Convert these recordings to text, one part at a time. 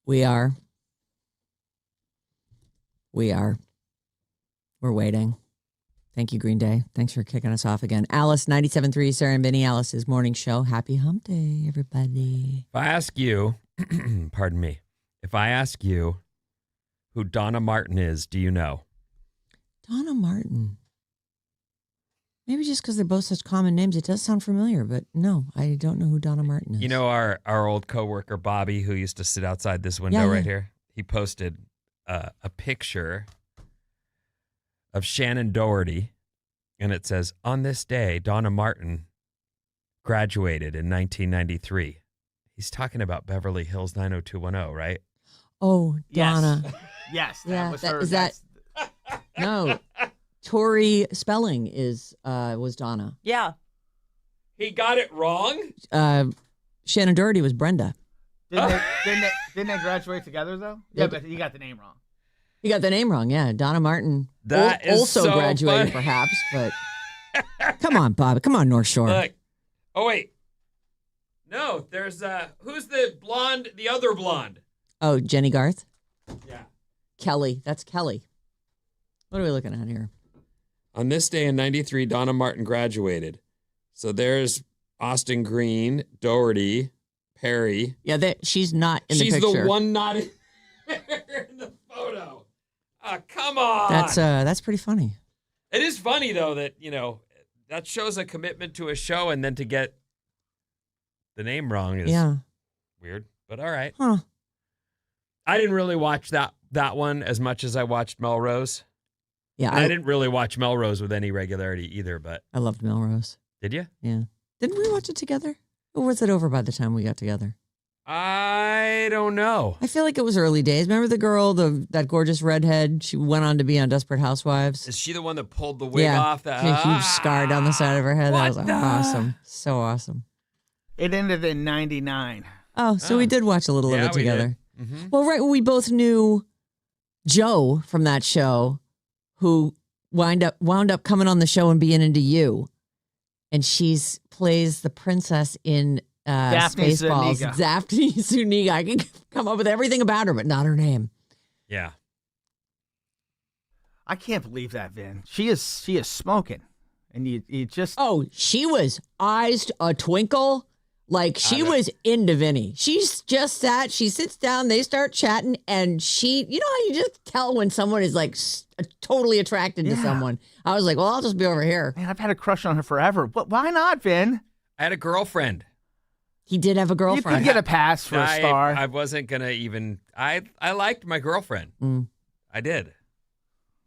We are. We're waiting. Thank you, Green Day. Thanks for kicking us off again. Alice, 97.3, Sarah and Vinnie, Alice's morning show. Happy hump day, everybody. If I ask you, pardon me, if I ask you who Donna Martin is, do you know? Donna Martin. Maybe just because they're both such common names, it does sound familiar, but no, I don't know who Donna Martin is. You know our old coworker, Bobby, who used to sit outside this window right here? He posted a picture of Shannon Doherty, and it says, on this day, Donna Martin graduated in 1993. He's talking about Beverly Hills 90210, right? Oh, Donna. Yes. Yeah, was that, her. is that? No. Tori Spelling was Donna. Yeah. He got it wrong? Shannon Doherty was Brenda. Didn't they graduate together, though? Yeah, but you got the name wrong. You got the name wrong, yeah. Donna Martin That is also so graduated, funny. perhaps, but come on, Bob. Come on, North Shore. Look. Oh, wait. No, there's, who's the blonde, the other blonde? Oh, Jenny Garth? Yeah. Kelly. That's Kelly. What are we looking at here? On this day in 93, Donna Martin graduated. So there's Austin Green, Doherty, Perry. Yeah, she's not in the She's picture. the one not in the photo. Oh, come on. That's pretty funny. It is funny, though, that, that shows a commitment to a show, and then to get the name wrong is weird. But all right. Huh. I didn't really watch that one as much as I watched Melrose. Yeah, I didn't really watch Melrose with any regularity either, but... I loved Melrose. Did you? Yeah. Didn't we watch it together? Or was it over by the time we got together? I don't know. I feel like it was early days. Remember the girl, that gorgeous redhead? She went on to be on Desperate Housewives. Is she the one that pulled the wig off? She had a huge scar down the side of her head. That was awesome. So awesome. It ended in 99. Oh, so we did watch a little of it together. Mm-hmm. Well, right, we both knew Joe from that show, who wound up coming on the show and being into you. And she's plays the princess in Spaceballs. Zuniga. Daphne Zuniga. I can come up with everything about her, but not her name. Yeah. I can't believe that, Vin. She is smoking. And you just... Oh, she was eyes a twinkle. Like, she was into Vinny. She's just that. She sits down, they start chatting, and you know how you just tell when someone is, like, totally attracted to someone. I was like, well, I'll just be over here. Man, I've had a crush on her forever. But why not, Vin? I had a girlfriend. He did have a girlfriend. You could get a pass for a star. I wasn't going to even... I liked my girlfriend. Mm. I did.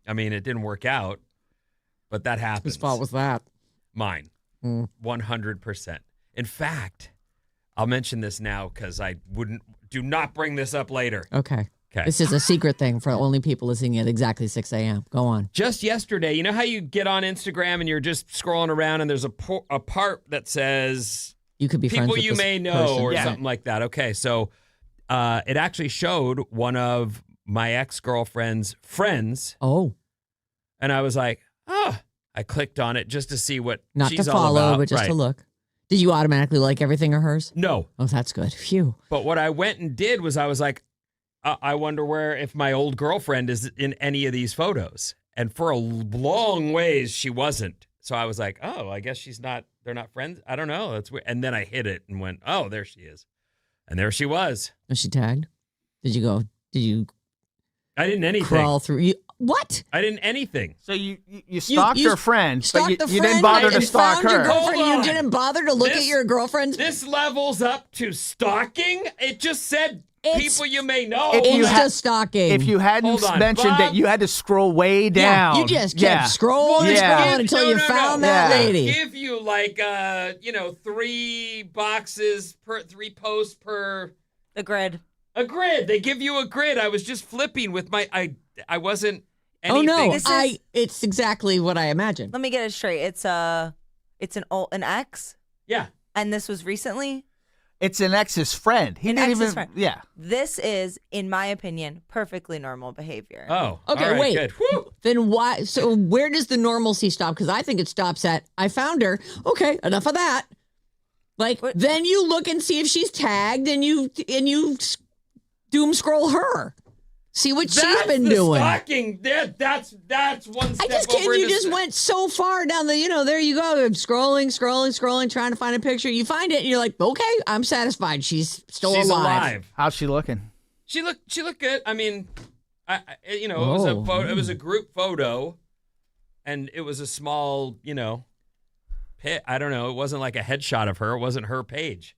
I mean, it didn't work out, but that happens. Whose fault was that? Mine. 100%. In fact, I'll mention this now because do not bring this up later. Okay. Okay. This is a secret thing for only people listening at exactly 6 a.m. Go on. Just yesterday, you know how you get on Instagram and you're just scrolling around and there's a part that says you could be friends people with you this may know person. or something like that. Okay, so it actually showed one of my ex-girlfriend's friends. Oh. And I was like, I clicked on it just to see what Not she's to all follow, about. but just Right. to look. Did you automatically like everything of hers? No. Oh, that's good. Phew. But what I went and did was I was like, I wonder if my old girlfriend is in any of these photos. And for a long ways, she wasn't. So I was like, oh, I guess they're not friends. I don't know. That's weird. And then I hit it and went, oh, there she is. And there she was. Was she tagged? Did you I didn't anything. crawl through? What? I didn't anything. So you stalked your friend, but you the didn't friend bother to and stalk found your her. girlfriend. Hold on. You didn't bother to look at your girlfriend's. This levels up to stalking? It just said people you may know. Insta stalking. If you hadn't Hold on, mentioned Bob. that you had to scroll way down. Yeah, you just kept scrolling until you found that lady. Give you like 3 boxes per 3 posts per The grid. a grid. They give you a grid. I was just flipping with my I wasn't Oh anything. no! It's exactly what I imagined. Let me get it straight. It's an ex, Yeah. and this was recently. It's an ex's friend. He An didn't ex's even. friend. Yeah. This is, in my opinion, perfectly normal behavior. Oh. Okay, all right, wait. Good. Whew. Then why? So where does the normalcy stop? Because I think it stops at I found her. Okay, enough of that. Like then you look and see if she's tagged, and you doom scroll her. See what she's been the doing. Stalking. That's one step I just over can't. You into just went so far down the. There you go. Scrolling, trying to find a picture. You find it, and you're like, okay, I'm satisfied. She's still alive. How's she looking? She looked good. I mean, it was a photo. It was a group photo, and it was a small, pit. I don't know. It wasn't like a headshot of her. It wasn't her page.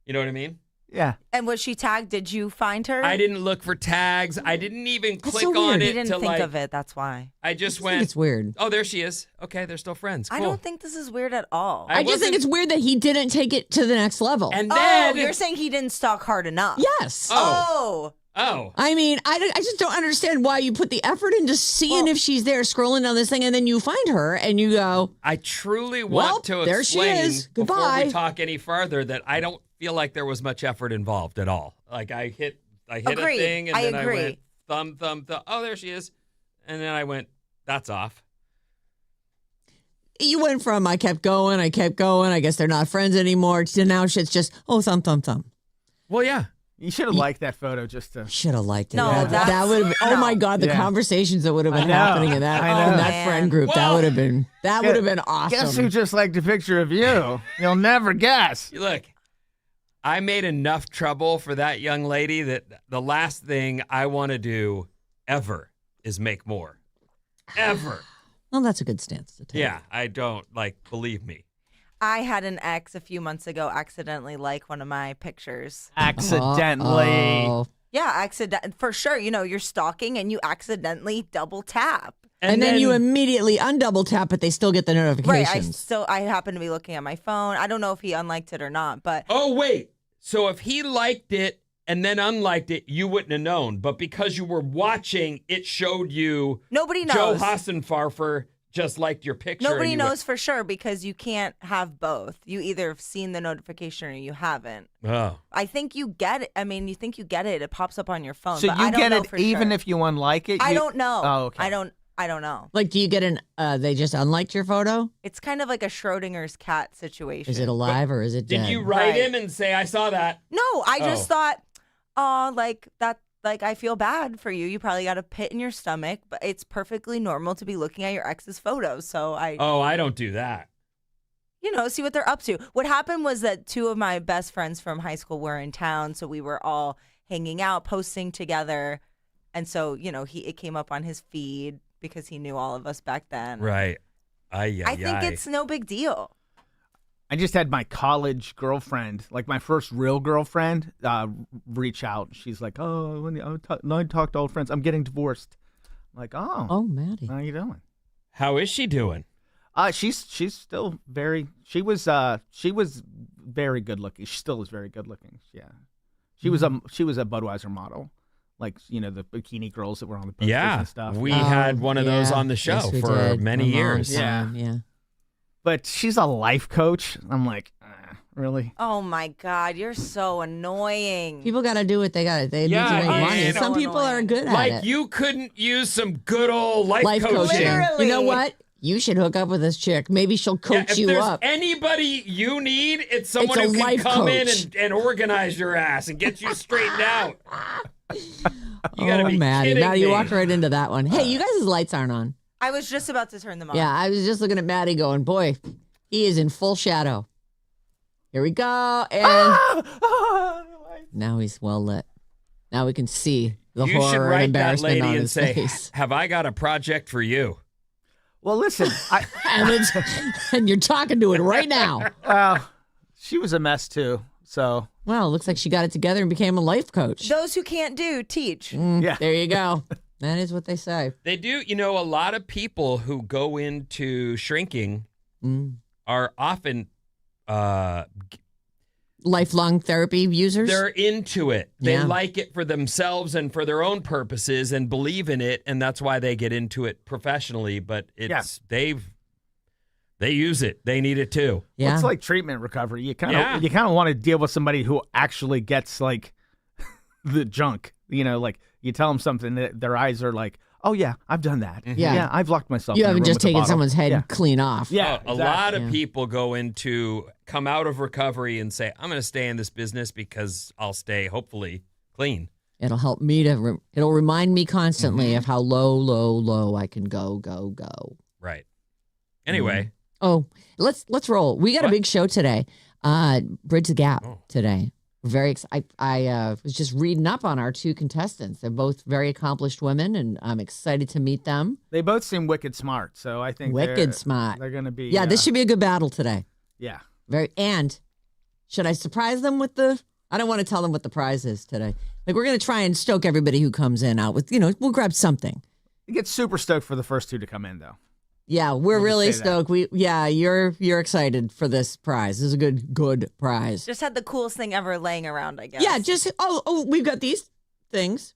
You know what I mean? Yeah. And was she tagged? Did you find her? I didn't look for tags. I didn't even click so on weird. it. You didn't think of it. That's why. I just I went. think it's weird. Oh, there she is. Okay, they're still friends. Cool. I don't think this is weird at all. I just think it's weird that he didn't take it to the next level. And then you're saying he didn't stalk hard enough? Yes. Oh. I mean, I just don't understand why you put the effort into seeing if she's there, scrolling down this thing, and then you find her and you go, I truly want to there she explain is. before Goodbye. we talk any further that I don't feel like there was much effort involved at all. Like I hit Agreed. a thing and I then agree. I went thumb. Oh, there she is. And then I went, that's off. you went from I kept going, I guess they're not friends anymore, to now it's just, thumb. Well, yeah. You should have liked that photo just to. Should have liked it. No, that would have. Oh no. my God, the Yeah. conversations that would have been I know. happening in that I know. friend group. That Whoa. would have been awesome. Guess who just liked a picture of you? You'll never guess. Look, I made enough trouble for that young lady that the last thing I want to do ever is make more. Ever. Well, that's a good stance to take. Yeah, I don't, believe me. I had an ex a few months ago accidentally like one of my pictures. Accidentally. Uh-oh. Yeah, accident for sure. You're stalking and you accidentally double tap. And then you immediately undouble tap, but they still get the Right. notifications. I happen to be looking at my phone. I don't know if he unliked it or not, but Oh, wait. So if he liked it and then unliked it, you wouldn't have known. But because you were watching, it showed you nobody Joe knows. Hassenfarfer just liked your picture. Nobody and you knows for sure because you can't have both. You either have seen the notification or you haven't. Went, oh. I think you get it. I mean, you think you get it. It pops up on your phone. So but you I don't get know it for even sure. if you unlike it? I don't know. Oh, okay. I don't know. Like, do you get they just unliked your photo? It's kind of like a Schrodinger's cat situation. Is it alive or is it dead? Did you write Right. him and say, I saw that? No, I just Oh. thought, I feel bad for you. You probably got a pit in your stomach, but it's perfectly normal to be looking at your ex's photos. So I don't do that. see what they're up to. What happened was that two of my best friends from high school were in town, so we were all hanging out, posting together, and so it came up on his feed because he knew all of us back then. Right. I think it's no big deal. I just had my college girlfriend, like my first real girlfriend, reach out. She's like, I talk to old friends. I'm getting divorced. I'm like, Oh, Maddie. how you doing? How is she doing? She's still very. She was very good looking. She still is very good looking. Yeah, she was a Budweiser model, like the bikini girls that were on the posters Yeah. and stuff. We had one of those on the show Yes, we for did. many My mom's years. son, yeah. But she's a life coach. I'm like, really? Oh my God, you're so annoying. People got to do what they got to. They Yeah, need to make and- money. and- Some people are good at Like it. you couldn't use some good old life Life coaching. Literally. You know what? You should hook up with this chick. Maybe she'll coach if you there's up. anybody you need, it's someone It's a who can life come in coach. and organize your ass and get you straightened out. You gotta be Maddie. kidding Maddie, you me. walked right into that one. Hey, you guys' lights aren't on. I was just about to turn them on. Yeah, I was just looking at Maddie going, boy, he is in full shadow. Here we go. And now he's well lit. Now we can see the You should horror and write that embarrassment lady on and his say, face. "Have I got a project for you?" Well, listen, And you're talking to it right now. she was a mess too. So Well, it looks like she got it together and became a life coach. Those who can't do, teach. yeah, There you go. That is what they say. They do. A lot of people who go into shrinking are often Lifelong therapy users. they're into it. They Yeah. like it for themselves and for their own purposes and believe in it, and that's why they get into it professionally. But it's they use it. They need it too. Yeah. it's like treatment recovery. You kind Yeah. of want to deal with somebody who actually gets like the junk. Like you tell them something, that their eyes are like, oh yeah, I've done that. Yeah. I've locked myself. you in a haven't room just with a taken bottle. someone's head Yeah. clean off. Yeah, A lot of Yeah. people come out of recovery and say, I'm going to stay in this business because I'll stay hopefully clean. It'll help me it'll remind me constantly of how low I can go. Right. Anyway. Oh, let's roll. We got a big show today. Bridge the Gap today. We're very excited. I was just reading up on our 2 contestants. They're both very accomplished women, and I'm excited to meet them. They both seem wicked smart, so I think Wicked smart. They're going to be. Yeah, this should be a good battle today. Yeah. And should I surprise them with I don't want to tell them what the prize is today. Like, we're going to try and stoke everybody who comes in out with, we'll grab something. You get super stoked for the first 2 to come in, though. Yeah, we're really stoked. You're excited for this prize. This is a good prize. Just had the coolest thing ever laying around, I guess. Yeah, just we've got these things.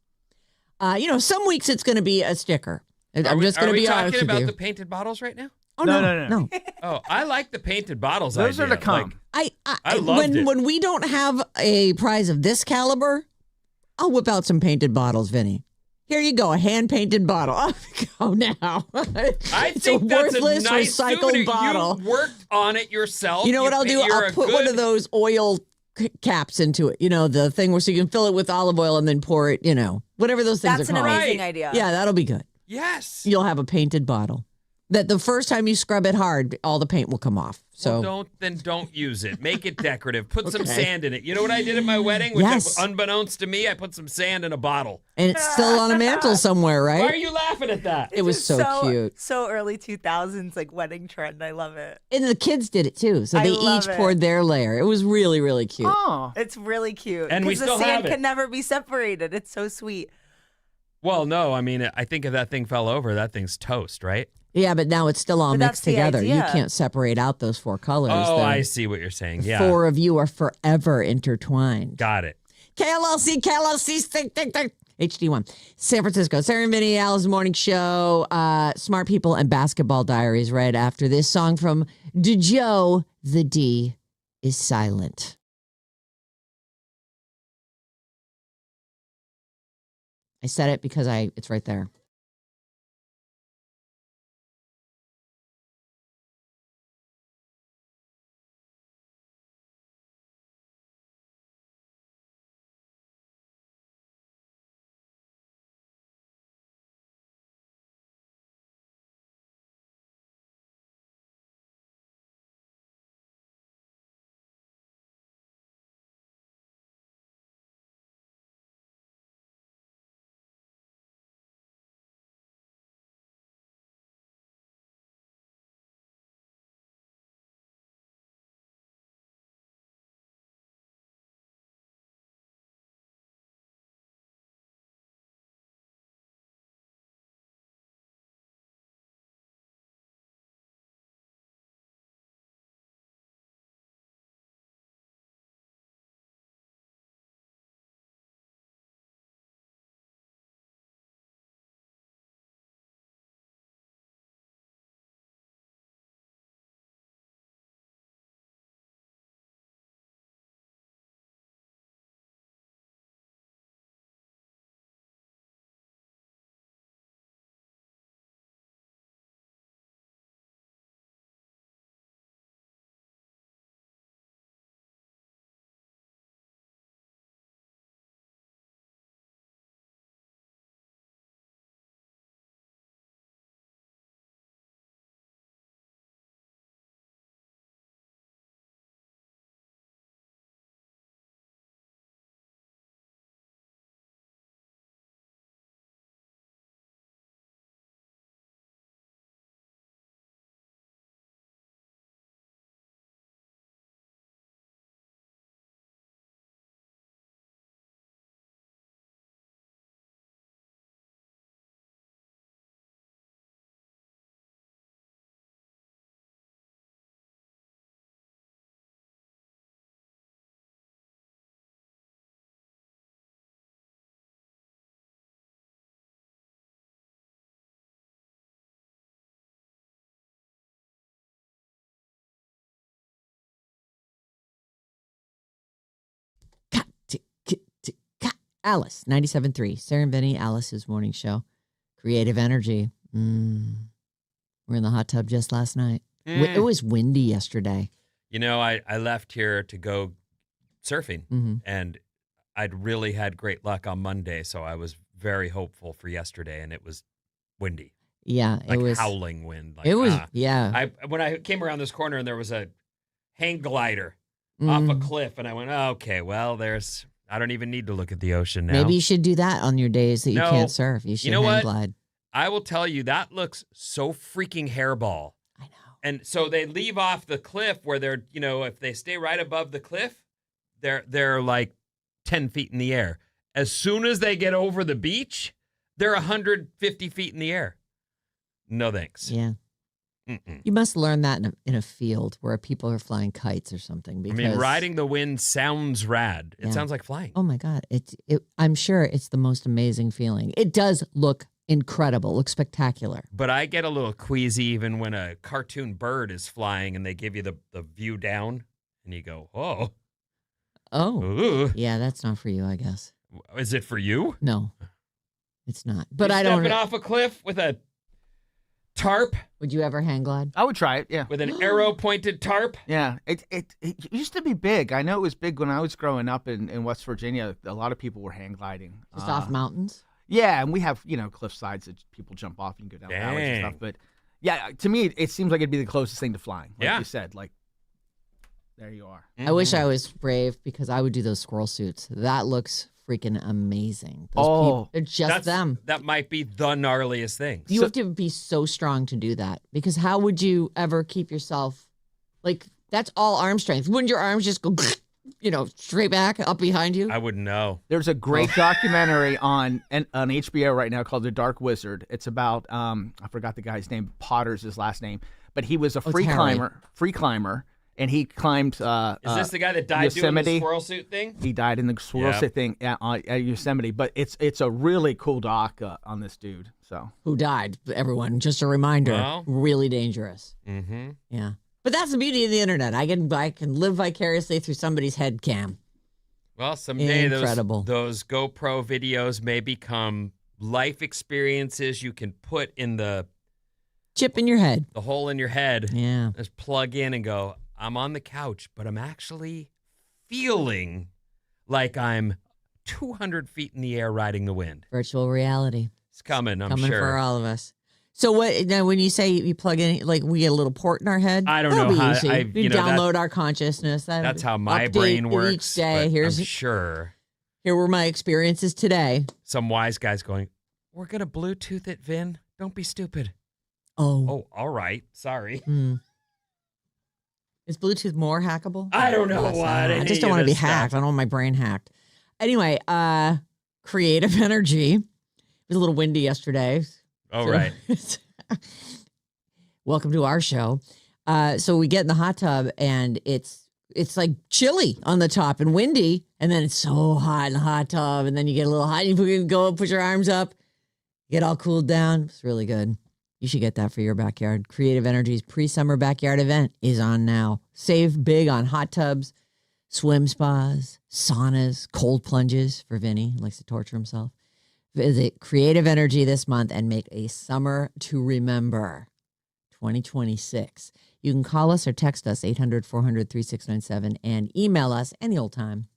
Some weeks it's going to be a sticker. I'm just going to be honest with you. Are we talking about the painted bottles right now? Oh no. Oh, I like the painted bottles. Those are to come. I loved it. When we don't have a prize of this caliber, I'll whip out some painted bottles, Vinny. Here you go, a hand-painted bottle. Oh, now. I think that's a nice recycled souvenir. bottle. You worked on it yourself. You know what I'll do? I'll put one of those oil caps into it. The thing where so you can fill it with olive oil and then pour it, whatever those things That's are called. That's an amazing idea. Yeah, that'll be good. Yes. You'll have a painted bottle. That the first time you scrub it hard, all the paint will come off. So don't use it. Make it decorative. Put some sand in it. You know what I did at my wedding? Which unbeknownst to me, I put some sand in a bottle. And it's still on a mantle somewhere, right? Why are you laughing at that? It was so cute. So early 2000s, like wedding trend. I love it. And the kids did it too. So they each poured their layer. It was really, really cute. Oh, it's really cute. And we still the have sand it. can never be separated. It's so sweet. Well, no, I mean, I think if that thing fell over, that thing's toast, right? Yeah, but now it's still all mixed together. Idea. You can't separate out those 4 colors. Oh, I see what you're saying. Yeah. 4 of you are forever intertwined. Got it. KLLC, HD1. San Francisco. Sarah Vinnie, Alice's Morning Show, Smart People, and Basketball Diaries right after this song from DeJoe. The D is silent. I said it because it's right there. Alice, 97.3. Sarah Vinnie, Alice's Morning Show. Creative energy. We're in the hot tub just last night. It was windy yesterday. I left here to go surfing, and I'd really had great luck on Monday, so I was very hopeful for yesterday, and it was windy. Yeah, Like it was howling wind. Like, it was yeah. When I came around this corner and there was a hang glider off a cliff, and I went, oh, okay, well, I don't even need to look at the ocean now. Maybe you should do that on your days that you can't surf. You should hang glide. I will tell you, that looks so freaking hairball. I know. And so they leave off the cliff where they're, if they stay right above the cliff, they're like 10 feet in the air. As soon as they get over the beach, they're 150 feet in the air. No thanks. Yeah. Mm-mm. You must learn that in a field where people are flying kites or something. Because, riding the wind sounds rad. It sounds like flying. Oh my God. I'm sure it's the most amazing feeling. It does look incredible, looks spectacular. But I get a little queasy even when a cartoon bird is flying and they give you the view down and you go, oh. Ooh. Yeah, that's not for you, I guess. Is it for you? No, it's not. But you I don't. Stepping off a cliff with a tarp? Would you ever hang glide? I would try it, yeah. With an arrow-pointed tarp? Yeah, it used to be big. I know it was big when I was growing up in West Virginia. A lot of people were hang gliding. Just off mountains? Yeah, and we have, cliff sides that people jump off and go down valleys and stuff. But yeah, to me, it seems like it'd be the closest thing to flying. Like you said, like, there you are. Mm-hmm. I wish I was brave because I would do those squirrel suits. That looks freaking amazing. Those people, they're just them. That might be the gnarliest thing. You have to be so strong to do that because how would you ever keep yourself, like, that's all arm strength. Wouldn't your arms just go, straight back up behind you? I wouldn't know. There's a great documentary on HBO right now called The Dark Wizard. It's about, I forgot the guy's name, Potter's his last name, but he was a free climber. And he climbed. Is this the guy that died Yosemite. doing the squirrel suit thing? He died in the squirrel suit thing at Yosemite. But it's a really cool doc on this dude. So who died? Everyone, just a reminder. Well, really dangerous. Mm-hmm. Yeah, but that's the beauty of the internet. I can live vicariously through somebody's head cam. Well, someday Incredible. those GoPro videos may become life experiences you can put in the chip in your head, the hole in your head. Yeah, just plug in and go. I'm on the couch, but I'm actually feeling like I'm 200 feet in the air riding the wind. Virtual reality. It's coming, I'm coming sure. for all of us. So what now? When you say you plug in, like we get a little port in our head. I don't know how. We download our consciousness. That's how my brain works. Each day. I'm sure. Here were my experiences today. Some wise guy's going, we're gonna Bluetooth it, Vin. Don't be stupid. Oh, all right. Sorry. Is Bluetooth more hackable? I don't know what. I just don't want to be hacked. I don't want my brain hacked. Anyway, creative energy. It was a little windy yesterday. Oh, right. Welcome to our show. So we get in the hot tub and it's like chilly on the top and windy, and then it's so hot in the hot tub, and then you get a little hot and you go put your arms up, get all cooled down. It's really good. You should get that for your backyard. Creative Energy's pre-summer backyard event is on now. Save big on hot tubs, swim spas, saunas, cold plunges for Vinny, who likes to torture himself. Visit Creative Energy this month and make a summer to remember 2026. You can call us or text us 800-400-3697 and email us any old time,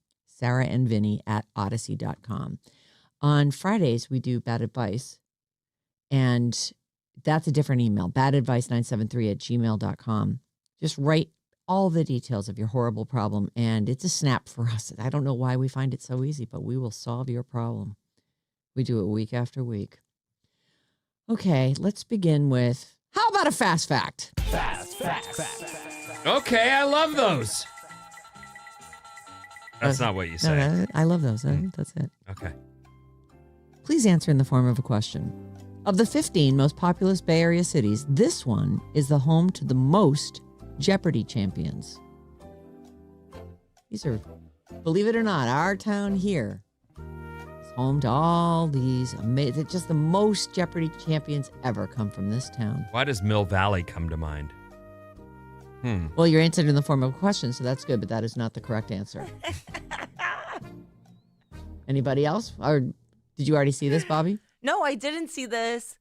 sarahandvinny@odyssey.com. On Fridays, we do Bad Advice, and that's a different email, badadvice973@gmail.com. Just write all the details of your horrible problem, and it's a snap for us. I don't know why we find it so easy, but we will solve your problem. We do it week after week. Okay, let's begin with, how about a fast fact? Fast fact. Okay, I love those. That's not what you say. No, I love those. That's it. Okay. Please answer in the form of a question. Of the 15 most populous Bay Area cities, this one is the home to the most Jeopardy champions. These are, believe it or not, our town here is home to all these amazing, just the most Jeopardy champions ever come from this town. Why does Mill Valley come to mind? Well, you're answered in the form of a question, so that's good, but that is not the correct answer. Anybody else? Or did you already see this, Bobby? No, I didn't see this.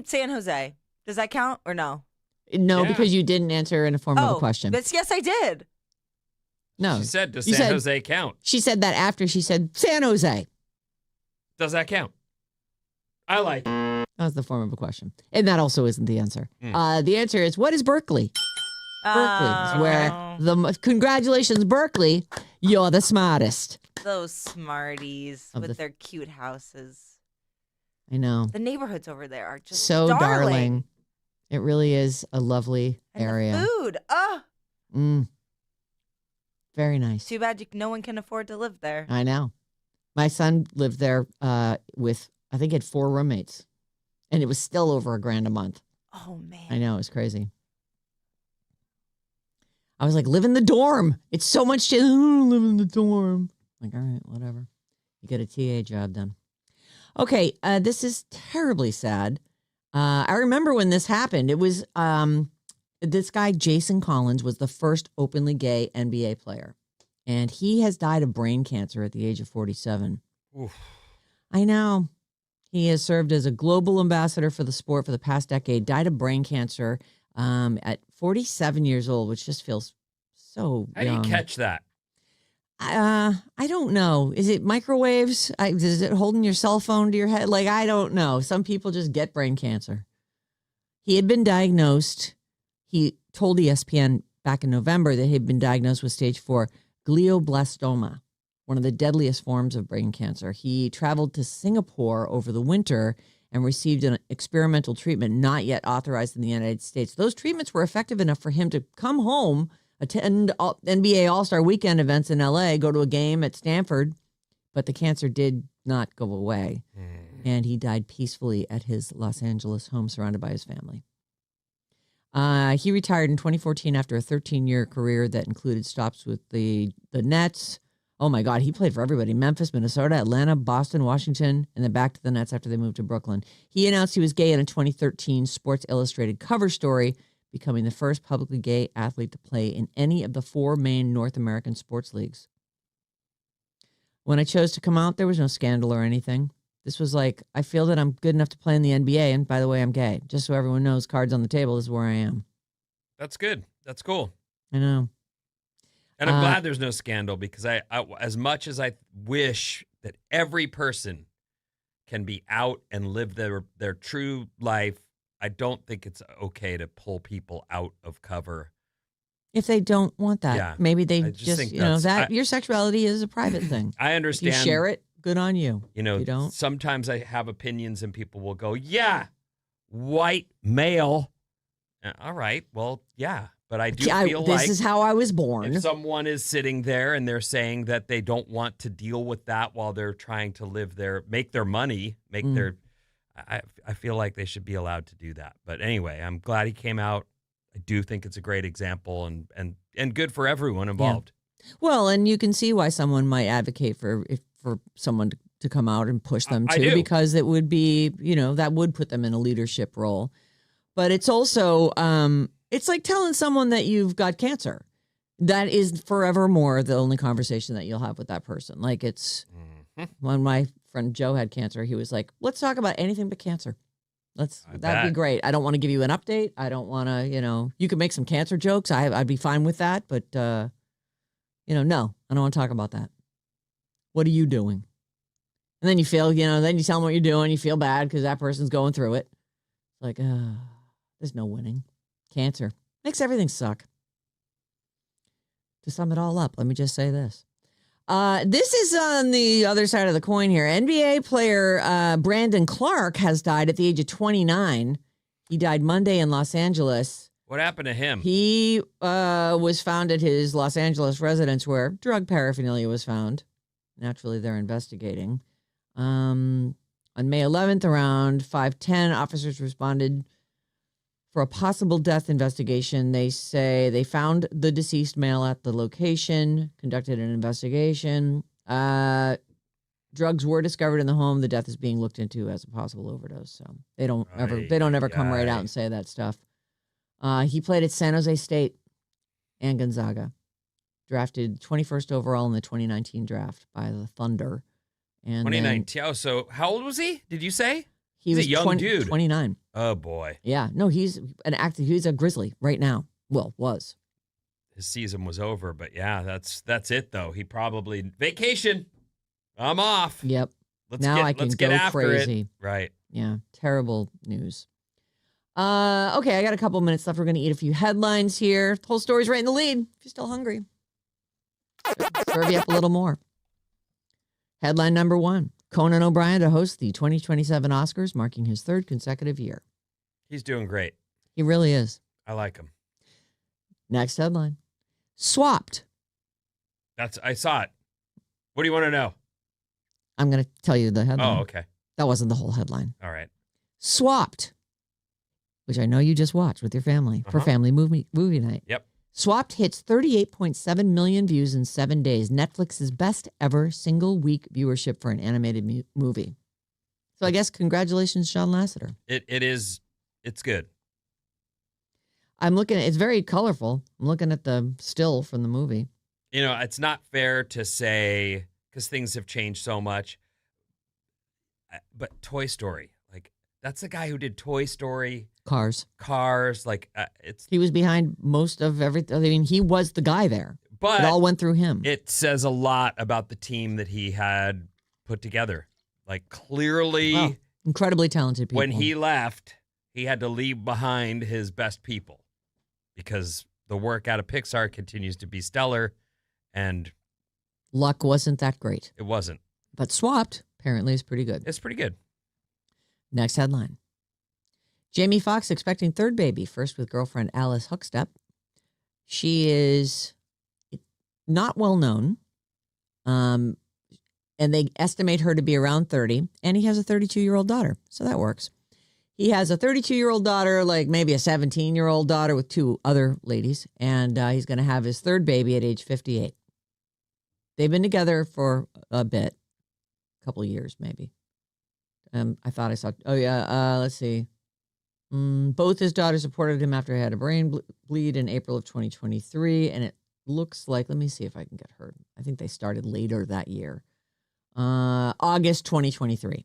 San Jose. Does that count or no? No, because you didn't answer in the form of a question. Yes, I did. No. She said, does You San said- Jose count? She said that after she said San Jose. Does that count? I like it. That was the form of a question. And that also isn't the answer. The answer is, what is Berkeley? Berkeley is where congratulations, Berkeley. You're the smartest. Those smarties Of with the- their cute houses. I know. The neighborhoods over there are just So darling. darling. It really is a lovely And area. the food. Oh, Very nice. too bad no one can afford to live there. I know. My son lived there with, I think he had 4 roommates. And it was still over $1,000 a month. Oh, man. I know. It was crazy. I was like, live in the dorm. It's so much shit. Live in the dorm. Like, all right, whatever. You get a TA job done. Okay, this is terribly sad. I remember when this happened. It was this guy, Jason Collins, was the first openly gay NBA player. And he has died of brain cancer at the age of 47. Oof. I know. He has served as a global ambassador for the sport for the past decade, died of brain cancer at 47 years old, which just feels so How do young. you catch that? I don't know. Is it microwaves? Is it holding your cell phone to your head? Like, I don't know. Some people just get brain cancer. He had been diagnosed. He told ESPN back in November that he had been diagnosed with stage 4 glioblastoma, one of the deadliest forms of brain cancer. He traveled to Singapore over the winter and received an experimental treatment not yet authorized in the United States. Those treatments were effective enough for him to come home, attend NBA All-Star Weekend events in LA, go to a game at Stanford, but the cancer did not go away. And he died peacefully at his Los Angeles home surrounded by his family. He retired in 2014 after a 13-year career that included stops with the Nets. Oh, my God. He played for everybody. Memphis, Minnesota, Atlanta, Boston, Washington, and then back to the Nets after they moved to Brooklyn. He announced he was gay in a 2013 Sports Illustrated cover story, becoming the first publicly gay athlete to play in any of the 4 main North American sports leagues. When I chose to come out, there was no scandal or anything. This was like, I feel that I'm good enough to play in the NBA, and by the way, I'm gay. Just so everyone knows, cards on the table, this is where I am. That's good. That's cool. I know. And I'm glad there's no scandal because I as much as I wish that every person can be out and live their true life, I don't think it's okay to pull people out of cover. If they don't want that, Yeah, maybe they I just think your sexuality is a private thing. I If understand. you share it, good on you. You know, If you don't. sometimes I have opinions and people will go, yeah, white male. All right, well, yeah. But I do feel this like is how I was born. if someone is sitting there and they're saying that they don't want to deal with that while they're trying to make their money, I feel like they should be allowed to do that. But anyway, I'm glad he came out. I do think it's a great example and good for everyone involved. Well, and you can see why someone might advocate for someone to come out and push them I too, do. because it would be, that would put them in a leadership role. But it's also, it's like telling someone that you've got cancer. That is forevermore the only conversation that you'll have with that person. Like when my friend Joe had cancer, he was like, let's talk about anything but cancer. That'd be great. I don't want to give you an update. I don't want to, you can make some cancer jokes. I'd be fine with that. But, no, I don't want to talk about that. What are you doing? And then you feel, then you tell them what you're doing. You feel bad because that person's going through it. It's like, there's no winning. Cancer makes everything suck. To sum it all up, let me just say this. This is on the other side of the coin here. NBA player Brandon Clark has died at the age of 29. He died Monday in Los Angeles. What happened to him? He was found at his Los Angeles residence where drug paraphernalia was found. Naturally, they're investigating. On May 11th, around 5:10, officers responded for a possible death investigation. They say they found the deceased male at the location, conducted an investigation. Drugs were discovered in the home. The death is being looked into as a possible overdose. So they don't ever come right out and say that stuff. He played at San Jose State and Gonzaga. Drafted 21st overall in the 2019 draft by the Thunder. And 2019. So how old was he? Did you say? He's a young dude. 29. Oh boy. Yeah. No, he's an active. He's a Grizzly right now. Well, was. his season was over. But yeah, that's it though. He probably vacation. I'm off. Yep. Let's Let's get go after crazy. it. Right. Yeah. Terrible news. Okay, I got a couple minutes left. We're going to eat a few headlines here. The whole story's right in the lead. If you're still hungry, serve you up a little more. Headline number 1. Conan O'Brien to host the 2027 Oscars, marking his 3rd consecutive year. He's doing great. He really is. I like him. Next headline. Swapped. I saw it. What do you want to know? I'm going to tell you the headline. Oh, okay. That wasn't the whole headline. All right. Swapped, which I know you just watched with your family for family movie night. Yep. Swapped hits 38.7 million views in 7 days. Netflix's best ever single week viewership for an animated movie. So I guess congratulations, Sean Lasseter. It is. It's good. I'm looking at it's very colorful. I'm looking at the still from the movie. You know, it's not fair to say because things have changed so much. But Toy Story, like that's the guy who did Toy Story, Cars. Like it's. He was behind most of everything. I mean, he was the guy there. But it all went through him. It says a lot about the team that he had put together. Like clearly, incredibly talented people. When he left, he had to leave behind his best people because the work out of Pixar continues to be stellar, and luck wasn't that great. It wasn't. But Swapped apparently is pretty good. It's pretty good. Next headline. Jamie Foxx expecting 3rd baby, first with girlfriend Alice Huckstep. She is not well known, and they estimate her to be around 30, and he has a 32-year-old daughter, so that works. He has a 32-year-old daughter, like maybe a 17-year-old daughter with 2 other ladies, and he's going to have his 3rd baby at age 58. They've been together for a bit, a couple of years maybe. I thought I saw, let's see. Both his daughters supported him after he had a brain bleed in April of 2023, and it looks like, let me see if I can get her. I think they started later that year. August 2023.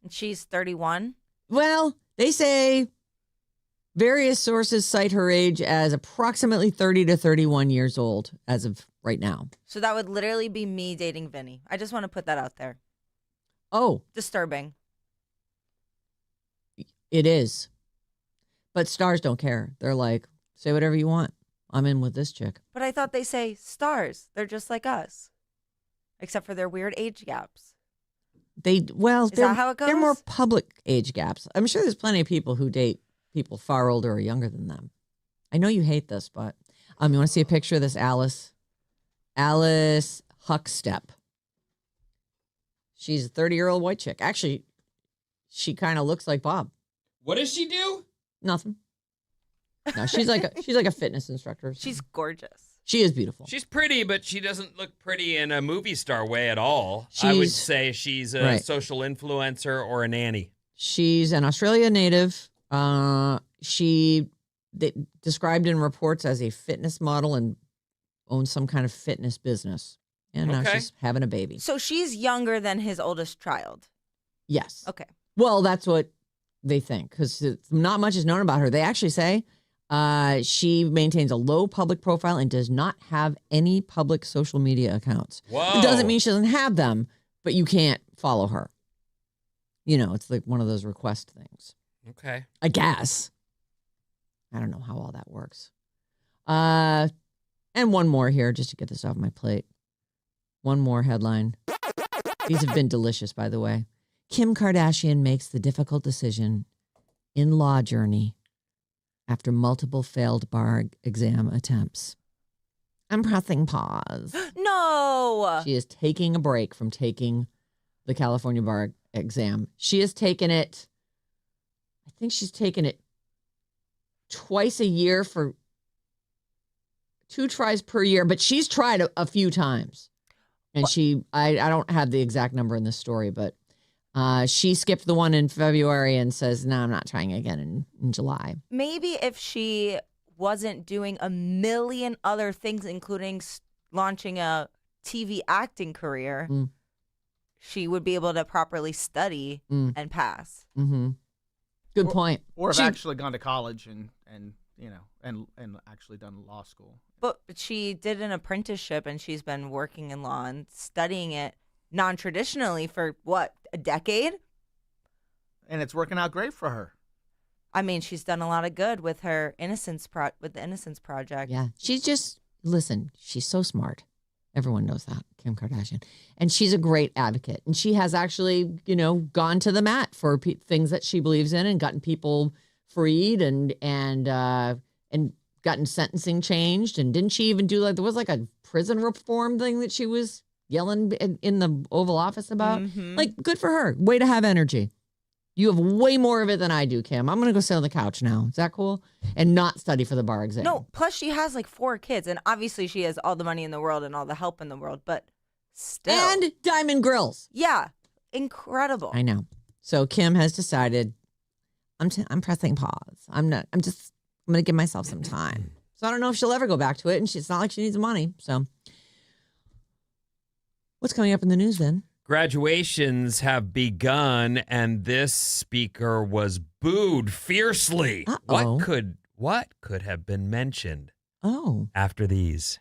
And she's 31? Well, they say various sources cite her age as approximately 30 to 31 years old as of right now. So that would literally be me dating Vinny. I just want to put that out there. Oh. Disturbing. It is. But stars don't care. They're like, say whatever you want. I'm in with this chick. But I thought they say stars. They're just like us. Except for their weird age gaps. Is that how it goes? They're more public age gaps. I'm sure there's plenty of people who date people far older or younger than them. I know you hate this, but you want to see a picture of this Alice Huckstep. She's a 30-year-old white chick. Actually, she kind of looks like Bob. What does she do? Nothing. No, she's like a fitness instructor. She's gorgeous. She is beautiful. She's pretty, but she doesn't look pretty in a movie star way at all. I would say she's a social influencer or a nanny. She's an Australia native. She described in reports as a fitness model and owns some kind of fitness business. And now she's having a baby. So she's younger than his oldest child. Yes. Okay. Well, that's what they think because not much is known about her. They actually say she maintains a low public profile and does not have any public social media accounts. Whoa. It doesn't mean she doesn't have them, but you can't follow her. You know, it's like one of those request things. Okay. I guess. I don't know how all that works. And one more here, just to get this off my plate. One more headline. These have been delicious, by the way. Kim Kardashian makes the difficult decision in law journey after multiple failed bar exam attempts. I'm pressing pause. No! She is taking a break from taking the California bar exam. She has taken it, I think she's taken it twice a year for 2 tries per year, but she's tried a few times. And I don't have the exact number in this story, but she skipped the one in February and says, no, I'm not trying again in July. Maybe if she wasn't doing a million other things, including launching a TV acting career, she would be able to properly study and pass. Mm-hmm. Good point. Or have actually gone to college and and actually done law school. But she did an apprenticeship, and she's been working in law and studying it non-traditionally for, what, a decade? And it's working out great for her. I mean, she's done a lot of good with her with the Innocence Project. Yeah. Listen, she's so smart. Everyone knows that, Kim Kardashian. And she's a great advocate. And she has actually, gone to the mat for things that she believes in and gotten people freed and gotten sentencing changed. And didn't she even do there was a prison reform thing that she was yelling in the Oval Office about? Mm-hmm. Good for her. Way to have energy. You have way more of it than I do, Kim. I'm going to go sit on the couch now. Is that cool? And not study for the bar exam. No, plus she has 4 kids, and obviously she has all the money in the world and all the help in the world, but still. And diamond grills. Yeah, incredible. I know. So Kim has decided I'm pressing pause. I'm going to give myself some time. So I don't know if she'll ever go back to it, and it's not like she needs the money. So what's coming up in the news then? Graduations have begun, and this speaker was booed fiercely. Uh-oh. What could have been mentioned? Oh. After these.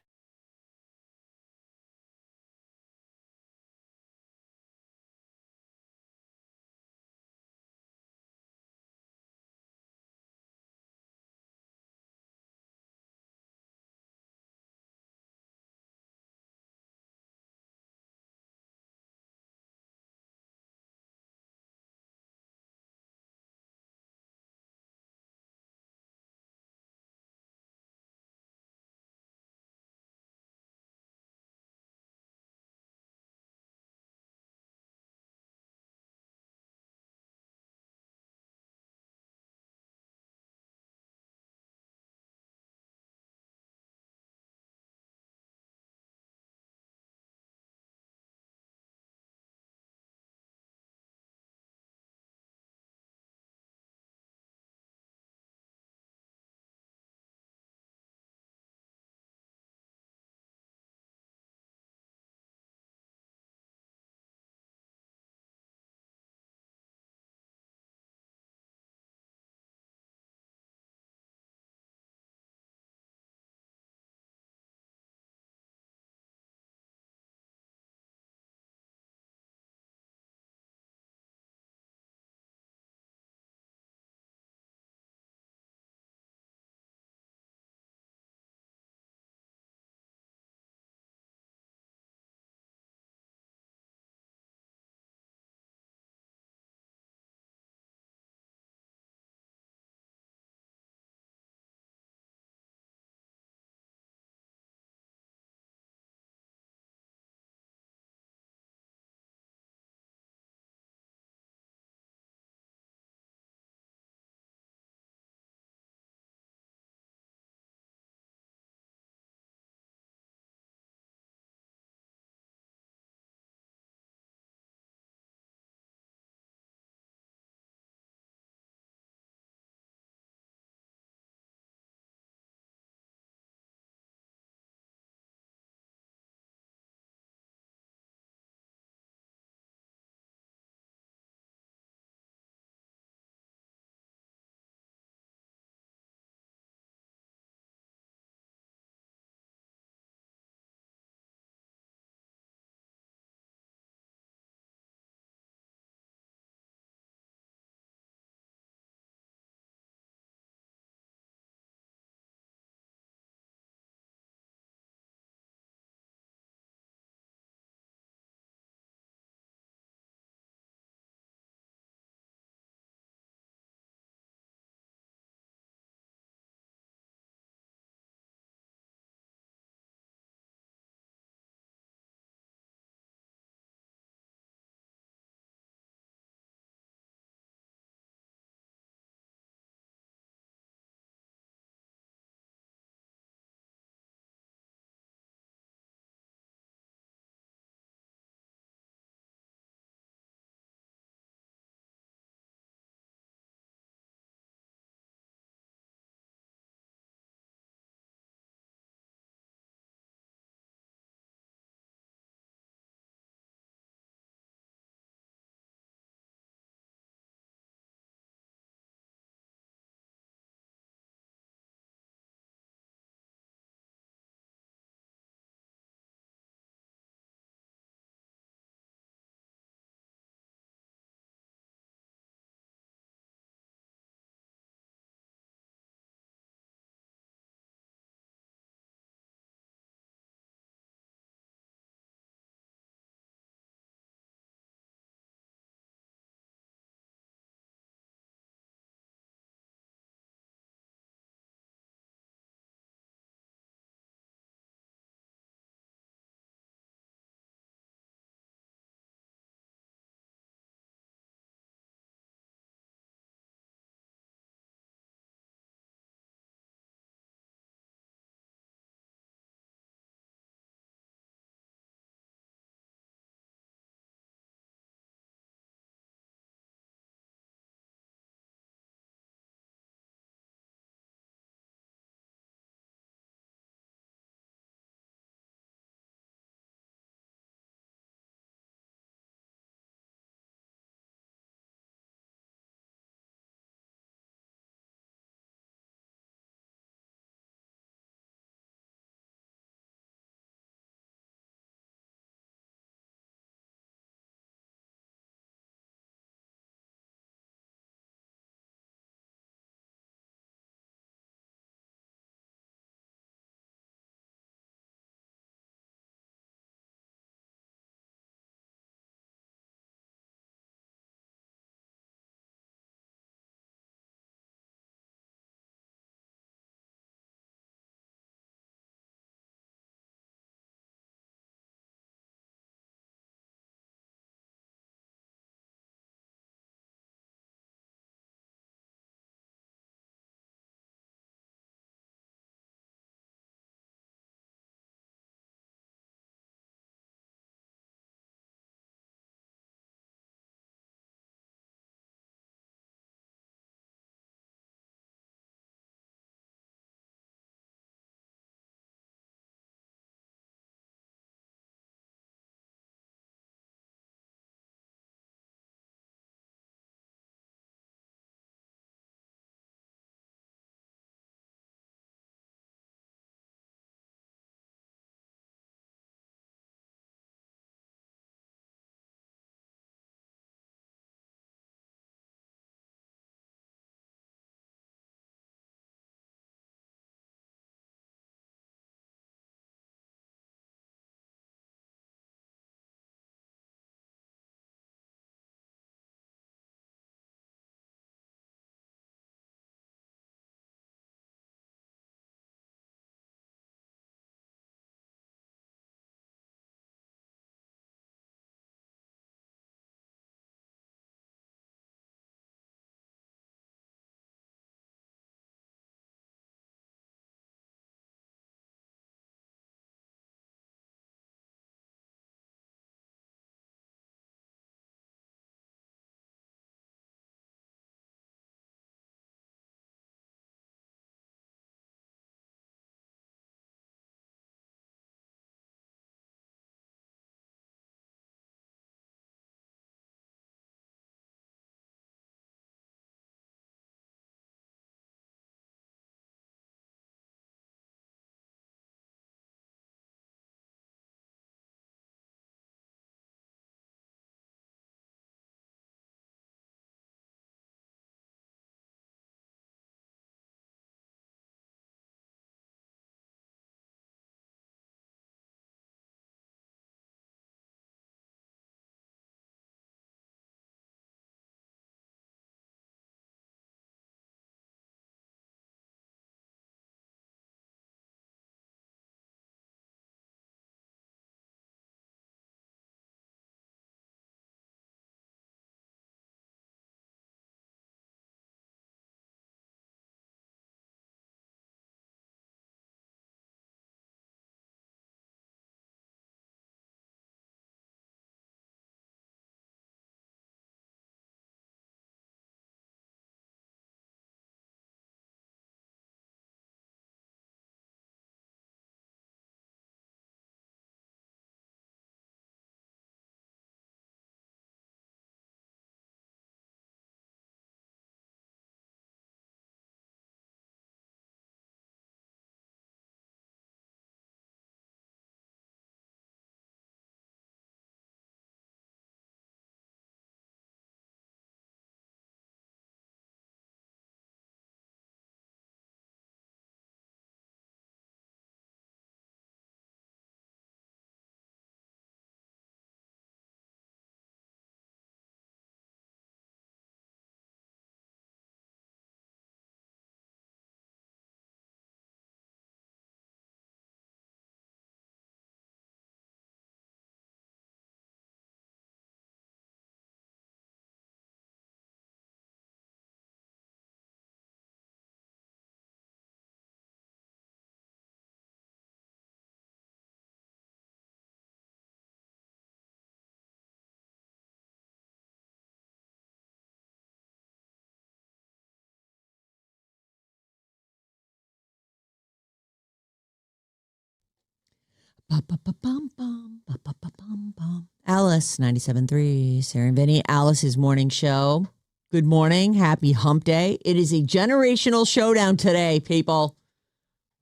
Alice, 97.3, Sarah Vinnie, Alice's morning show. Good morning. Happy hump day. It is a generational showdown today, people.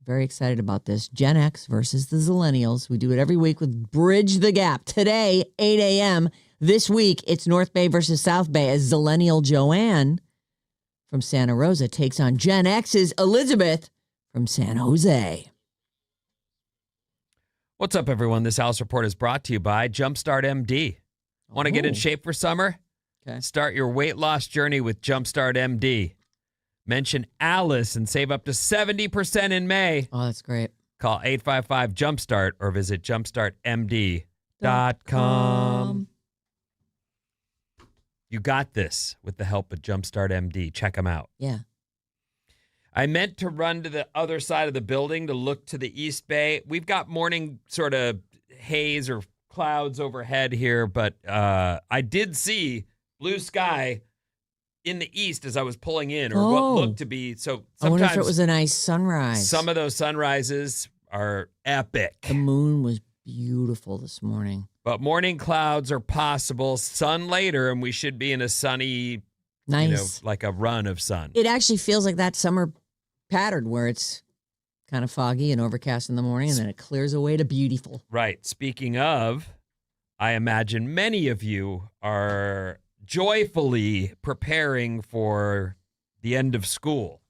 Very excited about this. Gen X versus the Zillennials. We do it every week with Bridge the Gap. Today, 8 a.m. This week, it's North Bay versus South Bay as Zillennial Joanne from Santa Rosa takes on Gen X's Elizabeth from San Jose. What's up, everyone? This Alice Report is brought to you by Jumpstart MD. Want to get in shape for summer? Okay. Start your weight loss journey with Jumpstart MD. Mention Alice and save up to 70% in May. Oh, that's great. Call 855-JUMPSTART or visit jumpstartmd.com. You got this with the help of Jumpstart MD. Check them out. Yeah. I meant to run to the other side of the building to look to the East Bay. We've got morning sort of haze or clouds overhead here, but I did see blue sky in the east as I was pulling in, or what looked to be. So sometimes, I wonder if it was a nice sunrise. Some of those sunrises are epic. The moon was beautiful this morning. But morning clouds are possible. Sun later, and we should be in a sunny, nice, like a run of sun. It actually feels like that summer pattern where it's kind of foggy and overcast in the morning, and then it clears away to beautiful. Right. Speaking of, I imagine many of you are joyfully preparing for the end of school.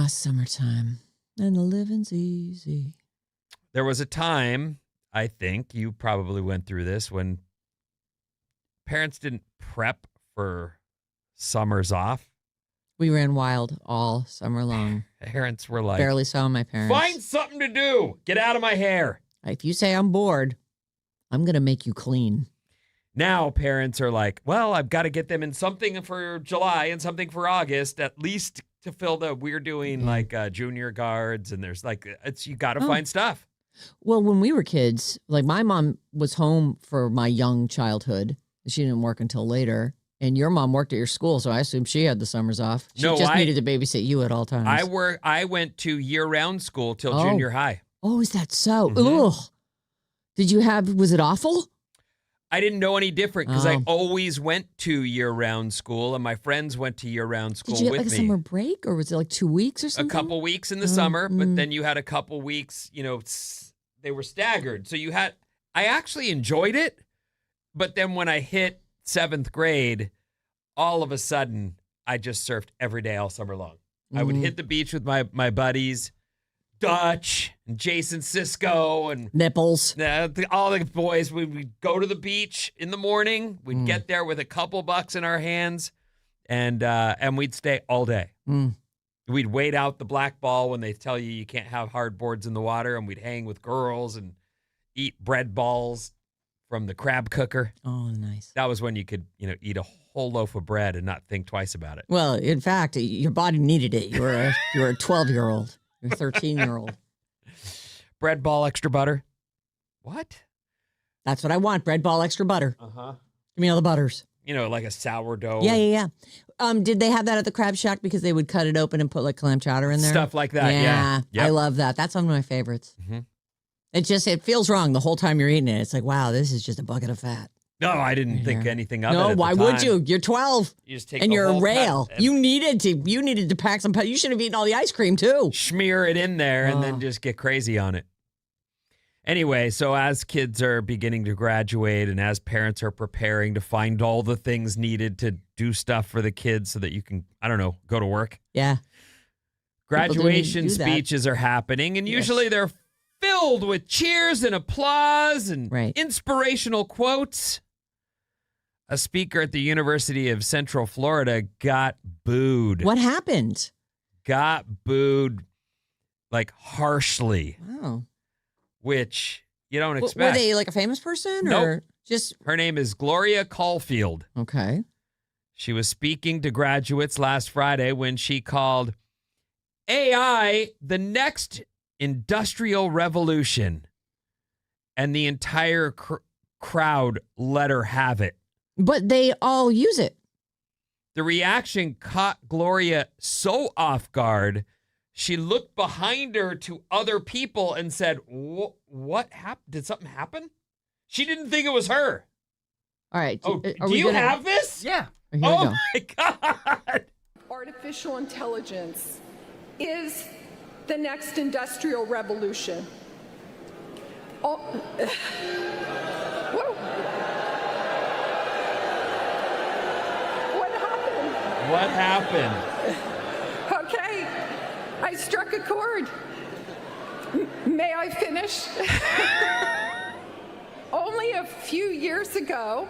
Summertime. And the living's easy. There was a time, I think, you probably went through this, when parents didn't prep for summers off. We ran wild all summer long. Parents were like, barely saw my parents. Find something to do. Get out of my hair. If you say I'm bored, I'm going to make you clean. Now parents are like, well, I've got to get them in something for July and something for August, at least to fill the, we're doing like junior guards, and there's like, you got to find stuff. Well, when we were kids, like my mom was home for my young childhood. She didn't work until later. And your mom worked at your school, so I assume she had the summers off. She just needed to babysit you at all times. I went to year-round school till junior high. Oh, is that so? Ugh. Was it awful? I didn't know any different because I always went to year-round school, and my friends went to year-round school with me. Did you have like a summer break, or was it like 2 weeks or something? A couple weeks in the summer, but then you had a couple weeks, they were staggered. So I actually enjoyed it, but then when I hit 7th grade, all of a sudden, I just surfed every day all summer long. I would hit the beach with my buddies, Dutch and Jason Sisko and Nipples. All the boys. We'd go to the beach in the morning. We'd get there with a couple bucks in our hands, and we'd stay all day. We'd wait out the black ball when they tell you can't have hard boards in the water, and we'd hang with girls and eat bread balls from the crab cooker. Oh, nice. That was when you could, eat a whole loaf of bread and not think twice about it. Well, in fact, your body needed it. You were a 12-year-old. You're a 13-year-old. Bread ball, extra butter. What? That's what I want. Bread ball, extra butter. Uh-huh. Give me all the butters. Like a sourdough. Yeah. Did they have that at the Crab Shack because they would cut it open and put like clam chowder in there? Stuff like that, yeah. Yep. I love that. That's one of my favorites. Mm-hmm. It feels wrong the whole time you're eating it. It's like, wow, this is just a bucket of fat. No, I didn't think anything of it. No, at why the would time. you? You're 12. You just take and the you're a whole rail. cup You needed to pack some. You should have eaten all the ice cream too. Smear it in there and then just get crazy on it. Anyway, so as kids are beginning to graduate and as parents are preparing to find all the things needed to do stuff for the kids so that you can, go to work. Yeah. Graduation speeches are happening, and usually they're filled with cheers and applause and inspirational quotes. A speaker at the University of Central Florida got booed. What happened? Got booed, like, harshly. Wow. Which you don't expect. Were they like a famous person? Nope. Or just... Her name is Gloria Caulfield. Okay. She was speaking to graduates last Friday when she called AI the next industrial revolution. And the entire crowd let her have it. But they all use it. The reaction caught Gloria so off guard, she looked behind her to other people and said, what happened? Did something happen? She didn't think it was her. All right. Oh, do you have this? Yeah. Here we Oh go. my God. Artificial intelligence is the next industrial revolution. Oh, whoa. What happened? What happened? Okay, I struck a chord. May I finish? Only a few years ago,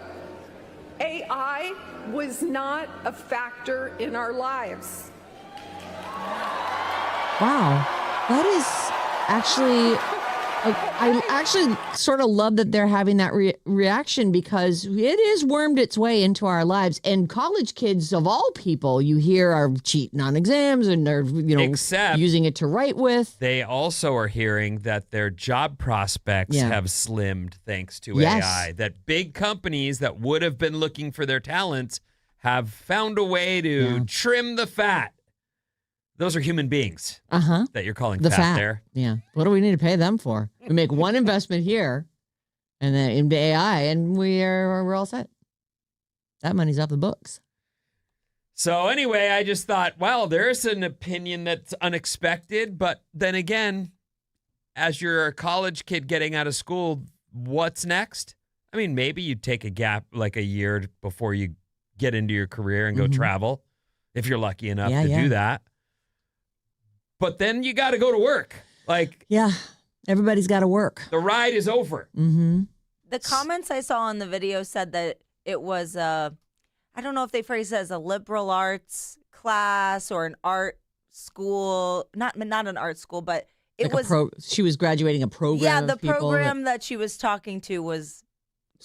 AI was not a factor in our lives. Wow. That is actually, I actually sort of love that they're having that reaction because it has wormed its way into our lives. And college kids of all people, you hear, are cheating on exams and they're, Except using it to write with. they also are hearing that their job prospects have slimmed thanks to AI. That big companies that would have been looking for their talents have found a way to trim the fat. Those are human beings that you're calling fat there. Yeah. What do we need to pay them for? We make one investment here and then into AI and we're all set. That money's off the books. So anyway, I just thought, wow, there's an opinion that's unexpected. But then again, as you're a college kid getting out of school, what's next? I mean, maybe you take a gap like a year before you get into your career and go travel, if you're lucky enough to do that. But then you got to go to work. Everybody's got to work. The ride is over. Mm-hmm. The comments I saw on the video said that it was I don't know if they phrased it as a liberal arts class or an art school, not an art school, but it like was. She was graduating a program. Yeah, the of people program that she was talking to was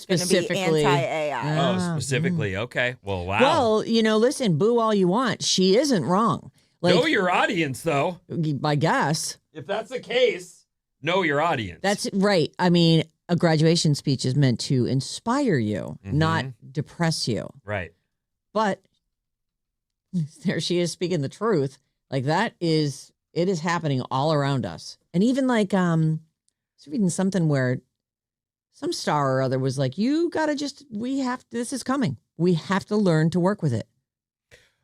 going to be specifically anti-AI. Oh, specifically. Okay. Well, wow. Well, listen, boo all you want. She isn't wrong. Know your audience, though. I guess. If that's the case, know your audience. That's right. I mean, a graduation speech is meant to inspire you, not depress you. Right. But there she is speaking the truth. Like it is happening all around us. And even I was reading something where some star or other was like, this is coming. We have to learn to work with it.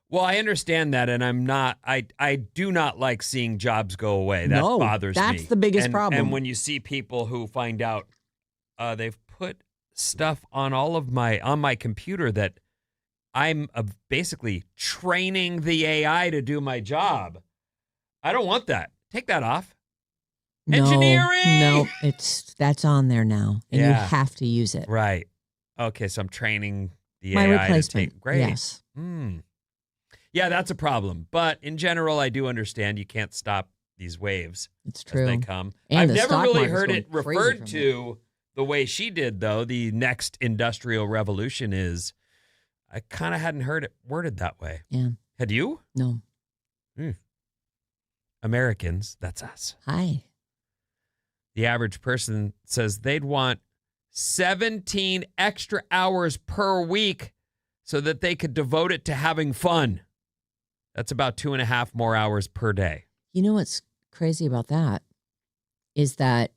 Well, I understand that, and I do not like seeing jobs go away. That bothers me. That's the biggest problem. And when you see people who find out they've put stuff on my computer that I'm basically training the AI to do my job, I don't want that. Take that off. Engineering. No, that's on there now, and you have to use it. Right. Okay, so I'm training the My AI replacement. to take. Great. Yes. Yeah, that's a problem. But in general, I do understand you can't stop these waves. It's true. As they come. And I've the never stock really market's heard going it crazy referred from to the way she did, though. The next industrial revolution is, I kind of hadn't heard it worded that way. Yeah. Had you? No. Americans, that's us. Hi. The average person says they'd want 17 extra hours per week so that they could devote it to having fun. That's about 2.5 more hours per day. You know what's crazy about that is that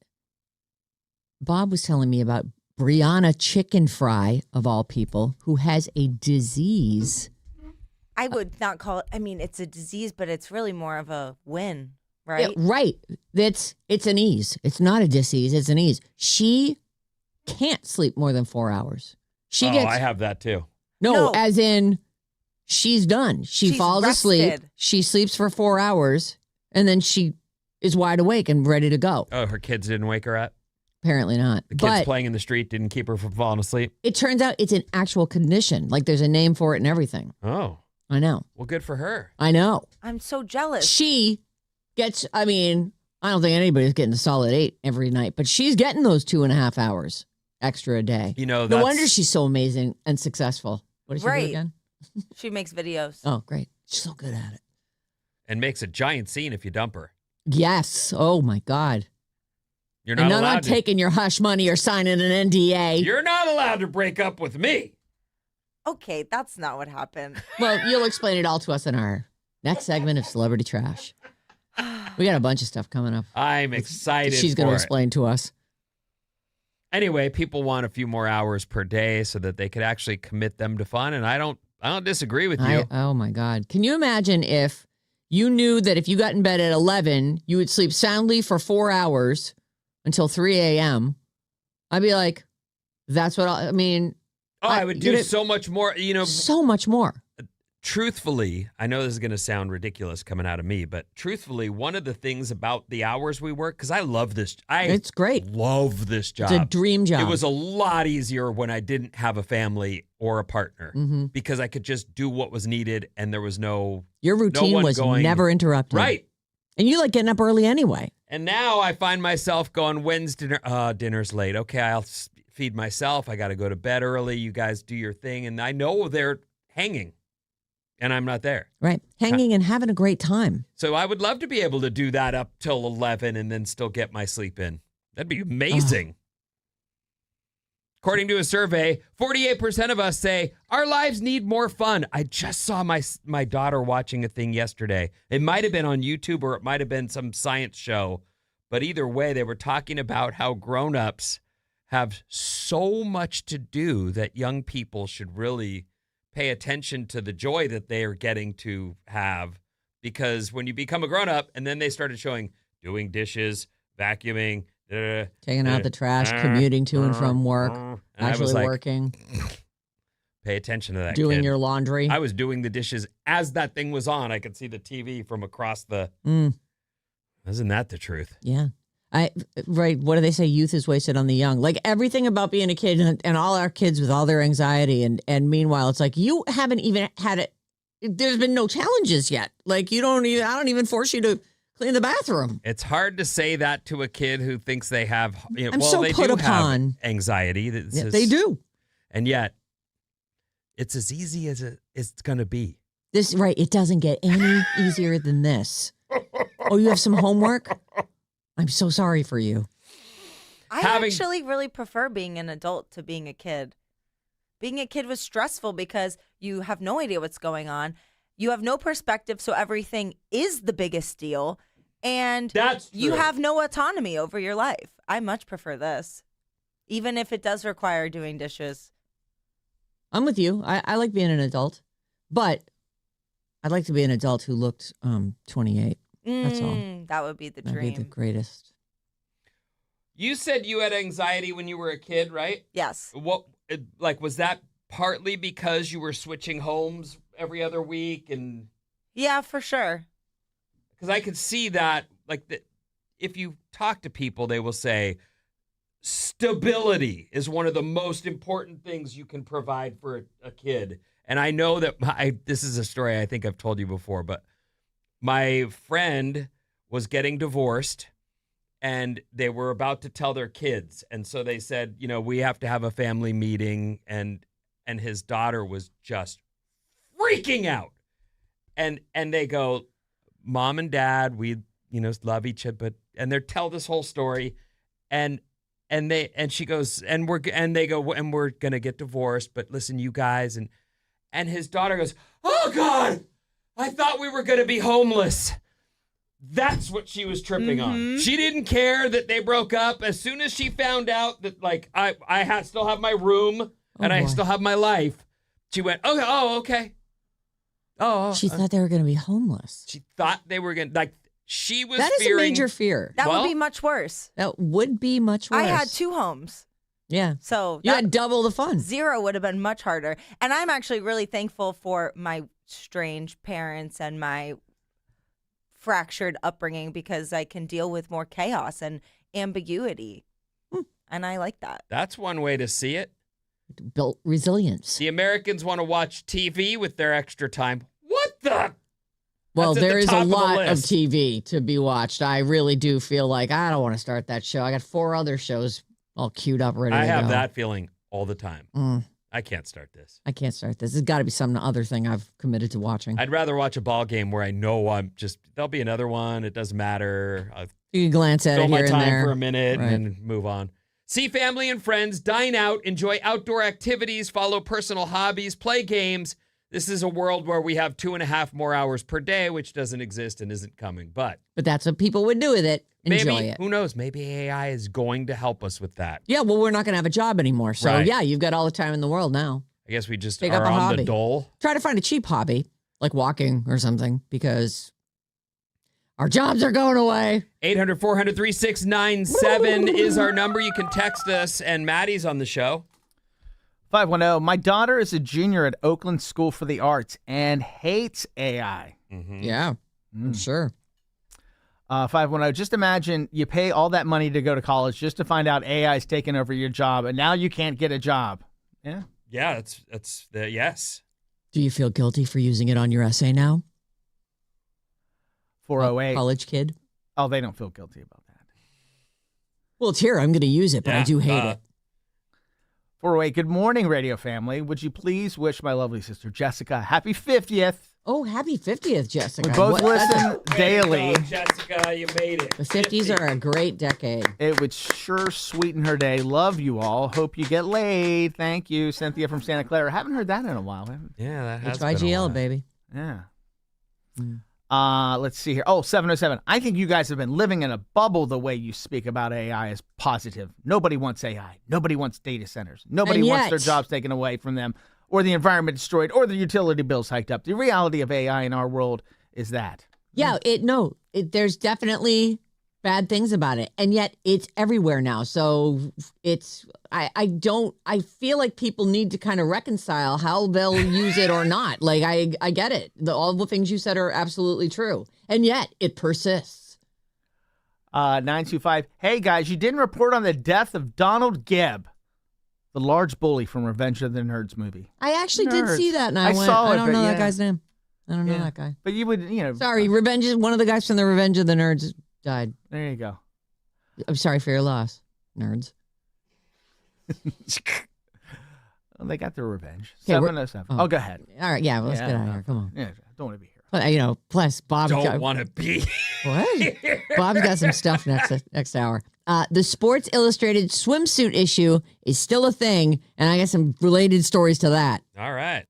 Bob was telling me about Brianna Chicken Fry, of all people, who has a disease. I would not call it, it's a disease, but it's really more of a win, right? Yeah, right. It's an ease. It's not a disease. It's an ease. She can't sleep more than 4 hours. I have that too. No, as in she's done. She's falls asleep. rested. She sleeps for 4 hours, and then she is wide awake and ready to go. Oh, her kids didn't wake her up? Apparently not. The kids But playing in the street didn't keep her from falling asleep? it turns out it's an actual condition. Like there's a name for it and everything. Oh. I know. Well, good for her. I know. I'm so jealous. She gets, I don't think anybody's getting a solid 8 every night, but she's getting those 2.5 hours extra a day. No wonder she's so amazing and successful. What does she do again? She makes videos. Oh, great. She's so good at it. And makes a giant scene if you dump her. Yes. Oh, my God. You're not allowed to. Taking your hush money or signing an NDA. You're not allowed to break up with me. Okay, that's not what happened. Well, you'll explain it all to us in our next segment of Celebrity Trash. We got a bunch of stuff coming up. I'm excited. She's going to explain to us. Anyway, people want a few more hours per day so that they could actually commit them to fun, and I don't disagree with you. Oh my God. Can you imagine if you knew that if you got in bed at 11, you would sleep soundly for 4 hours until 3 a.m.? I'd be like, that's what I mean. Oh, I would do so much more, So much more. Truthfully, I know this is going to sound ridiculous coming out of me, but truthfully, one of the things about the hours we work, because I love this. It's great. Love this job. It's a dream job. It was a lot easier when I didn't have a family or a partner because I could just do what was needed and there was Your routine was never interrupted. Right. And you like getting up early anyway. And now I find myself going, when's dinner? Dinner's late. Okay, I'll feed myself. I got to go to bed early. You guys do your thing. And I know they're hanging. And I'm not there. Right. Hanging and having a great time. So I would love to be able to do that up till 11 and then still get my sleep in. That'd be amazing. According to a survey, 48% of us say our lives need more fun. I just saw my daughter watching a thing yesterday. It might have been on YouTube or it might have been some science show. But either way, they were talking about how grown-ups have so much to do that young people should really pay attention to the joy that they are getting to have, because when you become a grown-up and then they started showing doing dishes, vacuuming, taking out the trash, commuting to and from work, actually working, pay attention to that. Doing kid. your laundry. I was doing the dishes as that thing was on. I could see the TV from across the. Isn't that the truth? Yeah. Right. What do they say? Youth is wasted on the young. Like everything about being a kid and all our kids with all their anxiety. And meanwhile, it's like you haven't even had it. There's been no challenges yet. Like I don't even force you to clean the bathroom. It's hard to say that to a kid who thinks they have, they put do upon. have anxiety. Yeah, they do. And yet it's as easy as it's going to be. It doesn't get any easier than this. Oh, you have some homework? I'm so sorry for you. I actually really prefer being an adult to being a kid. Being a kid was stressful because you have no idea what's going on. You have no perspective, so everything is the biggest deal. And you have no autonomy over your life. I much prefer this, even if it does require doing dishes. I'm with you. I like being an adult, but I'd like to be an adult who looked 28. That's all. That would be the dream. That'd be the greatest. You said you had anxiety when you were a kid, right? Yes. Was that partly because you were switching homes every other week? And yeah, for sure. Because I could see that, if you talk to people, they will say stability is one of the most important things you can provide for a kid. And I know that this is a story I think I've told you before, but my friend was getting divorced and they were about to tell their kids. And so they said, we have to have a family meeting. And his daughter was just freaking out. And they go, Mom and Dad, we, love each other, and they tell this whole story. And she goes, and they go, and we're going to get divorced. But listen, you guys, and his daughter goes, oh God, I thought we were going to be homeless. That's what she was tripping on. She didn't care that they broke up. As soon as she found out that, I still have my room I still have my life, she went, okay. She thought they were going to be homeless. She thought they were going to, she was That is a major fear. That would be much worse. That would be much worse. I had 2 homes. Yeah. So you had double the fun. 0 would have been much harder. And I'm actually really thankful for my strange parents and my fractured upbringing because I can deal with more chaos and ambiguity. And I like that. That's one way to see it. Built resilience. The Americans want to watch TV with their extra time. What the? Well, there is a lot of TV to be watched. I really do feel like I don't want to start that show. I got 4 other shows all queued up, ready to go. I have that feeling all the time. I can't start this. I can't start this. There's got to be some other thing I've committed to watching. I'd rather watch a ball game where I know there'll be another one. It doesn't matter. You can glance at it here and there. Fill my time for a minute and then move on. See family and friends, dine out, enjoy outdoor activities, follow personal hobbies, play games. This is a world where we have 2.5 more hours per day, which doesn't exist and isn't coming. But that's what people would do with it. Enjoy maybe, it. who knows? Maybe AI is going to help us with that. Yeah, well, we're not going to have a job anymore. So, Right. yeah, you've got all the time in the world now. I guess we just Pick are up a on hobby. the dole. Try to find a cheap hobby, like walking or something, because our jobs are going away. 800-400-3697 is our number. You can text us, and Maddie's on the show. 510. My daughter is a junior at Oakland School for the Arts and hates AI. Yeah, I'm sure. 510. Just imagine you pay all that money to go to college just to find out AI is taking over your job, and now you can't get a job. Yeah. Yeah, that's the yes. Do you feel guilty for using it on your essay now? 408. College kid? Oh, they don't feel guilty about that. Well, it's here. I'm going to use it, but I do hate it. 408. Good morning, radio family. Would you please wish my lovely sister Jessica happy 50th? Oh, happy 50th, Jessica. We both listen daily. Way to go, Jessica, you made it. The 50s are a great decade. It would sure sweeten her day. Love you all. Hope you get laid. Thank you, Cynthia from Santa Clara. Haven't heard that in a while. Yeah, that has been a HYGL, while. baby. Yeah. Let's see here. Oh, 707. I think you guys have been living in a bubble the way you speak about AI is positive. Nobody wants AI. Nobody wants data centers. Nobody And wants yet- their jobs taken away from them or the environment destroyed or the utility bills hiked up. The reality of AI in our world is that. Yeah, there's definitely bad things about it, and yet it's everywhere now. So I feel like people need to kind of reconcile how they'll use it or not. Like I get it. All the things you said are absolutely true, and yet it persists. 925. Hey guys, you didn't report on the death of Donald Gibb, the large bully from Revenge of the Nerds movie. I actually did Nerds. see that, and I I went, saw I it, don't but know yeah. that guy's name. I don't know Yeah. that guy. But you would, Sorry, one of the guys from the Revenge of the Nerds died. There you go. I'm sorry for your loss, nerds. Well, they got their revenge. Okay, 707. oh. go ahead. All right, yeah, let's Yeah, get out of no. here. Come on. Yeah, don't want to be here. Plus Bob. Don't want to be. What? Bob's got some stuff next hour. The Sports Illustrated swimsuit issue is still a thing, and I got some related stories to that. All right.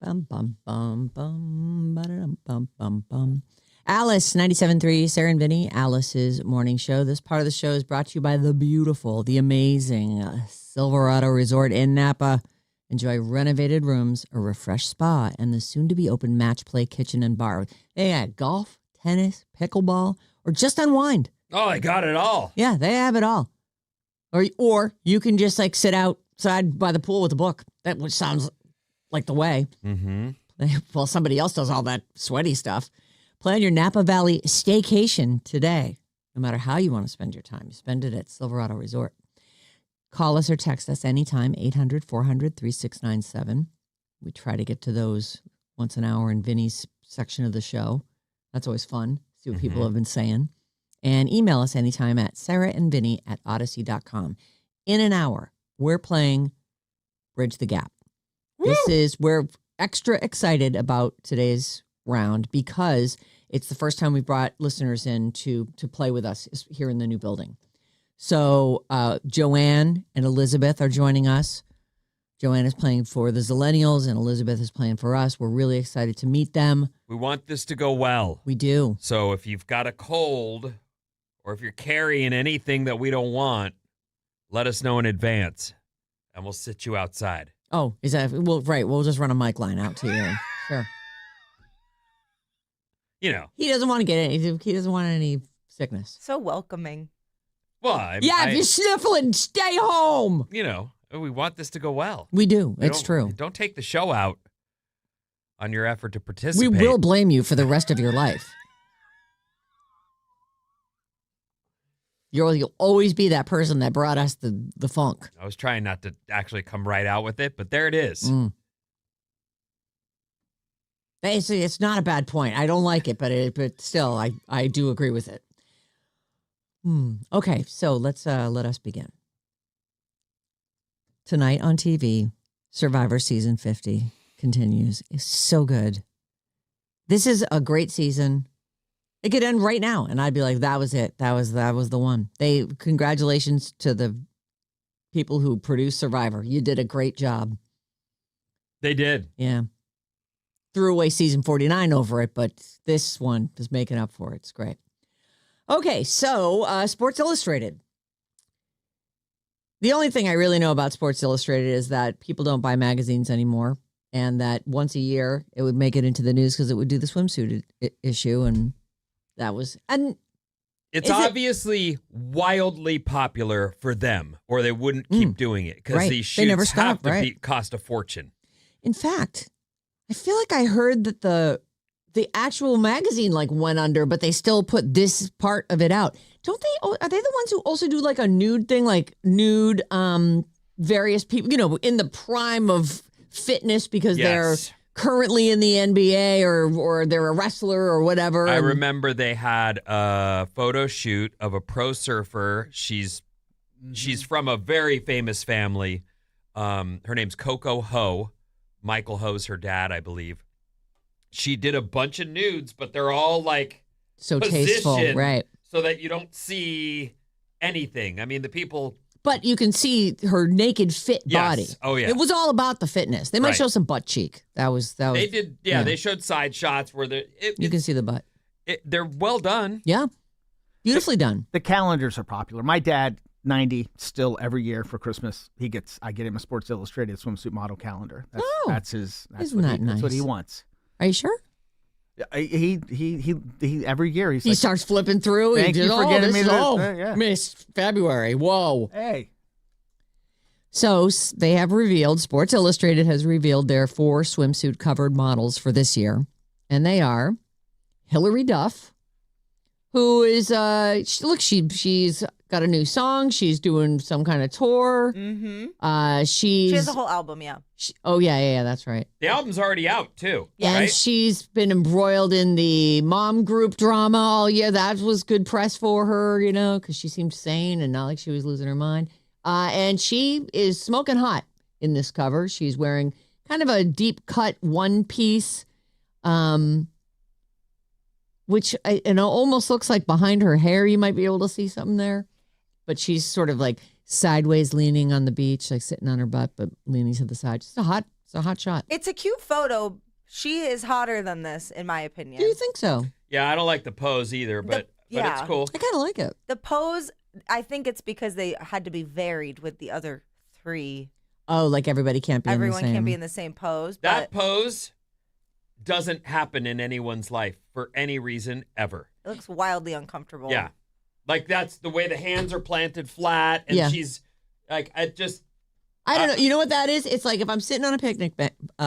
Bum, bum, bum, bum, ba-da-dum, bum, bum, bum. Alice, 97.3, Sarah and Vinnie, Alice's morning show. This part of the show is brought to you by the beautiful, the amazing Silverado Resort in Napa. Enjoy renovated rooms, a refreshed spa, and the soon-to-be-open match play kitchen and bar. They got golf, tennis, pickleball, or just unwind. Oh, I got it all. Yeah, they have it all. Or you can just like sit outside by the pool with a book. That which sounds like the way. Mm-hmm. Well, somebody else does all that sweaty stuff. Plan your Napa Valley staycation today. No matter how you want to spend your time, spend it at Silverado Resort. Call us or text us anytime, 800-400-3697. We try to get to those once an hour in Vinny's section of the show. That's always fun. See what people have been saying. And email us anytime at sarahandvinny@odyssey.com. In an hour, we're playing Bridge the Gap. We're extra excited about today's round because it's the first time we brought listeners in to play with us here in the new building. So Joanne and Elizabeth are joining us. Joanne is playing for the Zillennials and Elizabeth is playing for us. We're really excited to meet them. We want this to go well. We do. So if you've got a cold or if you're carrying anything that we don't want, let us know in advance and we'll sit you outside. Oh, is that well? Right, we'll just run a mic line out to you. Sure. You know, He doesn't want to get any. He doesn't want any sickness. So welcoming. well, If you're sniffling, stay home. you know, we want this to go well. We do. We It's true. Don't take the show out on your effort to We participate. will blame you for the rest of your life. You'll always be that person that brought us the funk. I was trying not to actually come right out with it, but there it is. Mm. It's not a bad point. I don't like it, but still, I do agree with it. Okay, so let us begin. Tonight on TV, Survivor Season 50 continues. It's so good. This is a great season. It could end right now, and I'd be like, that was it. That was the one. Congratulations to the people who produced Survivor. You did a great job. They did. Yeah. Threw away season 49 over it, but this one is making up for it. It's great. Okay, so Sports Illustrated. The only thing I really know about Sports Illustrated is that people don't buy magazines anymore, and that once a year it would make it into the news because it would do the swimsuit issue, and that was It's obviously wildly popular for them, or they wouldn't keep doing it because Right. these They never shoots have stop, to right. cost a fortune. In fact, I feel like I heard that the actual magazine like went under, but they still put this part of it out. Don't they? Are they the ones who also do like a nude thing, like nude various people, in the prime of fitness because they're currently in the NBA or they're a wrestler or whatever. I remember they had a photo shoot of a pro surfer. She's from a very famous family. Her name's Coco Ho. Michael Ho's her dad, I believe. She did a bunch of nudes, but they're all like so tasteful, right? So that you don't see anything. I mean, the people. But you can see her naked, fit body. Oh, yeah. It was all about the fitness. They might show some butt cheek. That was. They did. Yeah, they showed side shots where you can see the butt. They're well done. Yeah, beautifully done. The calendars are popular. My dad, 90, still every year for Christmas, I get him a Sports Illustrated swimsuit model calendar. That's Isn't that nice? That's what he wants. Are you sure? He every year He starts flipping through. Thank you for getting me this. Miss February. Whoa. Hey. So they have revealed, Sports Illustrated has revealed their 4 swimsuit covered models for this year. And they are Hillary Duff, who is, she's got a new song. She's doing some kind of tour. Mm-hmm. She has a whole album, yeah. Yeah, that's right. The album's already out, too. Yeah, and she's been embroiled in the mom group drama all year. That was good press for her, because she seemed sane and not like she was losing her mind. And she is smoking hot in this cover. She's wearing kind of a deep cut one piece, which almost looks like behind her hair. You might be able to see something there. But she's sort of like sideways leaning on the beach, like sitting on her butt, but leaning to the side. It's a hot shot. It's a cute photo. She is hotter than this, in my opinion. Do you think so? Yeah, I don't like the pose either, but it's cool. I kind of like it. The pose, I think it's because they had to be varied with the other three. Oh, like everybody can't be Everyone in the same. can't be in the same pose. That But pose doesn't happen in anyone's life for any reason ever. it looks wildly uncomfortable. Yeah. Like that's the way the hands are planted flat and Yeah. she's like, I don't know. You know what that is? It's like if I'm sitting on a picnic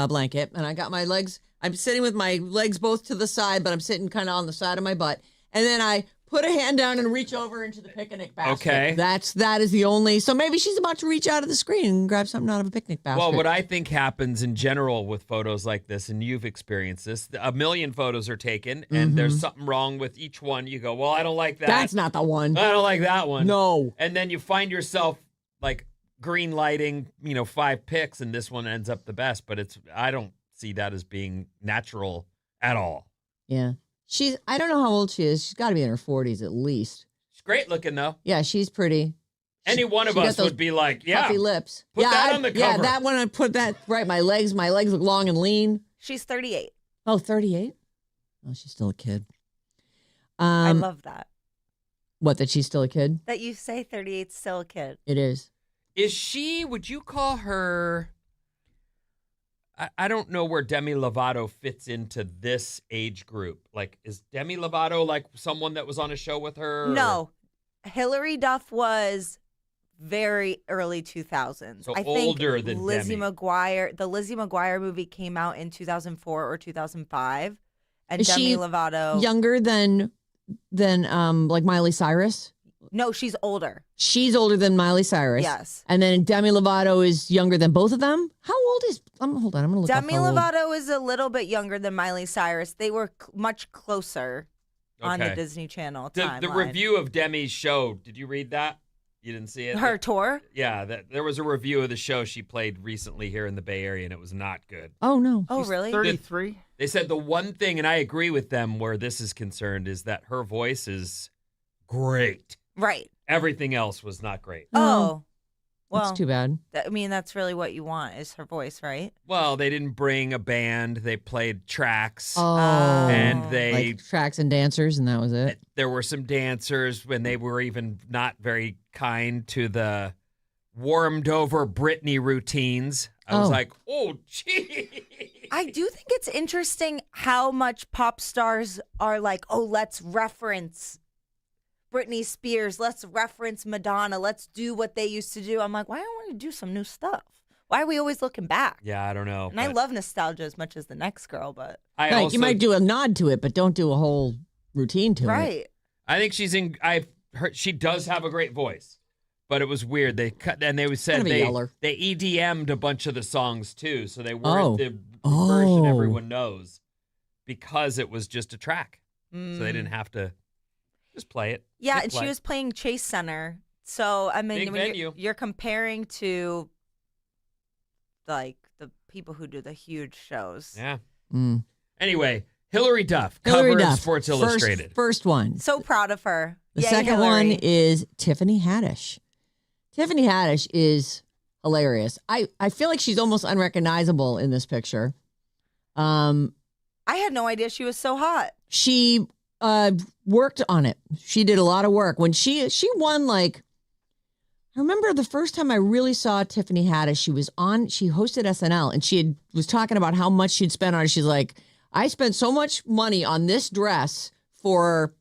blanket and I got my legs, I'm sitting with my legs both to the side, but I'm sitting kind of on the side of my butt. And then I put a hand down and reach over into the picnic basket. Okay. That is the only. So maybe she's about to reach out of the screen and grab something out of a picnic basket. Well, what I think happens in general with photos like this, and you've experienced this, a million photos are taken, and there's something wrong with each one. You go, well, I don't like that. That's not the one. I don't like that one. No. And then you find yourself like green lighting, 5 pics, and this one ends up the best. But I don't see that as being natural at all. Yeah. I don't know how old she is. She's got to be in her 40s at least. She's great looking though. Yeah, she's pretty. Any one of she got us those would be like, yeah, puffy lips. put that on the Yeah, cover. that one, I put that, right. My legs look long and lean. She's 38. Oh, 38? Oh, she's still a kid. I love that. What, that she's still a kid? That you say 38's still a kid. It is. Would you call her, I don't know where Demi Lovato fits into this age group. Like, is Demi Lovato like someone that was on a show with her? No. Hillary Duff was very early 2000s. So I think older than Lizzie Demi. McGuire. The Lizzie McGuire movie came out in 2004 or 2005. And Is Demi she Lovato. Younger than like Miley Cyrus? No, she's older. She's older than Miley Cyrus. Yes. And then Demi Lovato is younger than both of them? How old is... hold on, I'm going to look Demi up how old. Lovato is a little bit younger than Miley Cyrus. They were much closer on the Okay. Disney Channel The timeline. review of Demi's show, did you read that? You didn't see it? Her tour? Yeah, there was a review of the show she played recently here in the Bay Area, and it was not good. Oh, no. Oh, She's really? 33. They said the one thing, and I agree with them where this is concerned, is that her voice is great. Right. Everything else was not great. Oh. Well, That's too bad. I mean, that's really what you want is her voice, right? Well, they didn't bring a band. They played tracks. Oh. And they like tracks and dancers, and that was it. there were some dancers when they were even not very kind to the warmed over Britney routines. I was Oh. like, oh, gee. I do think it's interesting how much pop stars are like, oh, let's reference Britney Spears. Let's reference Madonna. Let's do what they used to do. I'm like, why don't we do some new stuff? Why are we always looking back? Yeah, I don't know. And I but love nostalgia as much as the next girl, but I Like, also, you might do a nod to it, but don't do a whole routine to it. right. I think I've heard she does have a great voice, but it was weird. They cut and they said Kind of a they yeller. EDM'd a bunch of the songs too, so they weren't the Oh. version everyone knows because it was just a track, so they Mm. didn't have to just play it. Yeah, Hit and play. she was playing Chase Center. So, I mean, Big when venue. you're comparing to like the people who do the huge shows. Yeah. Mm. Anyway, Hillary Duff, Hillary cover of Duff, Sports Illustrated. First one. So proud of her. The Yay, second Hillary. one is Tiffany Haddish. Tiffany Haddish is hilarious. I feel like she's almost unrecognizable in this picture. I had no idea she was so hot. She worked on it. She did a lot of work. When she won, like, I remember the first time I really saw Tiffany Haddish, she hosted SNL, and she was talking about how much she'd spent on it. She's like, I spent so much money on this dress for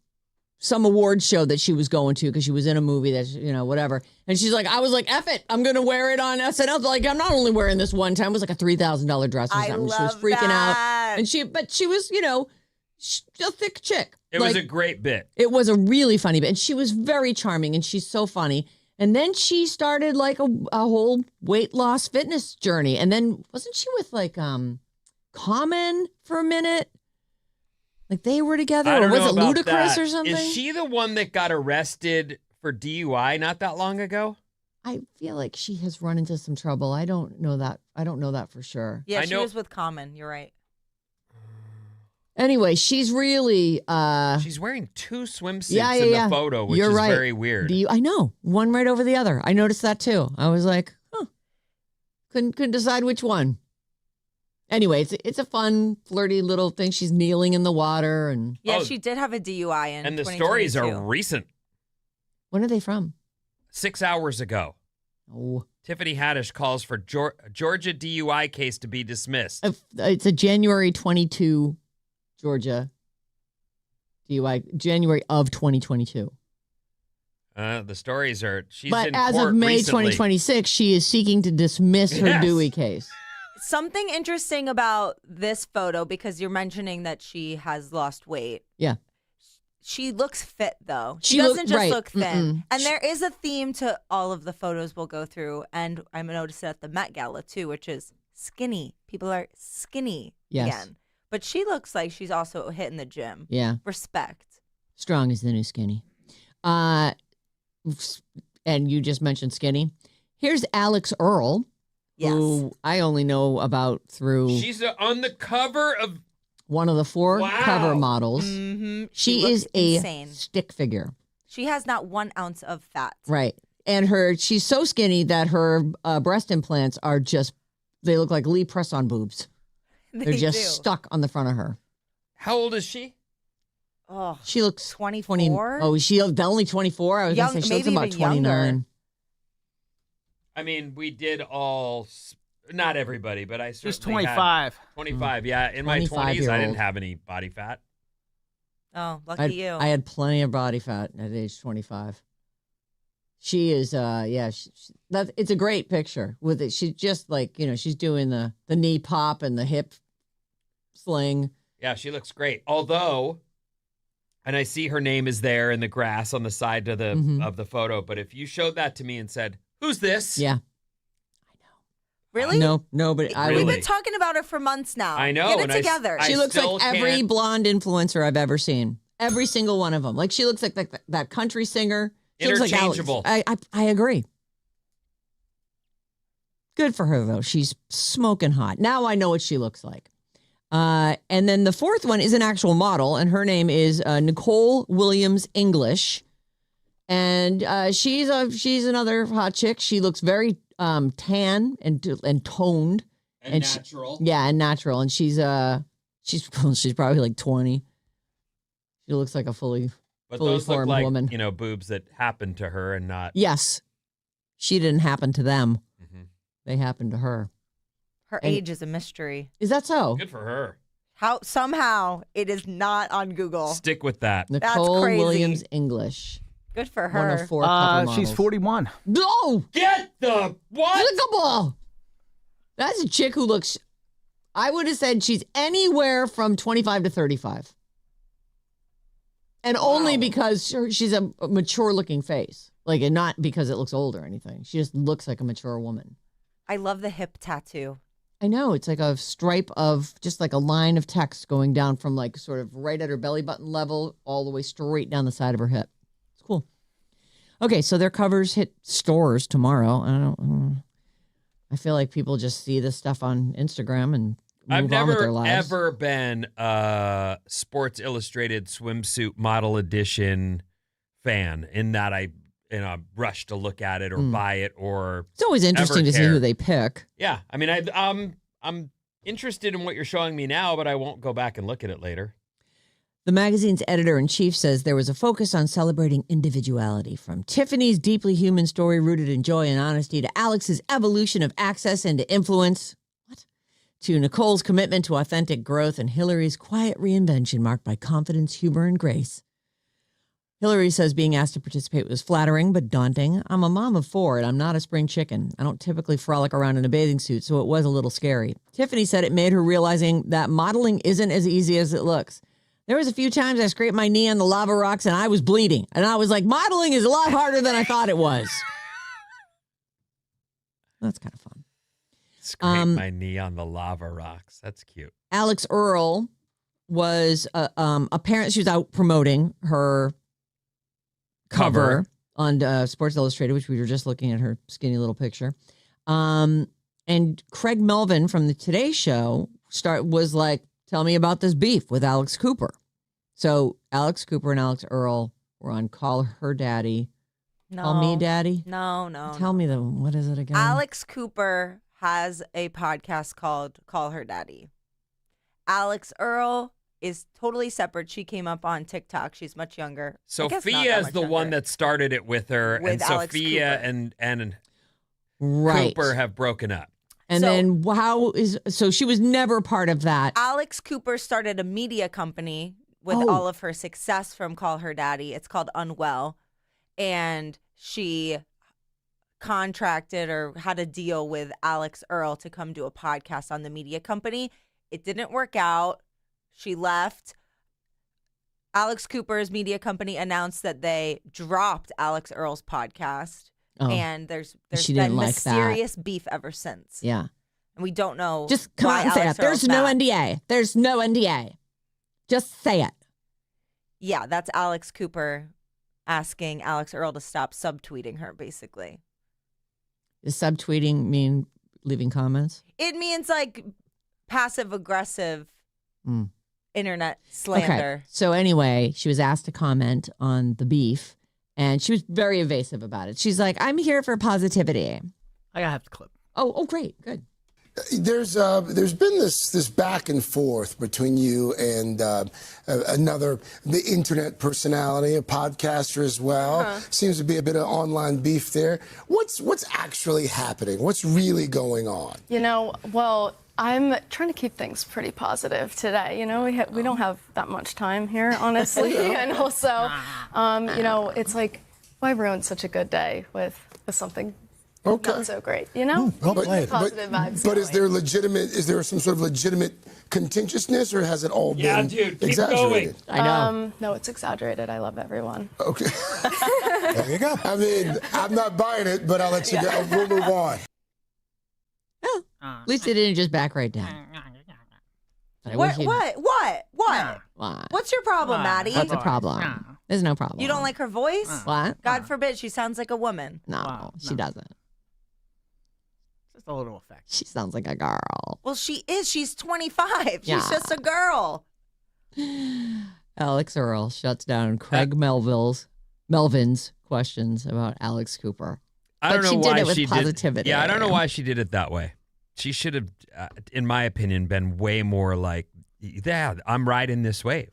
some award show that she was going to because she was in a movie that, whatever. And she's like, I was like, F it. I'm going to wear it on SNL. Like, I'm not only wearing this one time. It was like a $3,000 dress or I something. love She was freaking that. out. And she was, a thick chick. It was a great bit. It was a really funny bit. And she was very charming and she's so funny. And then she started like a whole weight loss fitness journey. And then wasn't she with like Common for a minute? Like they were together, I or don't was know it about Ludacris that. or something? Is she the one that got arrested for DUI not that long ago? I feel like she has run into some trouble. I don't know that. I don't know that for sure. Yeah, I she know- was with Common. You're right. Anyway, she's really She's wearing 2 swimsuits in the photo, which You're is right. very weird. I know. One right over the other. I noticed that too. I was like, huh. Couldn't decide which one. Anyway, it's a fun, flirty little thing. She's kneeling in the water and she did have a DUI in And the stories 2022. are recent. when are they from? 6 hours ago. Oh. Tiffany Haddish calls for Georgia DUI case to be dismissed. It's a January 22 Georgia DUI, January of 2022. The stories are she's But in as court of May recently. 2026, she is seeking to dismiss her Yes. Dewey case. Something interesting about this photo, because you're mentioning that she has lost weight. Yeah. She looks fit, though. She She doesn't just right. look thin. Mm-mm. And there is a theme to all of the photos we'll go through. And I noticed it at the Met Gala, too, which is skinny. People are skinny Yes. again. But she looks like she's also hitting the gym. Yeah. Respect. Strong is the new skinny. And you just mentioned skinny. Here's Alex Earl, Yes. who I only know about through She's on the cover of one of the 4 Wow. cover models. Mm-hmm. She looks is a insane. stick figure. She has not 1 ounce of fat. Right. And she's so skinny that her breast implants are they look like Lee press-on boobs. They're They just do. stuck on the front of her. how old is she? Oh, She looks 24? Oh, is she only 24? I was Young- going to say she looks maybe about even 29. younger. I mean, we did all, not everybody, but I certainly She's 25. had 25, yeah. In my 20s, I 25-year-old. didn't have any body fat. Oh, lucky you. I had plenty of body fat at age 25. She is, it's a great picture with it. She's just like, she's doing the knee pop and the hip sling. Yeah, she looks great. Although, and I see her name is there in the grass on the side of the photo, but if you showed that to me and said, "Who's this?" Yeah. Really? No, but I We've would. been talking about her for months now. I know, Get it and together. I She looks still like every can't- blonde influencer I've ever seen. Every single one of them. Like she looks like that country singer. She looks like Alex. Interchangeable. I agree. Good for her though. She's smoking hot. Now I know what she looks like. And then the 4th one is an actual model, and her name is Nicole Williams English, and she's another hot chick. She looks very tan and toned and she- natural. and natural. And she's probably like 20. She looks like a fully But fully those look formed like, woman. boobs that happened to her and not. Yes, she didn't happen to them. Mhm. They happened to her. Her And- age is a mystery. Is that so? Good for her. How somehow it is not on Google. Stick with that. Nicole crazy. Williams English. Good for One her. of 4 cover models. She's 41. No! Get the what? Lookable. That's a chick who looks, I would have said she's anywhere from 25 to 35. And only because she's a mature looking face. Like, and not because it looks old or anything. She just looks like a mature woman. I love the hip tattoo. I know. It's like a stripe of just like a line of text going down from like sort of right at her belly button level all the way straight down the side of her hip. It's cool. Okay, so their covers hit stores tomorrow. I feel like people just see this stuff on Instagram and move on with their I've lives. never ever been a Sports Illustrated swimsuit model edition fan in that I rush to look at it or buy it or It's always interesting to see care. who they pick. yeah. I mean, I'm interested in what you're showing me now, but I won't go back and look at it later. The magazine's editor-in-chief says there was a focus on celebrating individuality, from Tiffany's deeply human story rooted in joy and honesty to Alex's evolution of access into influence, to Nicole's commitment to authentic growth and Hillary's quiet reinvention marked by confidence, humor, and grace. Hillary says being asked to participate was flattering but daunting. I'm a mom of 4 and I'm not a spring chicken. I don't typically frolic around in a bathing suit, so it was a little scary. Tiffany said it made her realizing that modeling isn't as easy as it looks. There was a few times I scraped my knee on the lava rocks and I was bleeding. And I was like, modeling is a lot harder than I thought it was. That's kind of fun. Scrape my knee on the lava rocks. That's cute. Alex Earl was apparently she was out promoting her cover on Sports Illustrated, which we were just looking at her skinny little picture. And Craig Melvin from the Today Show was like tell me about this beef with Alex Cooper. So Alex Cooper and Alex Earl were on Call Her Daddy. No. Call Me Daddy? No. Tell me what is it again? Alex Cooper has a podcast called Call Her Daddy. Alex Earl is totally separate. She came up on TikTok. She's much younger. Sophia is the one that started it with her, With and Alex Sophia Cooper. and Right. Cooper have broken up. And then so she was never part of that. Alex Cooper started a media company with all of her success from Call Her Daddy. It's called Unwell. And she contracted or had a deal with Alex Earl to come do a podcast on the media company. It didn't work out. She left. Alex Cooper's media company announced that they dropped Alex Earl's podcast. And there's been mysterious beef ever since. Yeah. And we don't know. Just come out and say it. There's no NDA. There's no NDA. Just say it. Yeah, that's Alex Cooper asking Alex Earl to stop subtweeting her, basically. Does subtweeting mean leaving comments? It means like passive aggressive internet slander. Okay. So anyway, she was asked to comment on the beef, and she was very evasive about it. She's like, "I'm here for positivity." I have the clip. Oh, great, good. There's been this back and forth between you and the internet personality, a podcaster as well. Seems to be a bit of online beef there. What's actually happening? What's really going on? Well, I'm trying to keep things pretty positive today. We don't have that much time here, honestly, and also, it's like, why ruin such a good day with something? Okay. Not so great, Well played. Positive vibes. But is there some sort of legitimate contentiousness, or has it all been keep exaggerated? going. I know. No, it's exaggerated. I love everyone. Okay. There you go. I mean, I'm not buying it, but I'll let you go. We'll move on. Well, at least it didn't just back right down. But I What? wish you'd- Why? What's your problem, Maddie? What's the problem? There's no problem. You don't like her voice? What? God forbid she sounds like a woman. No, she doesn't. Just a little effect. She sounds like a girl. Well, she is. She's 25. She's Yeah. just a girl. Alex Earl shuts down Craig Melvin's questions about Alex Cooper. I don't But know she did why it with she positivity. did. Yeah, I don't know why she did it that way. She should have, in my opinion, been way more like, "Yeah, I'm riding this wave."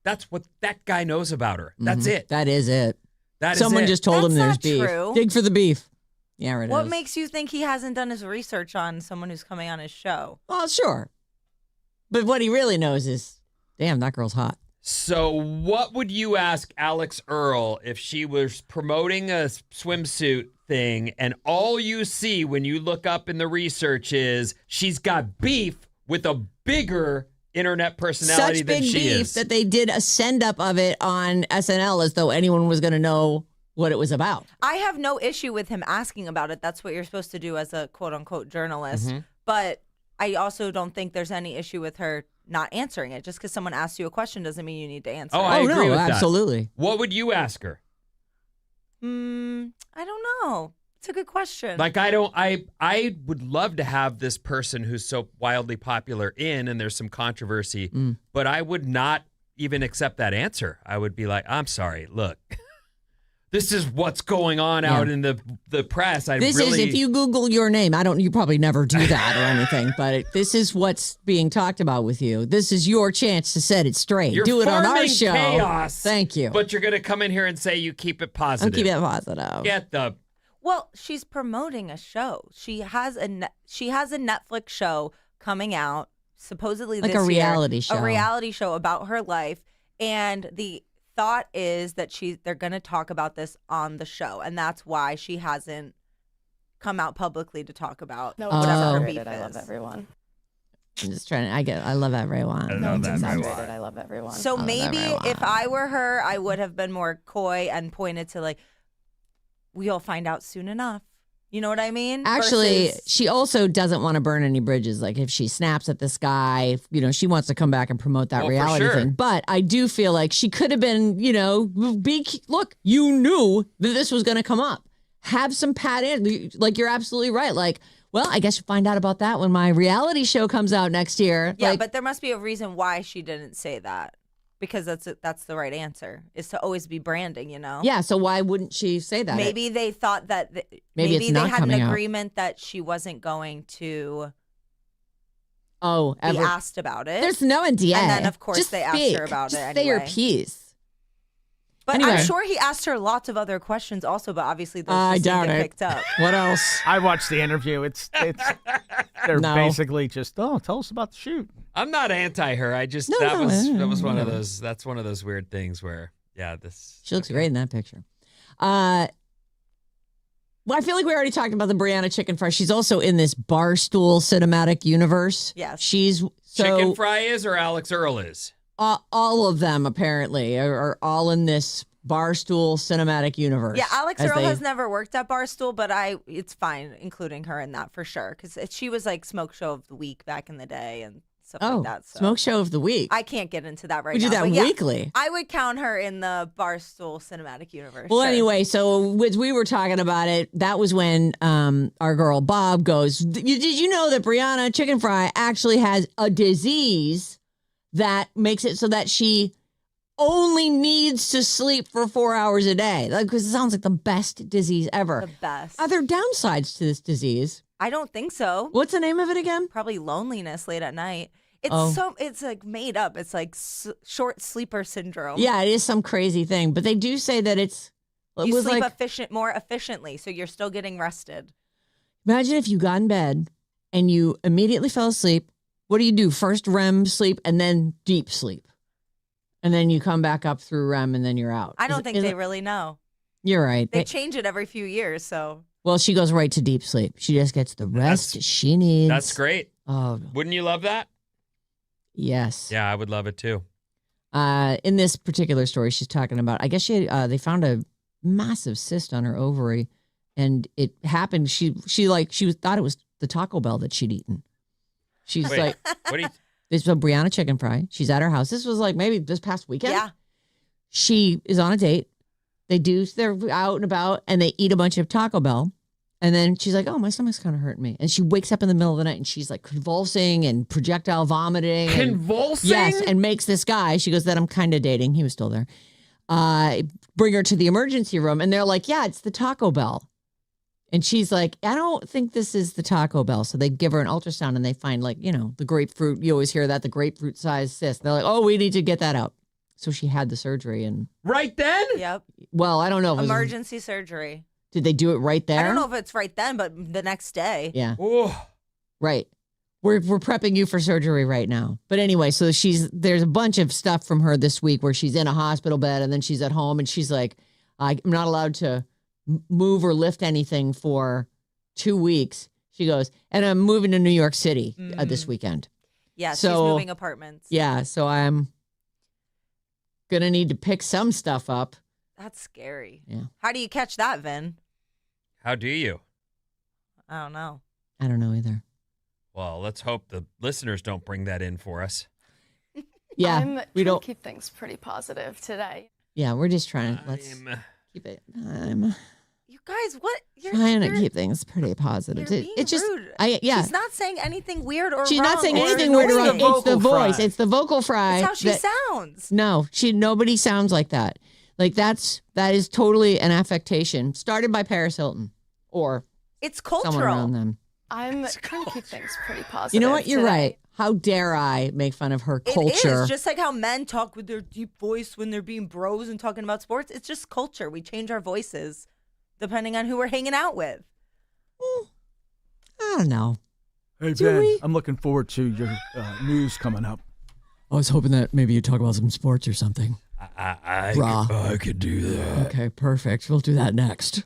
That's what that guy knows about her. That's it. That is it. That is Someone it. just told him there's That's not beef. true. Dig for the beef. Yeah, it What is. makes you think he hasn't done his research on someone who's coming on his show? Well, sure. But what he really knows is, damn, that girl's hot. So, what would you ask Alex Earl if she was promoting a swimsuit thing and all you see when you look up in the research is she's got beef with a bigger internet personality Such than big she beef is? that they did a send-up of it on SNL as though anyone was going to know what it was about. I have no issue with him asking about it. That's what you're supposed to do as a quote-unquote journalist. But I also don't think there's any issue with her not answering it. Just because someone asks you a question doesn't mean you need to answer Oh, it. I agree no, with that. absolutely. What would you ask her? I don't know. It's a good question. Like, I would love to have this person who's so wildly popular in, and there's some controversy, but I would not even accept that answer. I would be like, "I'm sorry, look, this is what's going on out in the press." This is, if you Google your name, you probably never do that or anything, but this is what's being talked about with you. This is your chance to set it straight. You're do it on our farming show. chaos, Thank you. But you're going to come in here and say you keep it I'll positive. keep it positive. Get the Well, she's promoting a show. She has a Netflix show coming out supposedly Like this a year. reality show. A reality show about her life, and the thought is that they're going to talk about this on the show, and that's why she hasn't come out publicly to talk about No, whatever her exaggerated. beef I love is. everyone. I'm just trying to, I love everyone. No, it's exaggerated. I love everyone. So love maybe everyone. if I were her, I would have been more coy and pointed to like, we'll find out soon enough. You know what I mean? Actually, Versus- she also doesn't want to burn any bridges. Like if she snaps at this guy, she wants to come back and promote that Well, for reality sure. thing. But I do feel like she could have been, look, you knew that this was going to come up. Have some pat in. Like you're absolutely right. Like Well, I guess you'll find out about that when my reality show comes out next year. Yeah, but there must be a reason why she didn't say that. Because that's the right answer, is to always be branding, you know? Yeah, so why wouldn't she say that? Maybe they thought that Maybe it's they not had an coming out. agreement that she wasn't going to be ever. asked about it. There's no NDA. And then, of course, Just they asked speak. her about Just it say your anyway. piece. But Anyway. I'm sure he asked her lots of other questions also, but obviously those I just didn't doubt get it. picked up. What else? I watched the interview. It's they're No. basically just, tell us about the shoot. I'm not anti her. I just No, that no, was one of no. those. That's one of those weird things where She looks great in that picture. Well, I feel like we already talked about the Brianna chicken fry. She's also in this Barstool cinematic universe. Yes. She's Chicken Fry is or Alex Earl is. All of them apparently are all in this Barstool cinematic universe. Yeah, Alex as Earl they- has never worked at Barstool, but it's fine including her in that for sure. Because she was like Smoke Show of the Week back in the day and stuff like that. So Smoke Show of the Week. I can't get into that right We now. do that but yeah, weekly. I would count her in the Barstool cinematic universe. Well, sure. anyway, so as we were talking about it, that was when our girl Bob goes, did you know that Brianna Chicken Fry actually has a disease that makes it so that she only needs to sleep for 4 hours a day? Because it sounds like the best disease ever. The best. Are there downsides to this disease? I don't think so. What's the name of it again? Probably loneliness late at night. It's like made up. It's like short sleeper syndrome. Yeah, it is some crazy thing, but they do say that it You was sleep like, more efficiently, so you're still getting rested. imagine if you got in bed and you immediately fell asleep. What do you do? First REM sleep and then deep sleep. And then you come back up through REM and then you're out. I don't think they really know. You're right. They change it every few years, so. Well, she goes right to deep sleep. She just gets the rest she needs. That's great. Oh, Wouldn't you love that? yes. Yeah, I would love it too. In this particular story, she's talking about, I guess they found a massive cyst on her ovary, and it happened. She thought it was the Taco Bell that she'd eaten. She's Wait, like, what do you? this was a Brianna chicken fry. She's at her house. This was like maybe this past weekend. Yeah. She is on a date. They're out and about and they eat a bunch of Taco Bell. And then she's like, oh, my stomach's kind of hurting me. And she wakes up in the middle of the night and she's like convulsing and projectile vomiting. Convulsing? Yes. And makes this guy, she goes, that I'm kind of dating. He was still there. Bring her to the emergency room. And they're like, yeah, it's the Taco Bell. And she's like, I don't think this is the Taco Bell. So they give her an ultrasound and they find the grapefruit. You always hear that, the grapefruit sized cyst. They're like, oh, we need to get that out. So she had the surgery and. Right then? Yep. Well, I don't know. Emergency surgery. Did they do it right there? I don't know if it's right then, but the next day. Yeah. Oh. Right. We're prepping you for surgery right now. But anyway, so there's a bunch of stuff from her this week where she's in a hospital bed and then she's at home and she's like, I'm not allowed to move or lift anything for 2 weeks. She goes, and I'm moving to New York City this weekend. Yeah, she's So- moving apartments. Yeah, so I'm gonna need to pick some stuff up. That's scary. Yeah. How do you catch that, Vin? How do you? I don't know. I don't know either. Well, let's hope the listeners don't bring that in for us. Yeah, I'm we trying don't. to keep things pretty positive today. Yeah, we're just trying to keep it. I'm You guys, what? trying to keep things pretty positive. You're being It's just, rude. yeah. She's not saying anything weird or She's wrong. not saying or anything weird or annoying. wrong. It's the vocal fry. voice. It's the vocal fry. That's how she that- sounds. No, nobody sounds like that. Like that is totally an affectation started by Paris Hilton or It's someone around cultural. them. I'm trying to keep things pretty positive. You know what? You're today. right. How dare I make fun of her It culture? is just like how men talk with their deep voice when they're being bros and talking about sports. It's just culture. We change our voices depending on who we're hanging out with. I don't know. Hey, Do Ben, we? I'm looking forward to your news coming up. I was hoping that maybe you'd talk about some sports or something. I could do that. Okay, perfect. We'll do that next.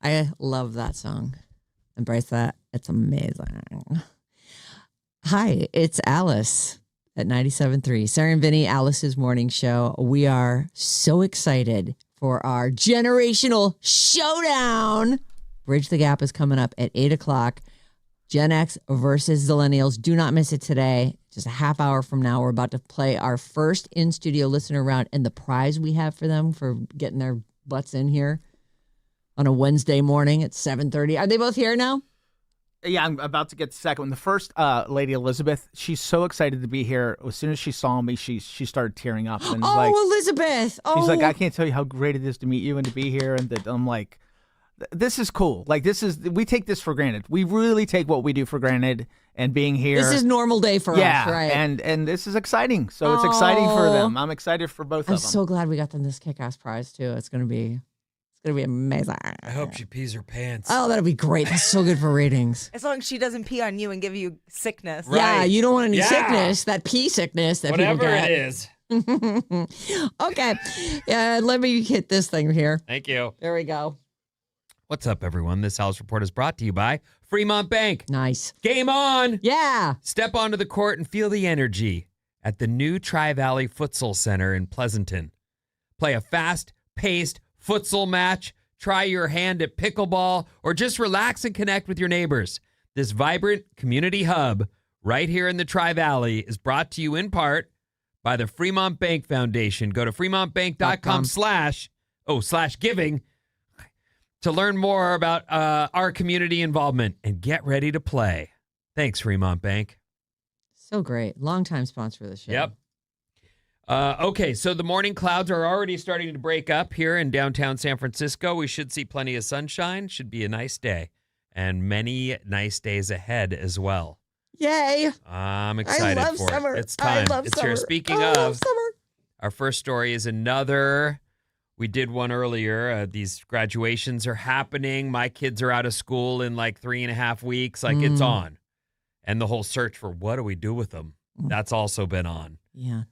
I love that song. Embrace that. It's amazing. Hi, it's Alice at 97.3. Sarah and Vinnie, Alice's morning show. We are so excited for our generational showdown. Bridge the Gap is coming up at 8 o'clock. Gen X versus Zillennials. Do not miss it today. Just a half hour from now, we're about to play our first in-studio listener round, and the prize we have for them for getting their butts in here on a Wednesday morning at 7:30. Are they both here now? Yeah, I'm about to get the second one. The first lady, Elizabeth, she's so excited to be here. As soon as she saw me, she started tearing up. And Elizabeth. She's like, I can't tell you how great it is to meet you and to be here. And that I'm like, this is cool. Like, we take this for granted. We really take what we do for granted, and being here. This is normal day for us, right? And this is exciting. So it's exciting for them. I'm excited for both of them. I'm so glad we got them this kick-ass prize, too. It's going to be amazing. I hope she pees her pants. Oh, that'll be great. That's so good for ratings. As long as she doesn't pee on you and give you sickness. Right. Yeah, you don't want any sickness, that pee sickness that Whatever people get. it is. Okay. Let me hit this thing here. Thank you. There we go. What's up, everyone? This House Report is brought to you by Fremont Bank. Nice. Game on! Yeah. Step onto the court and feel the energy at the new Tri-Valley Futsal Center in Pleasanton. Play a fast-paced futsal match, try your hand at pickleball, or just relax and connect with your neighbors. This vibrant community hub right here in the Tri-Valley is brought to you in part by the Fremont Bank Foundation. Go to fremontbank.com/giving to learn more about our community involvement and get ready to play. Thanks, Fremont Bank. So great. Longtime sponsor of the show. Yep. Okay, so the morning clouds are already starting to break up here in downtown San Francisco. We should see plenty of sunshine. Should be a nice day. And many nice days ahead as well. Yay. I'm excited I love for summer. it. It's time. I love it's summer. here. Speaking I love of, summer. our first story is another. We did one earlier. These graduations are happening. My kids are out of school in like 3.5 weeks. Like it's on. And the whole search for what do we do with them? That's also been on. Yeah.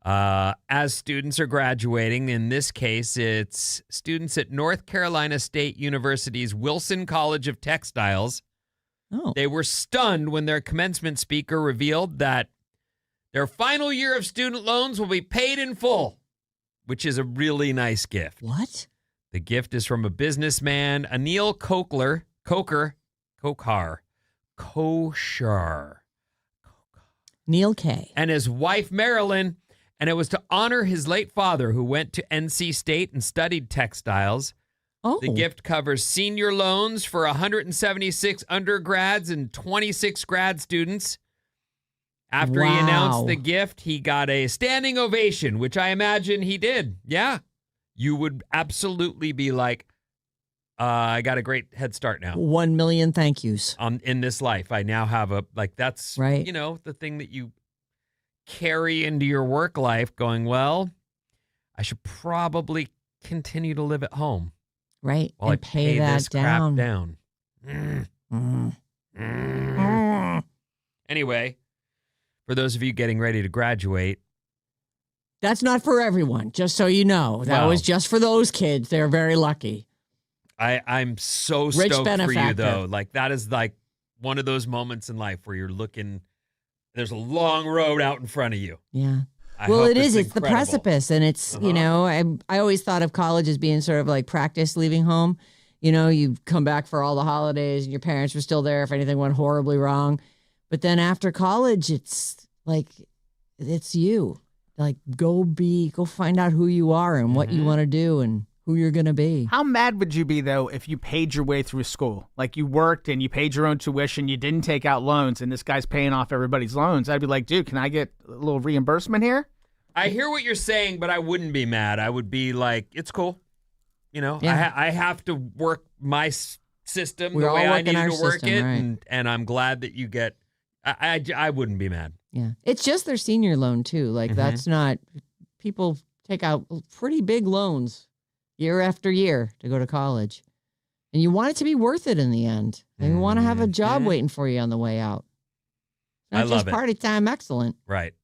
As students are graduating, in this case, it's students at North Carolina State University's Wilson College of Textiles. Oh. They were stunned when their commencement speaker revealed that their final year of student loans will be paid in full, which is a really nice gift. What? The gift is from a businessman, Anil Kochar. Neil K. And his wife, Marilyn. And it was to honor his late father, who went to NC State and studied textiles. Oh. The gift covers senior loans for 176 undergrads and 26 grad students. After he announced the gift, he got a standing ovation, which I imagine he did. Yeah. You would absolutely be like, I got a great head start now. 1 million thank yous. In this life. I now have that's, right. The thing that you carry into your work life going, well, I should probably continue to live at home. Right. While and I pay that this crap down. Anyway, for those of you getting ready to graduate. That's not for everyone, just so you know. That was just for those kids. They're very lucky. I'm so Rich stoked for you, benefactor. though. Like, that is like one of those moments in life where you're looking, there's a long road out in front of you. Yeah. I Well, hope it is. It's the incredible. precipice. And it's, I always thought of college as being sort of like practice leaving home. You come back for all the holidays and your parents were still there if anything went horribly wrong. But then after college, it's like, it's you. Like, go find out who you are and what you want to do and who you're going to be. How mad would you be, though, if you paid your way through school? Like, you worked and you paid your own tuition, you didn't take out loans, and this guy's paying off everybody's loans. I'd be like, dude, can I get a little reimbursement here? I hear what you're saying, but I wouldn't be mad. I would be like, it's cool. Yeah. I have to work my system We're the way all I working need our to work system, it, right. and I'm glad that you get. I wouldn't be mad. Yeah. It's just their senior loan, too. Like, that's not, people take out pretty big loans year after year to go to college. And you want it to be worth it in the end. And you want to have a job waiting for you on the way out. Not I just love it. party time excellent. Right.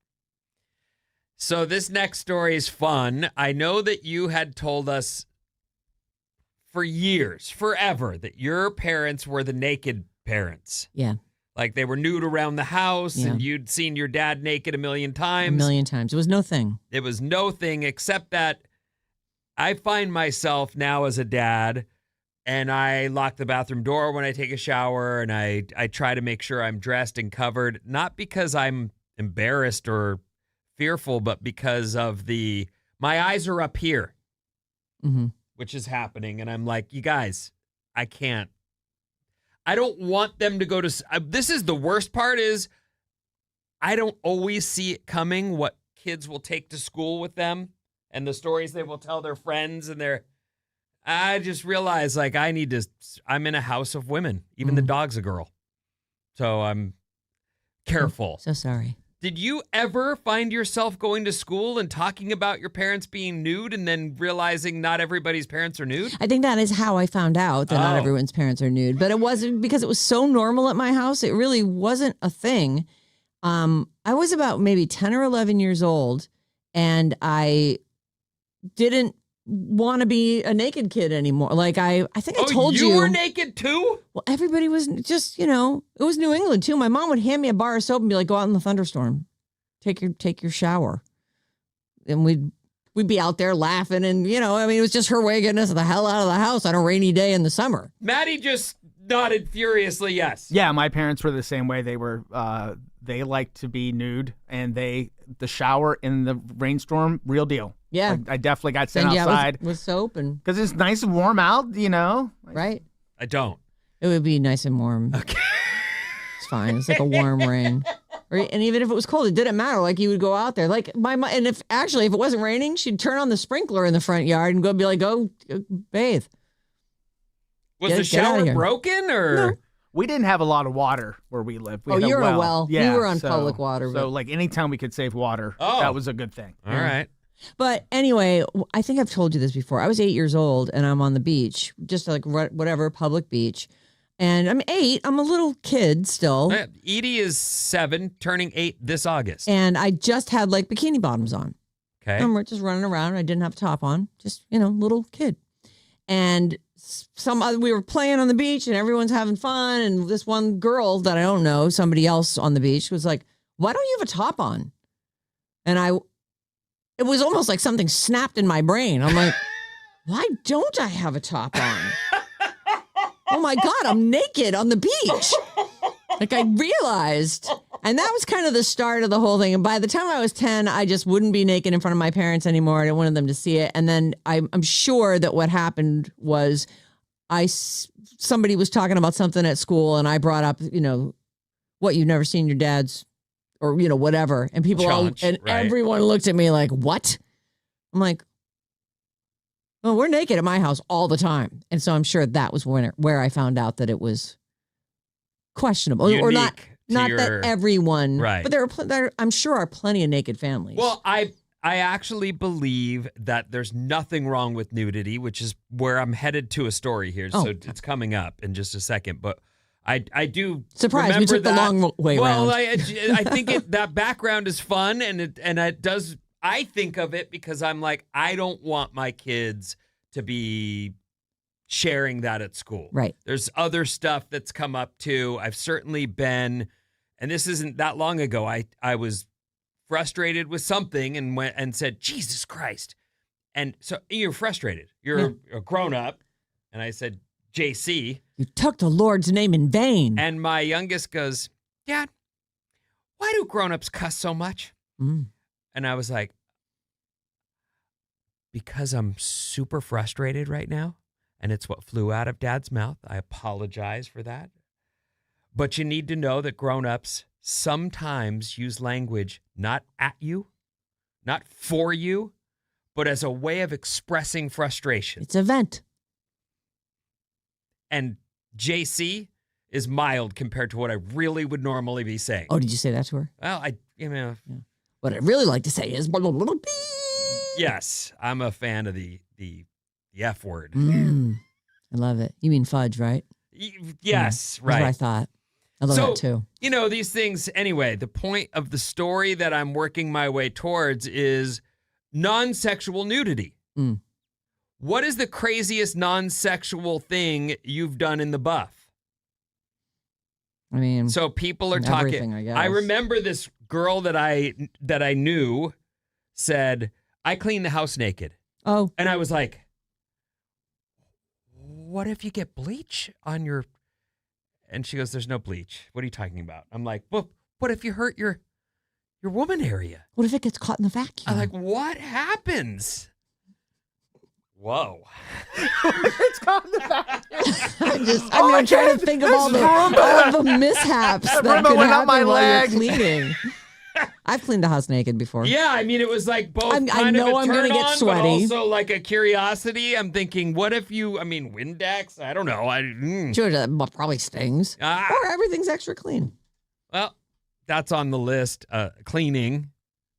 So this next story is fun. I know that you had told us for years, forever, that your parents were the naked parents. Yeah. Like they were nude around the house and you'd seen your dad naked a million times. A million times. It was no thing. It was no thing except that I find myself now as a dad and I lock the bathroom door when I take a shower and I try to make sure I'm dressed and covered, not because I'm embarrassed or fearful, but because of my eyes are up here, which is happening. And I'm like, you guys, I can't. I don't want them to go to, this is the worst part is I don't always see it coming what kids will take to school with them and the stories they will tell their friends I just realized like I'm in a house of women. Even the dog's a girl. So I'm careful. So sorry. Did you ever find yourself going to school and talking about your parents being nude and then realizing not everybody's parents are nude? I think that is how I found out that not everyone's parents are nude. But it wasn't because it was so normal at my house. It really wasn't a thing. I was about maybe 10 or 11 years old, and I didn't want to be a naked kid anymore. Like I think I told you. You were naked too? Well, everybody was just, it was New England too. My mom would hand me a bar of soap and be like, go out in the thunderstorm. Take your shower. And we'd be out there laughing and, it was just her way of getting us the hell out of the house on a rainy day in the summer. Maddie just nodded furiously yes. Yeah, my parents were the same way. They were they liked to be nude, and the shower in the rainstorm, real deal. Yeah. Like, I definitely got sent outside. With soap and... Because it's nice and warm out, Right. I don't. It would be nice and warm. Okay. It's fine. It's like a warm rain. And even if it was cold, it didn't matter. Like you would go out there. Like my mom, and if it wasn't raining, she'd turn on the sprinkler in the front yard and be like, go bathe. Was the shower broken or? No. We didn't have a lot of water where we lived. We had you're a a well. Yeah, we were on public water. So like anytime we could save water, that was a good thing. All right. But anyway, I think I've told you this before. I was 8 years old and I'm on the beach, just like whatever, public beach. And I'm 8. I'm a little kid still. Edie is 7, turning 8 this August. And I just had like bikini bottoms on. Okay. And we're just running around. I didn't have a top on. Just, little kid. And we were playing on the beach and everyone's having fun. And this one girl that I don't know, somebody else on the beach was like, why don't you have a top on? And it was almost like something snapped in my brain. I'm like, why don't I have a top on? Oh my God, I'm naked on the beach. Like I realized. And that was kind of the start of the whole thing. And by the time I was 10, I just wouldn't be naked in front of my parents anymore. I didn't want them to see it. And then I'm sure that what happened was somebody was talking about something at school and I brought up, what, you've never seen your dad's or, whatever. And people everyone looked at me like, what? I'm like, well, we're naked at my house all the time. And so I'm sure that was where I found out that it was questionable. Unique or not that everyone, right. But there I'm sure are plenty of naked families. Well, I actually believe that there's nothing wrong with nudity, which is where I'm headed to a story here. So it's coming up in just a second. But I do surprise. We took the long way around. Well, I think that background is fun, and it does. I think of it because I'm like, I don't want my kids to be sharing that at school. Right. There's other stuff that's come up too. I've certainly been, and this isn't that long ago. I was frustrated with something and went and said, Jesus Christ. And so you're frustrated. You're a grown up, and I said, JC. You took the Lord's name in vain. And my youngest goes, Dad, why do grown-ups cuss so much? Mm. And I was like, because I'm super frustrated right now, and it's what flew out of Dad's mouth. I apologize for that. But you need to know that grown-ups sometimes use language not at you, not for you, but as a way of expressing frustration. It's a vent. And JC is mild compared to what I really would normally be saying. Oh, did you say that to her? Well, What I'd really like to say is... Yes, I'm a fan of the F word. I love it. You mean fudge, right? Yes, right. That's what I thought. I love that too. These things, anyway, the point of the story that I'm working my way towards is non-sexual nudity. What is the craziest non-sexual thing you've done in the buff? I mean, so people are talking. I guess. I remember this girl that I knew said, I clean the house naked. Oh. And I was like, what if you get bleach on your... And she goes, there's no bleach. What are you talking about? I'm like, well, what if you hurt your woman area? What if it gets caught in the vacuum? I'm like, what happens? Whoa. It's caught in the vacuum. I'm trying to think of all the mishaps that could happen while you're cleaning. I've cleaned the house naked before. Yeah, I mean, it was like both I know I'm going to get sweaty. But also like a curiosity. I'm thinking, what if Windex? I don't know. Sure, that probably stings. Or everything's extra clean. Well, that's on the list. Cleaning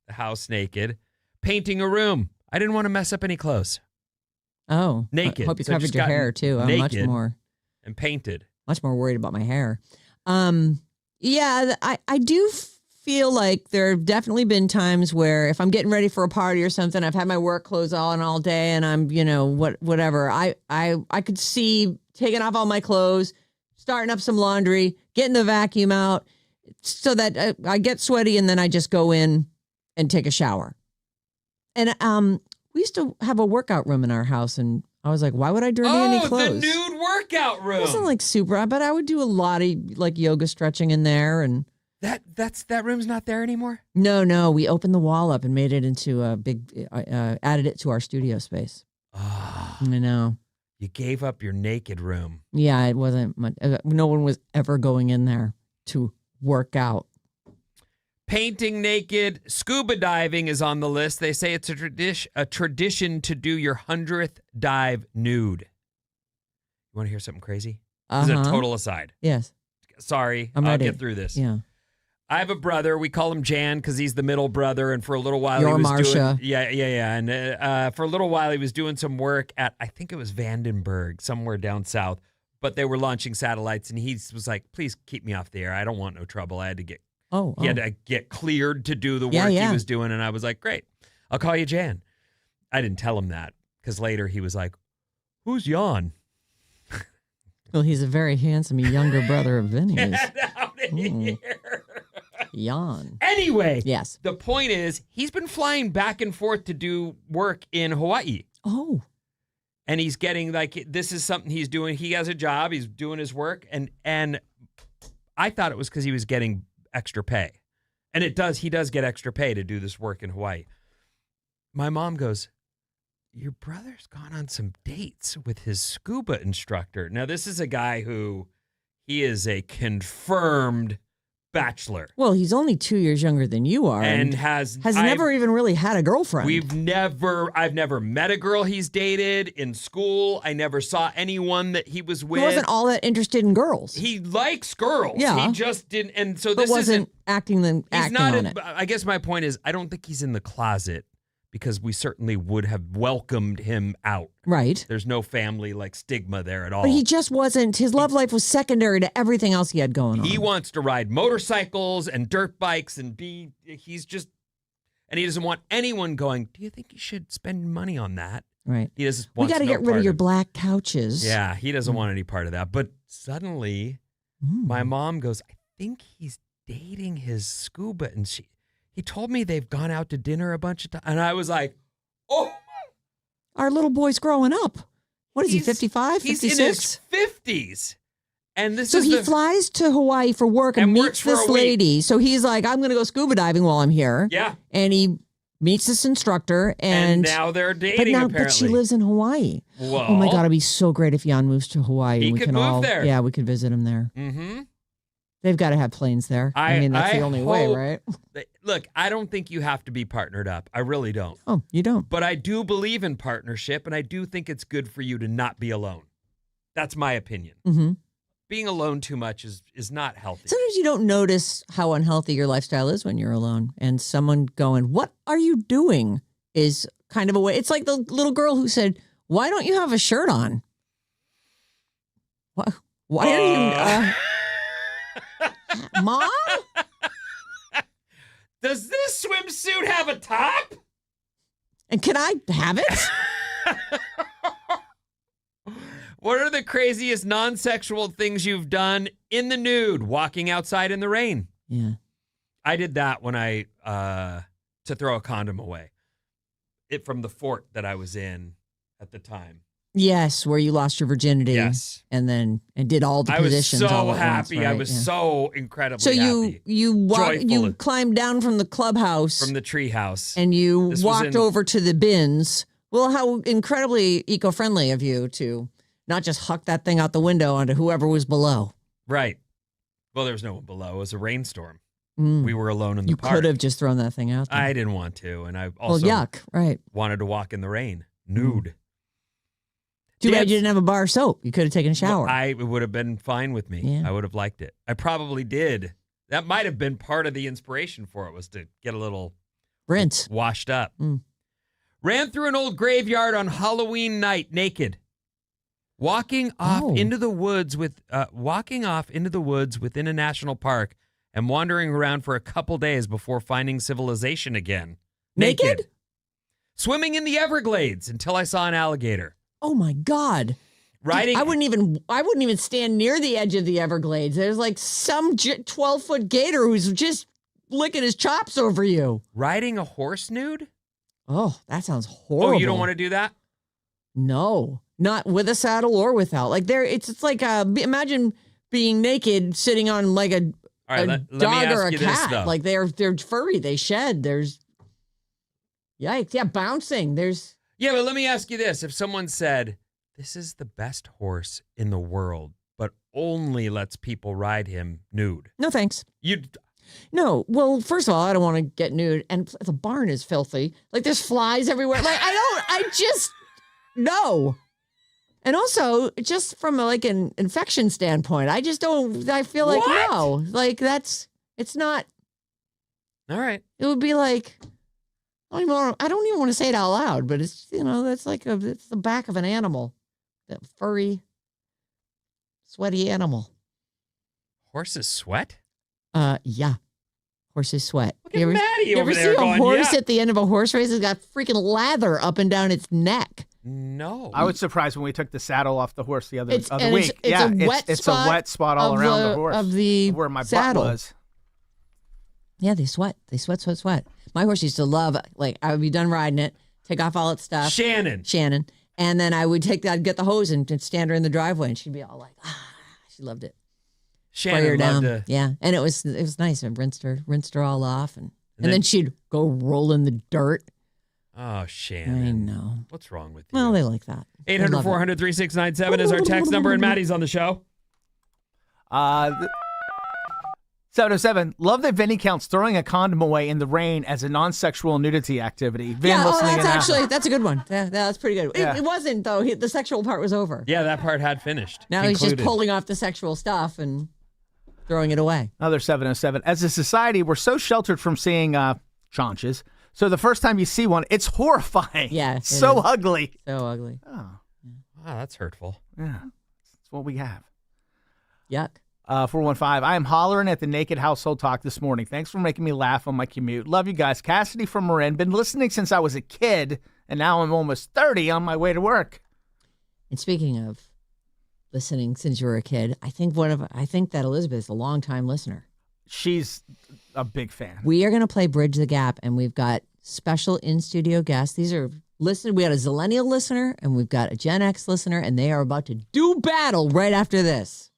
the house naked. Painting a room. I didn't want to mess up any clothes. Oh. Naked. I hope you covered your hair, too. I'm much more. And painted. Much more worried about my hair. Yeah, I do feel like there have definitely been times where if I'm getting ready for a party or something, I've had my work clothes on all day and I'm, whatever. I could see taking off all my clothes, starting up some laundry, getting the vacuum out so that I get sweaty and then I just go in and take a shower. And we used to have a workout room in our house and I was like, why would I dirty any clothes? The nude workout room. It wasn't like super, but I would do a lot of like yoga stretching in there and that room's not there anymore? No. We opened the wall up and made it into a big, added it to our studio space. Oh, I know. You gave up your naked room. Yeah, it wasn't much. No one was ever going in there to work out. Painting naked, scuba diving is on the list. They say it's a tradition to do your 100th dive nude. You want to hear something crazy? This is a total aside. Yes. Sorry, I'll get through this. Yeah. I have a brother. We call him Jan because he's the middle brother. And for a little while, You're he was Marsha. doing... Yeah. And for a little while, he was doing some work at, I think it was Vandenberg, somewhere down south. But they were launching satellites. And he was like, please keep me off the air. I don't want no trouble. I had to get... He had to get cleared to do the work he was doing. And I was like, great. I'll call you Jan. I didn't tell him that because later he was like, who's Jan? Well, he's a very handsome younger brother of Vinny's. Get out of here. Jan. Anyway, yes. The point is, he's been flying back and forth to do work in Hawaii. Oh. And he's getting this is something he's doing. He has a job. He's doing his work. And I thought it was because he was getting extra pay. And he does get extra pay to do this work in Hawaii. My mom goes, your brother's gone on some dates with his scuba instructor. Now, this is a guy who he is a confirmed bachelor. Well, he's only 2 years younger than you are. And has never even really had a girlfriend. I've never met a girl he's dated in school. I never saw anyone that he was with. He wasn't all that interested in girls. He likes girls. Yeah. He just didn't. And so but this wasn't acting on it. I guess my point is, I don't think he's in the closet because we certainly would have welcomed him out. Right. There's no family stigma there at all. But he just wasn't. His love life was secondary to everything else he had going on. He wants to ride motorcycles and dirt bikes and he doesn't want anyone going, do you think you should spend money on that? Right. He just we got to get rid of your black couches. Yeah, he doesn't want any part of that. But suddenly, my mom goes, I think he's dating his scuba. And he told me they've gone out to dinner a bunch of times. And I was like, oh. Our little boy's growing up. What is he, 55, 56? He's in his 50s. And he flies to Hawaii for work and meets this lady. So he's like, I'm going to go scuba diving while I'm here. Yeah. And he meets this instructor. And now they're dating, apparently. But she lives in Hawaii. Well, oh, my God. It'd be so great if Jan moves to Hawaii. He could move there. Yeah, we could visit him there. Mm-hmm. They've got to have planes there. I mean, that's the only way, right? Look, I don't think you have to be partnered up. I really don't. Oh, you don't? But I do believe in partnership, and I do think it's good for you to not be alone. That's my opinion. Mm-hmm. Being alone too much is not healthy. Sometimes you don't notice how unhealthy your lifestyle is when you're alone. And someone going, what are you doing? Is kind of a way. It's like the little girl who said, why don't you have a shirt on? Why are you... Mom? Does this swimsuit have a top? And can I have it? What are the craziest non-sexual things you've done in the nude? Walking outside in the rain. Yeah. I did that when to throw a condom away. It from the fort that I was in at the time. Yes, where you lost your virginity. Yes. And did all the positions. I was so all at happy. once, right? I was so incredibly so happy. you climbed down from the clubhouse. From the tree house. And you walked over to the bins. Well, how incredibly eco-friendly of you to not just huck that thing out the window onto whoever was below. Right. Well, there was no one below. It was a rainstorm. We were alone in the park. You could have just thrown that thing out there. I didn't want to. And I also yuck, right. wanted to walk in the rain, nude. Too bad you didn't have a bar of soap. You could have taken a shower. It would have been fine with me. Yeah. I would have liked it. I probably did. That might have been part of the inspiration for it, was to get a little rinse, washed up. Ran through an old graveyard on Halloween night naked. Walking off into the woods within a national park and wandering around for a couple days before finding civilization again. Naked? Swimming in the Everglades until I saw an alligator. Oh my God. Riding. I wouldn't even stand near the edge of the Everglades. There's like some 12-foot gator who's just licking his chops over you. Riding a horse nude? Oh, that sounds horrible. Oh, you don't want to do that? No, not with a saddle or without. Like it's like imagine being naked sitting on like a dog or a cat. Like they're furry. They shed. There's yikes. Yeah, bouncing. There's. Yeah, but let me ask you this. If someone said, this is the best horse in the world, but only lets people ride him nude. No, thanks. You'd. No, well, first of all, I don't want to get nude, and the barn is filthy. Like, there's flies everywhere. Like, no. And also, just from an infection standpoint, I feel like, What? no. Like, it's not. All right. It would be like, I don't even want to say it out loud, but it's, that's like it's the back of an animal. That furry, sweaty animal. Horses sweat? Yeah. Horses sweat. Look at Maddie over there You ever see a horse yeah. at the end of a horse race? It's got freaking lather up and down its neck. No. I was surprised when we took the saddle off the horse the other week. It's a wet spot all around the horse. Of the where my saddle. butt was. Yeah, they sweat. They sweat. My horse used to love, I would be done riding it, take off all its stuff. Shannon. And then I'd get the hose and stand her in the driveway, and she'd be all like, she loved it. Shannon loved it. Yeah, and it was nice. I rinsed her all off, and then she'd go roll in the dirt. Oh, Shannon. I know. What's wrong with you? Well, they like that. 800-400-3697 is our text number, and Maddie's on the show. 707. Love that Vinnie counts throwing a condom away in the rain as a non-sexual nudity activity. Vin, that's a good one. Yeah, that's pretty good. Yeah. It wasn't though. The sexual part was over. Yeah, that part had finished. Now he's just pulling off the sexual stuff and throwing it away. Another 707. As a society, we're so sheltered from seeing chaunches. So the first time you see one, it's horrifying. Yeah, so ugly. So ugly. Oh, wow, that's hurtful. yeah, that's what we have. Yuck. 415. I am hollering at the Naked Household Talk this morning. Thanks for making me laugh on my commute. Love you guys. Cassidy from Marin. Been listening since I was a kid, and now I'm almost 30 on my way to work. And speaking of listening since you were a kid, I think that Elizabeth is a longtime listener. She's a big fan. We are going to play Bridge the Gap, and we've got special in-studio guests. These are listeners. We got a Zillennial listener, and we've got a Gen X listener, and they are about to do battle right after this.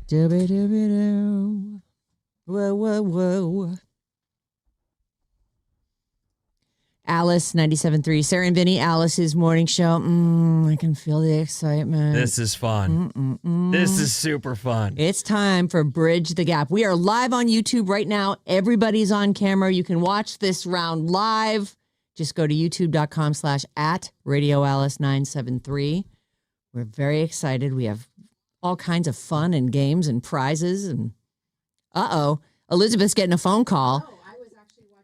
Dooby-dooby-doo. Whoa, whoa, whoa. Alice, 97.3. Sarah and Vinnie, Alice's morning show. I can feel the excitement. This is fun. This is super fun. It's time for Bridge the Gap. We are live on YouTube right now. Everybody's on camera. You can watch this round live. Just go to youtube.com/@RadioAlice973. We're very excited. We have all kinds of fun and games and prizes. And Elizabeth's getting a phone call.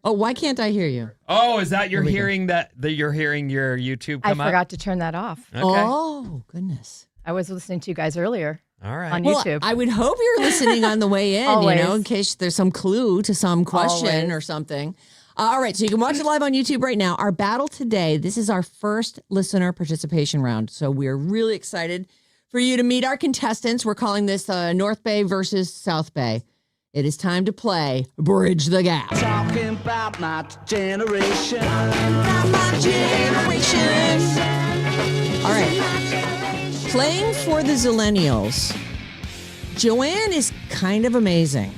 Oh, why can't I hear you? Oh, is that you're hearing you're hearing your YouTube come up? I forgot to turn that off. Okay. Oh, goodness. I was listening to you guys earlier. All right. On Well, YouTube. I would hope you're listening on the way in, Always. in case there's some clue to some question Always. or something. All right, so you can watch it live on YouTube right now. Our battle today, this is our first listener participation round. So we're really excited for you to meet our contestants. We're calling this North Bay versus South Bay. It is time to play Bridge the Gap. Talking about my generation. My generation. All right. Playing for the Zillennials, Joanne is kind of amazing.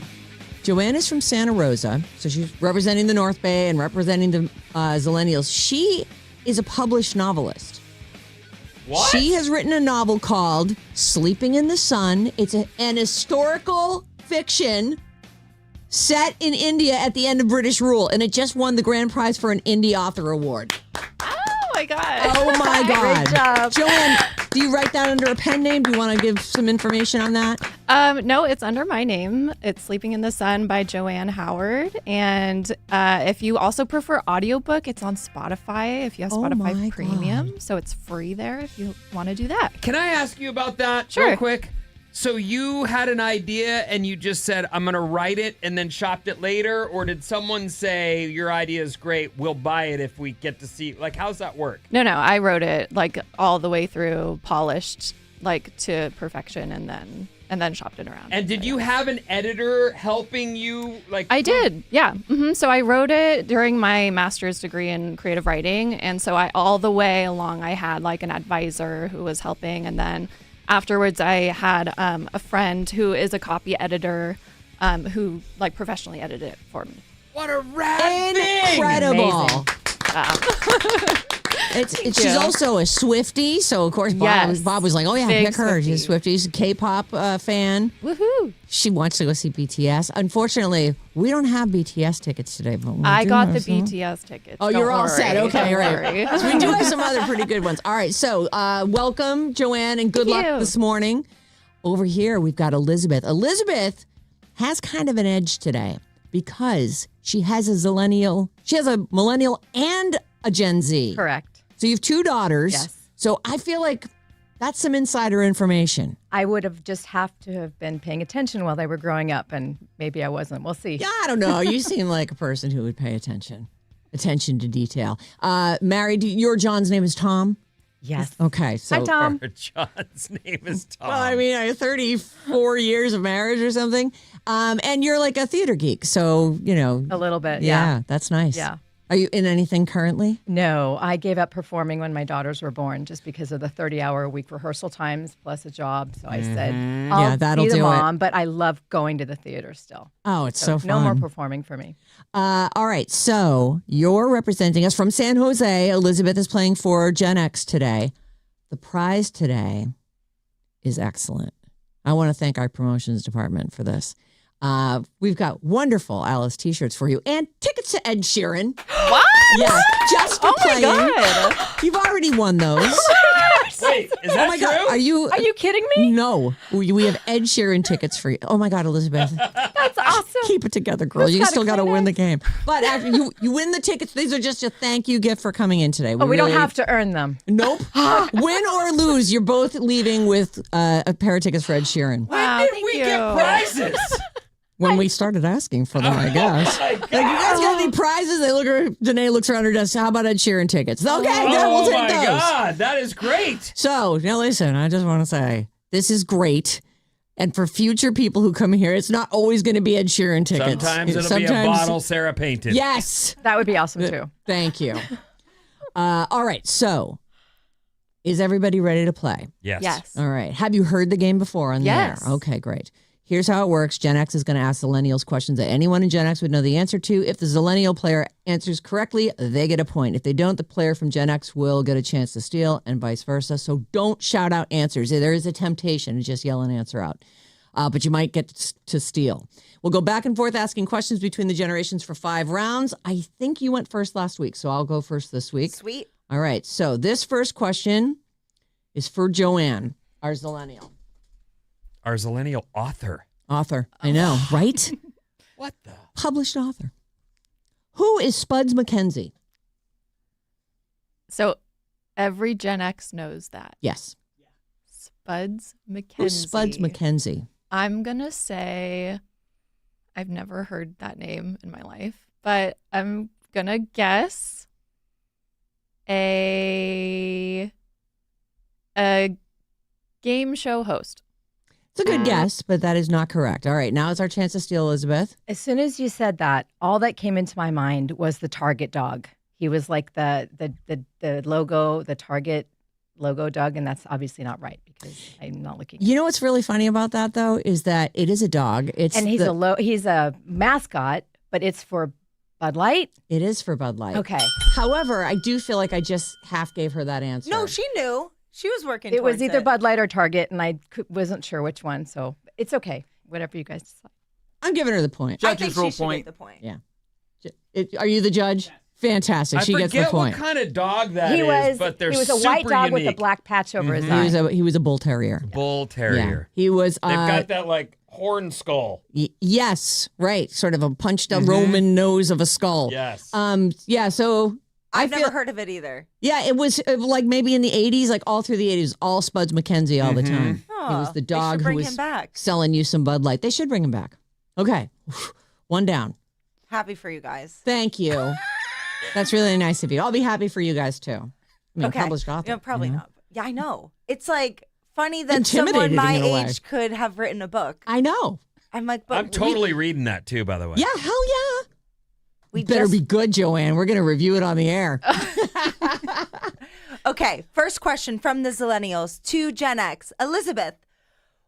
Joanne is from Santa Rosa, so she's representing the North Bay and representing the Zillennials. She is a published novelist. What? She has written a novel called Sleeping in the Sun. It's an historical fiction set in India at the end of British rule, and it just won the grand prize for an Indie Author Award. Oh my God. Oh my God. Great job. Joanne, do you write that under a pen name? Do you want to give some information on that? No, it's under my name. It's Sleeping in the Sun by Joanne Howard. And if you also prefer audiobook, it's on Spotify if you have Oh my Spotify Premium. God. So it's free there if you want to do that. Can I ask you about that Sure. real quick? So you had an idea and you just said, I'm going to write it and then shopped it later? Or did someone say, your idea is great, we'll buy it if we get to see? Like, how's that work? No, I wrote it like all the way through, polished like to perfection, and then shopped it around. And did you have an editor helping you? Like I did, yeah. So I wrote it during my master's degree in creative writing, and so all the way along I had like an advisor who was helping, and then afterwards I had a friend who is a copy editor who like professionally edited it for me. What a rad thing! Incredible. She's also a Swiftie, so of course Bob was like, "Oh yeah, Big pick her." Swiftie. She's a Swiftie. She's a K-pop fan. Woohoo! She wants to go see BTS. Unfortunately, we don't have BTS tickets today, but I got the BTS tickets. Oh, you're all set. Okay, Don't right. worry. So we do have some other pretty good ones. All right, so welcome, Joanne, and good luck you. this morning. Over here, we've got Elizabeth. Elizabeth has kind of an edge today because she has a Zillennial. She has a millennial and a Gen Z. Correct. So you have two daughters. Yes. So I feel like that's some insider information. I would have just have to have been paying attention while they were growing up, and maybe I wasn't. We'll see. Yeah, I don't know. You seem like a person who would pay attention to detail. Married, your John's name is Tom? Yes. Okay. So, Hi, Tom. John's name is Tom. Well, I mean, 34 years of marriage or something. And you're like a theater geek. So, A little bit. yeah, that's nice. Yeah. Are you in anything currently? No, I gave up performing when my daughters were born just because of the 30-hour-a-week rehearsal times plus a job. So I said, I'll Yeah, that'll be the do it. mom, but I love going to the theater still. Oh, it's so fun. No more performing for me. All right. So you're representing us from San Jose. Elizabeth is playing for Gen X today. The prize today is excellent. I want to thank our promotions department for this. We've got wonderful Alice t-shirts for you and tickets to Ed Sheeran. What? Yeah, just for playing. God. You've already won those. Wait, is that Oh my true? God, are you kidding me? No, we have Ed Sheeran tickets for you. Oh my God, Elizabeth, That's awesome. keep it together, girl. You still got to win the game. But after you win the tickets, these are just a thank you gift for coming in today. We don't have to earn them. Nope. Win or lose, you're both leaving with a pair of tickets for Ed Sheeran. Wow, When did thank we you. get prizes? When we started asking for them, I guess. Like, you guys got any prizes? Danae looks around her desk. How about Ed Sheeran tickets? Okay, good. We'll Oh take my those. God, that is great. So now listen, I just want to say this is great. And for future people who come here, it's not always going to be Ed Sheeran tickets. Sometimes it'll be a bottle Sarah painted. Yes. That would be awesome too. Thank you. All right. So is everybody ready to play? Yes. Yes. All right. Have you heard the game before on the Yes. air? Okay, great. Here's how it works. Gen X is going to ask Zillennials questions that anyone in Gen X would know the answer to. If the Zillennial player answers correctly, they get a point. If they don't, the player from Gen X will get a chance to steal and vice versa. So don't shout out answers. There is a temptation to just yell an answer out. But you might get to steal. We'll go back and forth asking questions between the generations for 5 rounds. I think you went first last week, so I'll go first this week. Sweet. All right. So this first question is for Joanne, our Zillennial. Our Zillennial author. I know, right? What the? Published author. Who is Spuds MacKenzie? So every Gen X knows that. Yes. Spuds MacKenzie. Who's Spuds MacKenzie? I'm going to say I've never heard that name in my life, but I'm going to guess a game show host. It's a good guess, but that is not correct. All right, now is our chance to steal, Elizabeth. As soon as you said that, all that came into my mind was the Target dog. He was like the logo, the Target logo dog, and that's obviously not right because I'm not looking. You know what's really funny about that though is that it is a dog. He's a mascot, but it's for Bud Light. It is for Bud Light. Okay. However, I do feel like I just half gave her that answer. No, she knew. She was working. It was towards either it. Bud Light or Target, and I wasn't sure which one, so it's okay. Whatever you guys decide. I'm giving her the point. I think Judge's she rule should point. get the point. Yeah. Are you the judge? Fantastic. I She gets the forget point. what kind of dog that He is, but they're he was a super white dog with a unique. black patch over his eye. He was a bull terrier. Bull terrier. Yeah. He was. They've got that like horn skull. Yes, right. Sort of a punched up Roman nose of a skull. Yes. Yeah. So I've never heard of it either. Yeah, it was like maybe in the 80s, like all through the 80s, all Spuds MacKenzie all the time. Oh, he was the they dog should who bring was him back. selling you some Bud Light. They should bring him back. Okay. One down. Happy for you guys. Thank you. That's really nice of you. I'll be happy for you guys too. I mean, Okay. published author. No, probably you know? not. Yeah, I know. It's like funny that Intimidating someone my in a way. age could have written a book. I know. I'm like, but I'm totally reading that too, by the way. Yeah, hell yeah. we Better just be good, Joanne. We're going to review it on the air. Okay, first question from the Zillennials to Gen X. Elizabeth,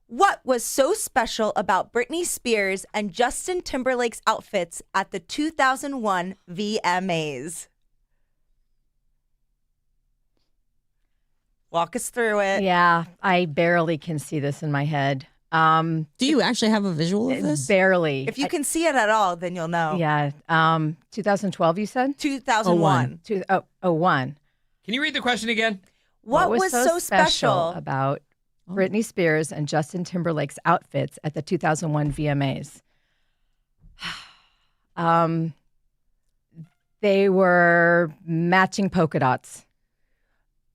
what was so special about Britney Spears and Justin Timberlake's outfits at the 2001 VMAs? Walk us through it. Yeah, I barely can see this in my head. Do you actually have a visual of this? Barely. If you can see it at all, then you'll know. Yeah. 2012, you said? 2001. 01. Can you read the question again? What was so special? about Britney Spears and Justin Timberlake's outfits at the 2001 VMAs? They were matching polka dots.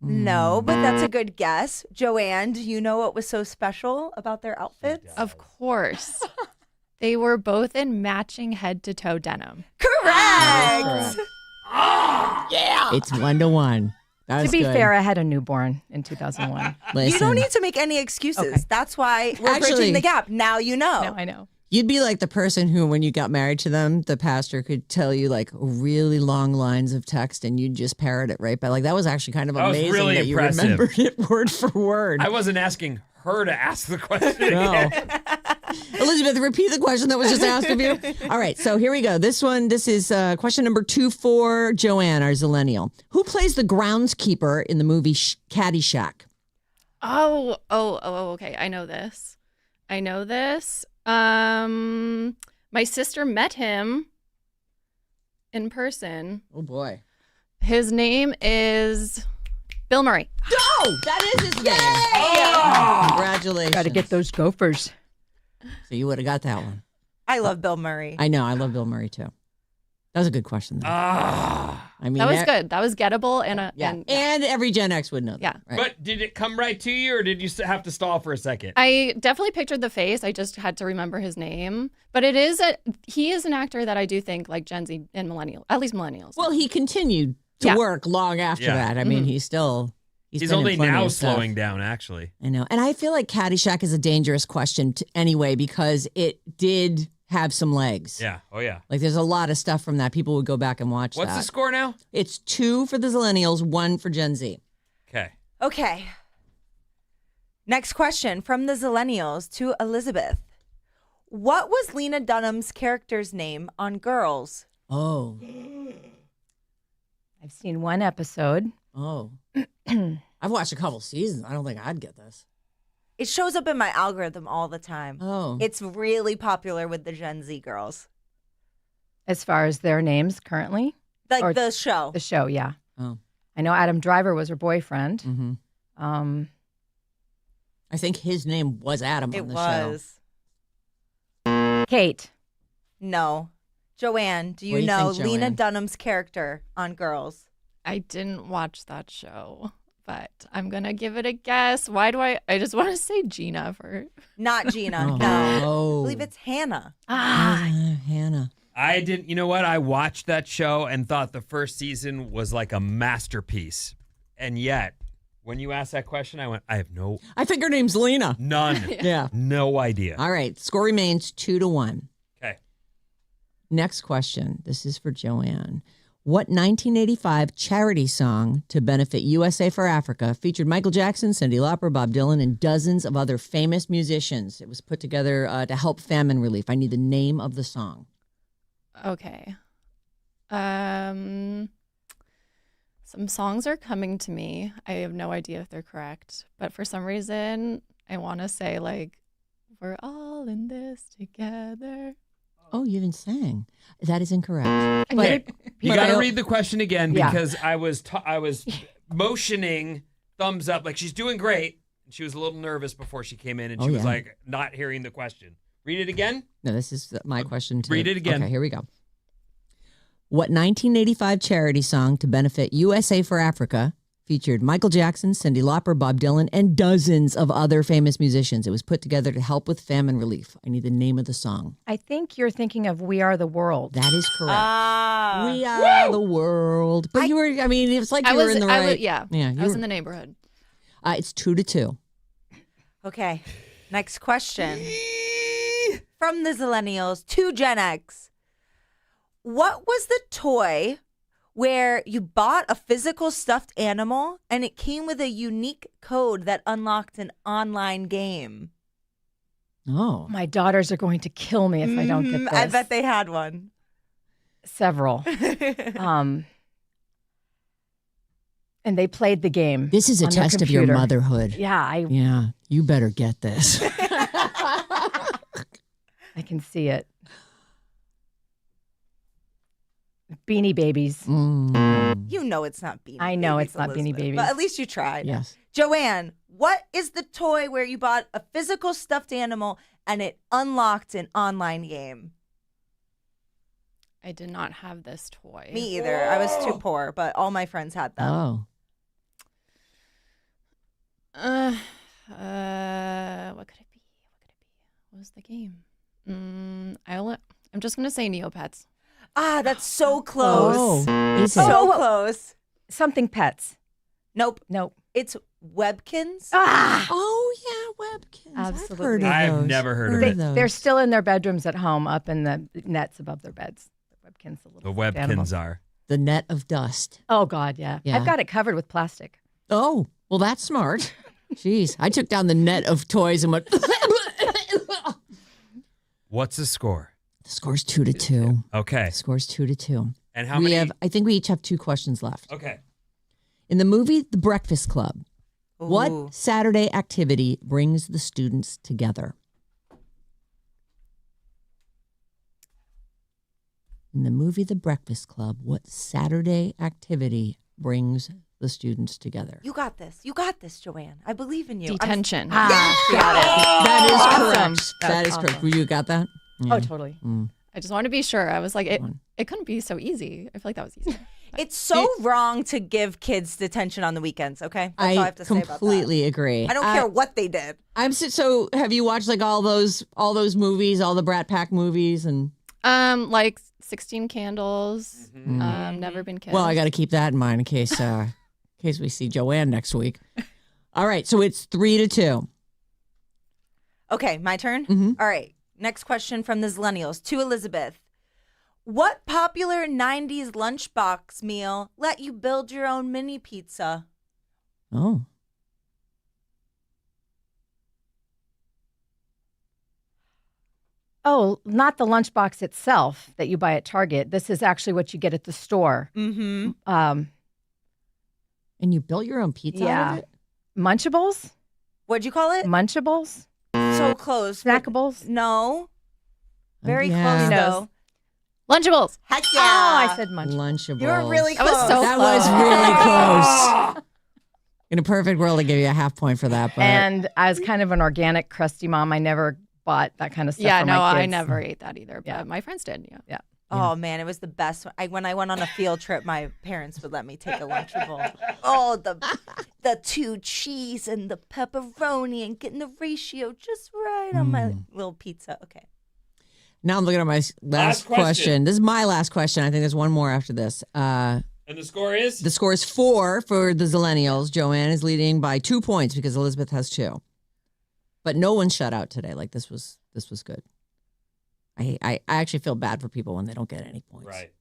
No, but that's a good guess. Joanne, do you know what was so special about their outfits? Of course. They were both in matching head-to-toe denim. Correct. It's 1-1. That To was be good. fair, I had a newborn in 2001. Listen, You don't need to make any excuses. Okay. That's why we're Actually- bridging the gap. Now you know. No, I know. you'd be like the person who, when you got married to them, the pastor could tell you like really long lines of text and you'd just parrot it right. But like that was actually kind of That was amazing really that impressive. you remembered it word for word. I wasn't asking her to ask the question No. again. Elizabeth, repeat the question that was just asked of you. All right, so here we go. This is question number 2 for Joanne, our Zillennial. Who plays the groundskeeper in the movie Caddyshack? Oh, okay. I know this. My sister met him in person. Oh, boy. His name is Bill Murray. Oh, that is his name. Oh! Congratulations. Got to get those Gophers. So you would have got that one. I love Bill Murray. I know. I love Bill Murray, too. That was a good question, though. I mean, That was good. That was gettable. Yeah. And every Gen X would know that. Yeah. Right? But did it come right to you, or did you have to stall for a second? I definitely pictured the face. I just had to remember his name. But he is an actor that I do think like Gen Z and millennials, at least millennials. Well, he continued to work long after Yeah. that. I mean, he's been only in plenty now of stuff. slowing down, actually. I know. And I feel like Caddyshack is a dangerous question anyway, because it did have some legs. Yeah. Oh, yeah. Like there's a lot of stuff from that. People would go back and watch What's that. the score now? It's 2 for the Zillennials, 1 for Gen Z. Okay. Okay. Next question from the Zillennials to Elizabeth. What was Lena Dunham's character's name on Girls? Oh. I've seen one episode. Oh. I've watched a couple seasons. I don't think I'd get this. It shows up in my algorithm all the time. Oh. It's really popular with the Gen Z girls. As far as their names currently? Like Or the show. The show, yeah. Oh. I know Adam Driver was her boyfriend. Mm-hmm. I think his name was Adam It on the was. Kate. No. Joanne, do What you do you know think, Lena Joanne? Dunham's character on Girls? I didn't watch that show, but I'm going to give it a guess. Why do I just want to say Gina for. Not Gina. Oh. No. I Oh. believe it's Hannah. Hannah. I didn't, you know what? I watched that show and thought the first season was like a masterpiece. And yet, when you asked that question, I went, I have I think her name's Lena. none. Yeah. No idea. All right. Score remains 2-1. Okay. Next question. This is for Joanne. What 1985 charity song to benefit USA for Africa featured Michael Jackson, Cyndi Lauper, Bob Dylan, and dozens of other famous musicians? It was put together to help famine relief. I need the name of the song. Okay. Some songs are coming to me. I have no idea if they're correct, but for some reason, I want to say like, "We're all in this together." Oh, you even sang. That is incorrect. Okay. You but got to I- read the question again Yeah. because I was motioning thumbs up like she's doing great. She was a little nervous before she came in and she was yeah. like not hearing the question. Read it again. No, this is my question too. Read it again. Okay, here we go. What 1985 charity song to benefit USA for Africa featured Michael Jackson, Cyndi Lauper, Bob Dylan, and dozens of other famous musicians? It was put together to help with famine relief. I need the name of the song. I think you're thinking of We Are the World. That is correct. Ah. We are the world. But you were, I mean, it's like you were in the right. Yeah, Yeah, I was in the neighborhood. It's 2-2. Okay. Next question. From the Zillennials to Gen X. What was the toy where you bought a physical stuffed animal and it came with a unique code that unlocked an online game? Oh. My daughters are going to kill me if I don't get this. I bet they had one. Several. And they played the game. This is a on their test of your computer. motherhood. Yeah, Yeah, you better get this. I can see it. Beanie Babies. You know it's not Beanie I know Babies, it's not Beanie Elizabeth, Babies. But at least you tried. Yes. Joanne, what is the toy where you bought a physical stuffed animal and it unlocked an online game? I did not have this toy. Me either. I was too poor, but all my friends had them. Oh. What could it be? What was the game? I'm just gonna say Neopets. Ah, that's so close. Oh, is it? So close. Something pets. Nope. Nope. It's Webkins. Ah! Oh, yeah, Webkins. Absolutely. I've heard of I've those. never heard of Heard it. those. They're still in their bedrooms at home, up in the nets above their beds. The Webkins, the The little animals. Webkins are. The net of dust. Oh God, yeah. Yeah. I've got it covered with plastic. Oh, well, that's smart. Jeez, I took down the net of toys and went. The What's the score? score's 2-2. Okay. The score's 2-2. And how we many? have? I think we each have 2 questions left. Okay. In the movie The Breakfast Club, Ooh. what Saturday activity brings the students together? In the movie The Breakfast Club, what Saturday activity brings the students together? You got this. You got this, Joanne. I believe in you. Detention. Got it. That is Awesome. correct. That's That is correct. awesome. You got that? Oh, totally. I just want to be sure. I was like, Good one. it couldn't be so easy. I feel like that was easy. It's so wrong to give kids detention on the weekends, okay? That's all I have to say about that. completely agree. I don't care what they did. So have you watched like all those movies, all the Brat Pack movies, and Like 16 Candles. Never Been Kissed. well, I got to keep that in mind in case we see Joanne next week. All right, so it's 3-2. Okay, my turn? Mhm. All right. Next question from the Zillennials to Elizabeth. What popular 90s lunchbox meal let you build your own mini pizza? Oh, Oh, not the lunchbox itself that you buy at Target. This is actually what you get at the store. Mm-hmm. And you built your own pizza out of it? Munchables? What'd you call it? Munchables? So close. Snackables? No. Very Yeah. close, though. Lunchables. Heck yeah. Oh, I said Munchables. Lunchables. You were really That close. was so That close. was really close. In a perfect world, I'd give you a half point for that. But And I was kind of an organic, crusty mom. I never bought that kind of stuff Yeah, for no, my kids. I never ate that either, but my friends did. Yeah. Oh man, it was the best. When I went on a field trip, my parents would let me take a Lunchable. Oh, the 2 cheese and the pepperoni and getting the ratio just right on my little pizza. Okay. now I'm looking at my last question. This is my last question. I think there's one more after this. And the score is? The score is 4 for the Zillennials. Joanne is leading by 2 points because Elizabeth has 2. But no one shut out today. Like this was good. I actually feel bad for people when they don't get any points. Right.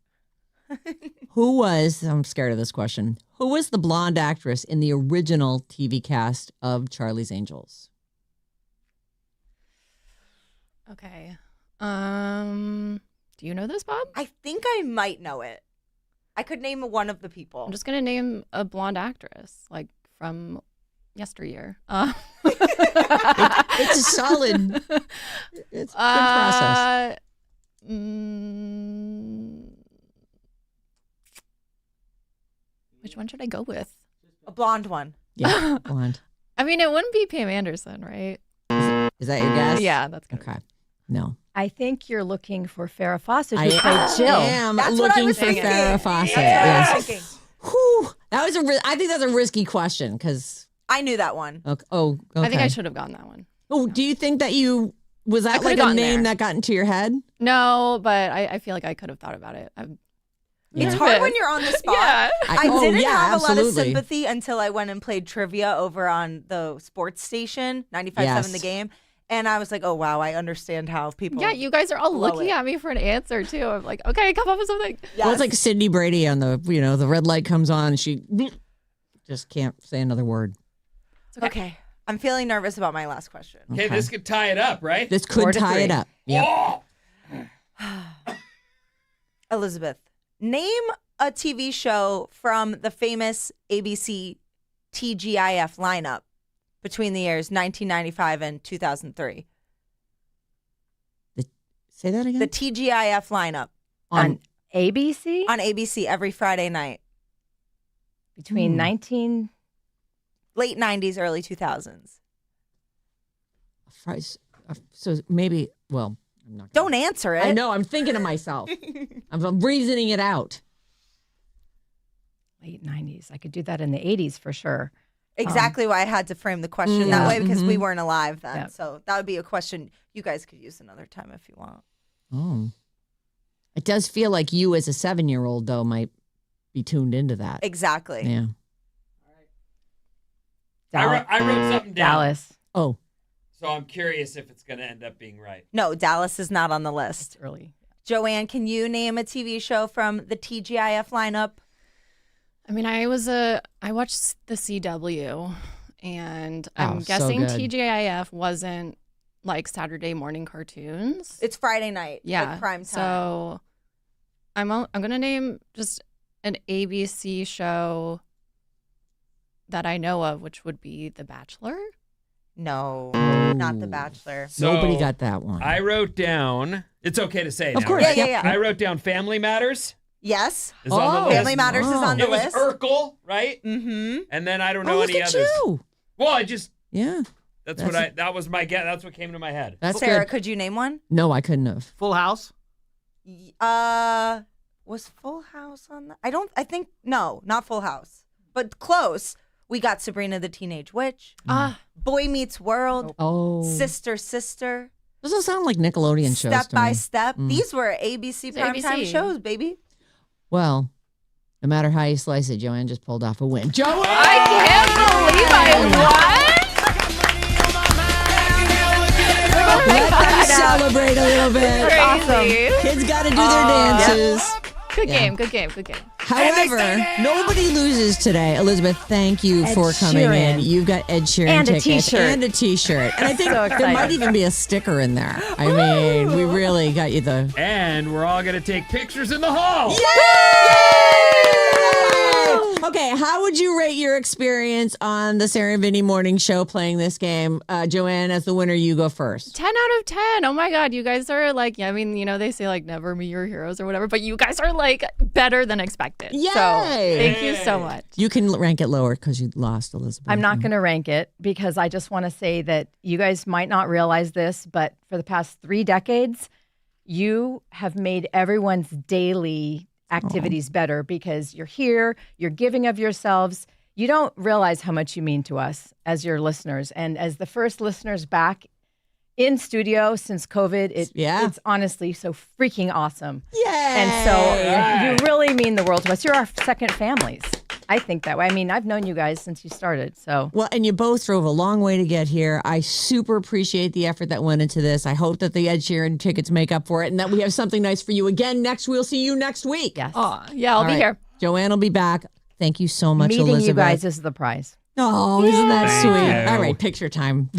I'm scared of this question. Who was the blonde actress in the original TV cast of Charlie's Angels? Okay. Do you know this, Bob? I think I might know it. I could name one of the people. I'm just gonna name a blonde actress, like from yesteryear. It's a solid. It's a good process. Which one should I go with? A blonde one. Yeah, blonde. I mean, it wouldn't be Pam Anderson, right? Is that your guess? Yeah, that's good. Okay. No. I think you're looking for Farrah Fawcett, I who played Jill. am That's what I looking was for thinking. Farrah Fawcett. That's what I was Yes. thinking. Whew. That was I think that's a risky question because. I knew that one. Okay. I think I okay. should have gotten that one. Oh, do you think that was I that could've like a gotten name there. that got into your head? No, but I feel like I could have thought about it. It's hard when you're on the spot. Yeah. I didn't have a lot of absolutely. sympathy until I went and played trivia over on the sports station, 95.7 Yes. The Game. And I was like, oh, wow, I understand how people. Yeah, you guys are all blow looking it. at me for an answer too. I'm like, okay, come up with something. Yes. Well, it's like Sydney Brady on the red light comes on and she just can't say another word. Okay. I'm feeling nervous about my last question. Okay, this could tie it up, right? This could 4 to tie 3. it up. Yep. Elizabeth, name a TV show from the famous ABC TGIF lineup between the years 1995 and 2003. Say that again. The TGIF lineup On ABC? on ABC every Friday night, Between 19... late 90s, early 2000s. So maybe, well, I'm not. Don't answer it. I know. I'm thinking to myself. I'm reasoning it out. Late 90s. I could do that in the 80s for sure. Exactly why I had to frame the question Yeah. that way because we weren't alive then. Yeah. So that would be a question you guys could use another time if you want. Oh. It does feel like you as a 7-year-old, though, might be tuned into that. Exactly. Yeah. I wrote something down. Dallas. Oh. So I'm curious if it's going to end up being right. No, Dallas is not on the list. Early. Joanne, can you name a TV show from the TGIF lineup? I mean, I watched the CW, and I'm so guessing good. TGIF wasn't like Saturday morning cartoons. It's Friday night. Yeah, Like prime time. So I'm gonna name just an ABC show that I know of, which would be The Bachelor. No, Oh. not The Bachelor. So Nobody got that one. I wrote down, it's okay to say Of now, course. right? Yeah. I wrote down Family Matters Yes. is on the list. Family Matters is on the It was list. Urkel, right? Mm-hmm. And then I don't Oh, know look any at others. you. Well, I just, Yeah. that was my guess. That's what came to my head. That's Sarah, good. could you name one? No, I couldn't have. Full House. Was Full House on that? No, not Full House, but close. We got Sabrina the Teenage Witch, Boy Meets World, Oh. Sister Sister, Those all sound like Nickelodeon shows Step to by me. Step. These were ABC It's primetime ABC. shows, baby. Well, no matter how you slice it, Joanne just pulled off a win. Joanne! I can't believe I won. Let them celebrate a little bit. Crazy. Kids got to do their dances. Good game. Good game. Good game. However, nobody loses today. Elizabeth, thank you for coming in. You've got Ed Sheeran And a tickets t-shirt. and a t-shirt. And I think So there might excited. even be a sticker in there. I mean, we really got you the... And we're all going to take pictures in the hall. Yay! Okay, how would you rate your experience on the Sarah Vinnie Morning Show playing this game? Joanne, as the winner, you go first. 10 out of 10. Oh my God. You guys are like, I mean, you know, they say like never meet your heroes or whatever, but you guys are like better than expected. Yay! So thank you so much. You can rank it lower because you lost, Elizabeth. I'm not going to rank it because I just want to say that you guys might not realize this, but for the past 3 decades, you have made everyone's daily activities better because you're here, you're giving of yourselves. You don't realize how much you mean to us as your listeners. And as the first listeners back in studio since COVID, it's honestly so freaking awesome. Yay! And so you really mean the world to us. You're our second families. I think that way. I mean, I've known you guys since you started. So well, and you both drove a long way to get here. I super appreciate the effort that went into this. I hope that the Ed Sheeran tickets make up for it and that we have something nice for you again we'll see you next week. Yes. Yeah, I'll be here. Joanne will be back. Thank you so much, meeting Elizabeth. you guys is the prize. Oh, isn't that Thank sweet? you. All right, picture time.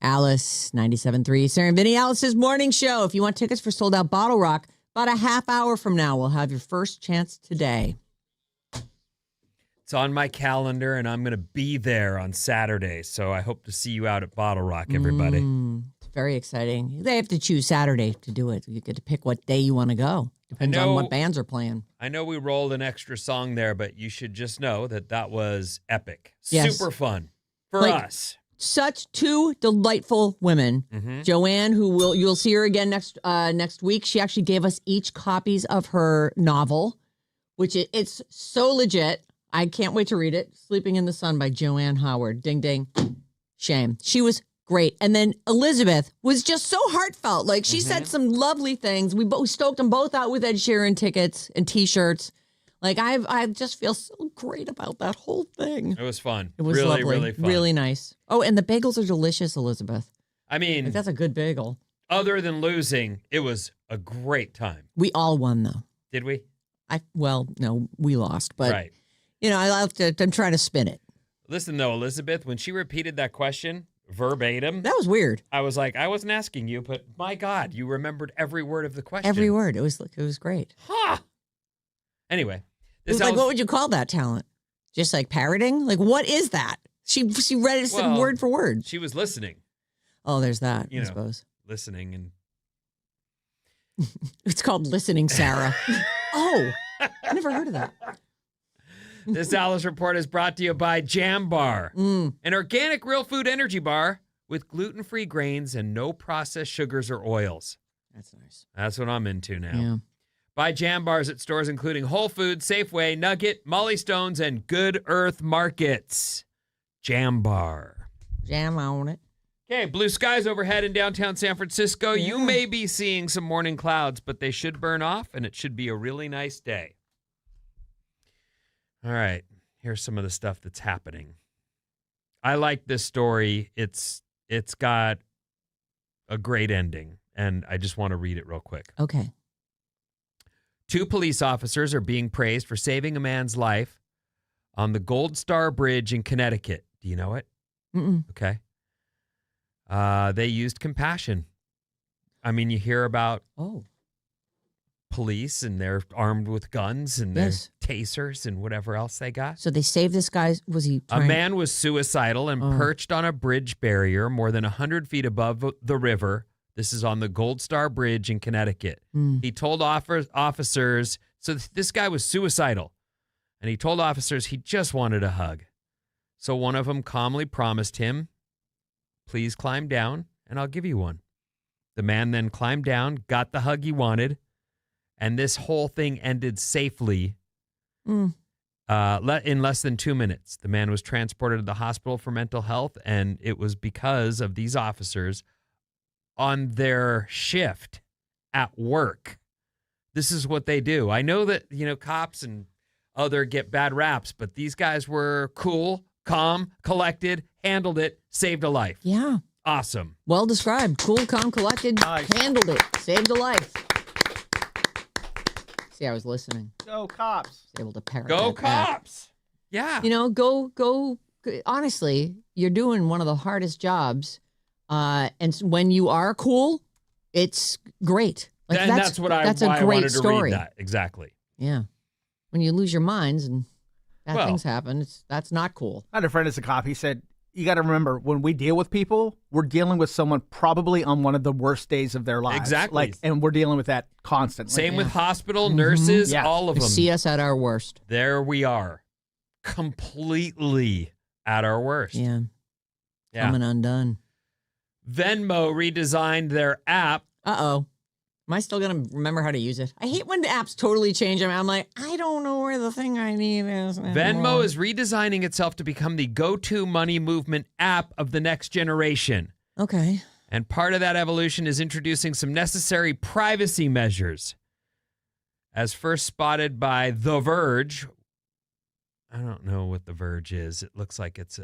Alice, 97.3. Sarah Vinnie, Alice's morning show. If you want tickets for Sold Out Bottle Rock, about a half hour from now, we'll have your first chance today. It's on my calendar, and I'm going to be there on Saturday. So I hope to see you out at Bottle Rock, everybody. It's very exciting. They have to choose Saturday to do it. You get to pick what day you want to go. Depends on what bands are playing. I know we rolled an extra song there, but you should just know that was epic. Yes. Super fun for us. Such two delightful women. Mm-hmm. Joanne, who you'll see her again next week. She actually gave us each copies of her novel, which it's so legit. I can't wait to read it. Sleeping in the Sun by Joanne Howard. Ding, ding. Shame. She was great. And then Elizabeth was just so heartfelt. Like, she said some lovely things. We stoked them both out with Ed Sheeran tickets and T-shirts. Like, I just feel so great about that whole thing. It was fun. It was really, lovely. really fun. Really nice. Oh, and the bagels are delicious, Elizabeth. I mean, Like, that's a good bagel. other than losing, it was a great time. We all won, though. Did we? No, we lost. But, Right. I'm trying to spin it. Listen, though, Elizabeth, when she repeated that question verbatim, That was weird. I was like, I wasn't asking you, but my God, you remembered every word of the question. Every word. It was great. Ha! Anyway. It was like, what would you call that talent? Just like parroting? Like, what is that? She read it word for word. She was listening. Oh, there's that, I suppose. Listening and... It's called listening, Sarah. Oh, I never heard of that. This Alice Report is brought to you by Jam Bar, an organic real food energy bar with gluten-free grains and no processed sugars or oils. That's nice. That's what I'm into now. Yeah. Buy Jam Bars at stores including Whole Foods, Safeway, Nugget, Molly Stones, and Good Earth Markets. Jam Bar. Jam on it. Okay, blue skies overhead in downtown San Francisco. Yeah. You may be seeing some morning clouds, but they should burn off, and it should be a really nice day. All right, here's some of the stuff that's happening. I like this story. It's got a great ending, and I just want to read it real quick. Okay. 2 police officers are being praised for saving a man's life on the Gold Star Bridge in Connecticut. Do you know it? Mm-mm. Okay. They used compassion. I mean, you hear about police and they're armed with guns and their tasers and whatever else they got. So they saved this guy. Was he A man was suicidal and perched on a bridge barrier more than 100 feet above the river. This is on the Gold Star Bridge in Connecticut. He told officers, so this guy was suicidal, and he told officers he just wanted a hug. So one of them calmly promised him, please climb down, and I'll give you one. The man then climbed down, got the hug he wanted, and this whole thing ended safely in less than 2 minutes. The man was transported to the hospital for mental health, and it was because of these officers on their shift at work. This is what they do. I know that, cops and other get bad raps, but these guys were cool, calm, collected, handled it, saved a life. Yeah. Awesome. Well described. Cool, calm, collected, handled it, saved a life. See, I was listening. Go Cops. Was able to parrot Go that back. Cops. Yeah. Go. Honestly, you're doing one of the hardest jobs. And when you are cool, it's great. Like, and that's why a great I wanted story. to read that. Exactly. Yeah. When you lose your minds and bad things happen, that's not cool. I had a friend as a cop. He said, you got to remember, when we deal with people, we're dealing with someone probably on one of the worst days of their lives. Exactly. And we're dealing with that constantly. Same with hospital, nurses, all of them. See us at our worst. There we are. Completely at our worst. Yeah. Coming undone. Venmo redesigned their app. Uh-oh. Am I still going to remember how to use it? I hate when the apps totally change. I'm like, I don't know where the thing I need is anymore. Venmo is redesigning itself to become the go-to money movement app of the next generation. Okay. And part of that evolution is introducing some necessary privacy measures. As first spotted by The Verge. I don't know what The Verge is. It looks like it's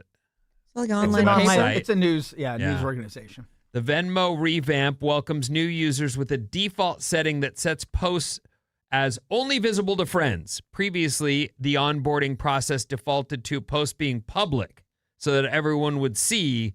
like an online paper. It's a news organization. The Venmo revamp welcomes new users with a default setting that sets posts as only visible to friends. Previously, the onboarding process defaulted to posts being public so that everyone would see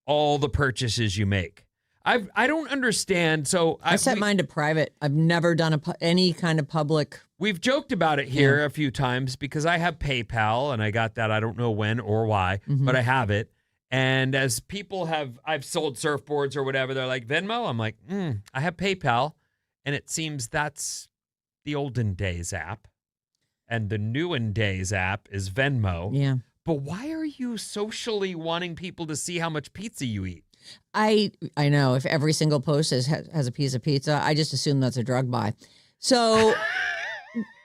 all the purchases you make. I don't understand. So I set mine to private. I've never done any kind of public. We've joked about it here a few times because I have PayPal and I got that. I don't know when or why, but I have it. And as people I've sold surfboards or whatever. They're like, Venmo? I'm like, I have PayPal. And it seems that's the olden days app. And the newen days app is Venmo. Yeah. But why are you socially wanting people to see how much pizza you eat? I know if every single post has a piece of pizza, I just assume that's a drug buy. So,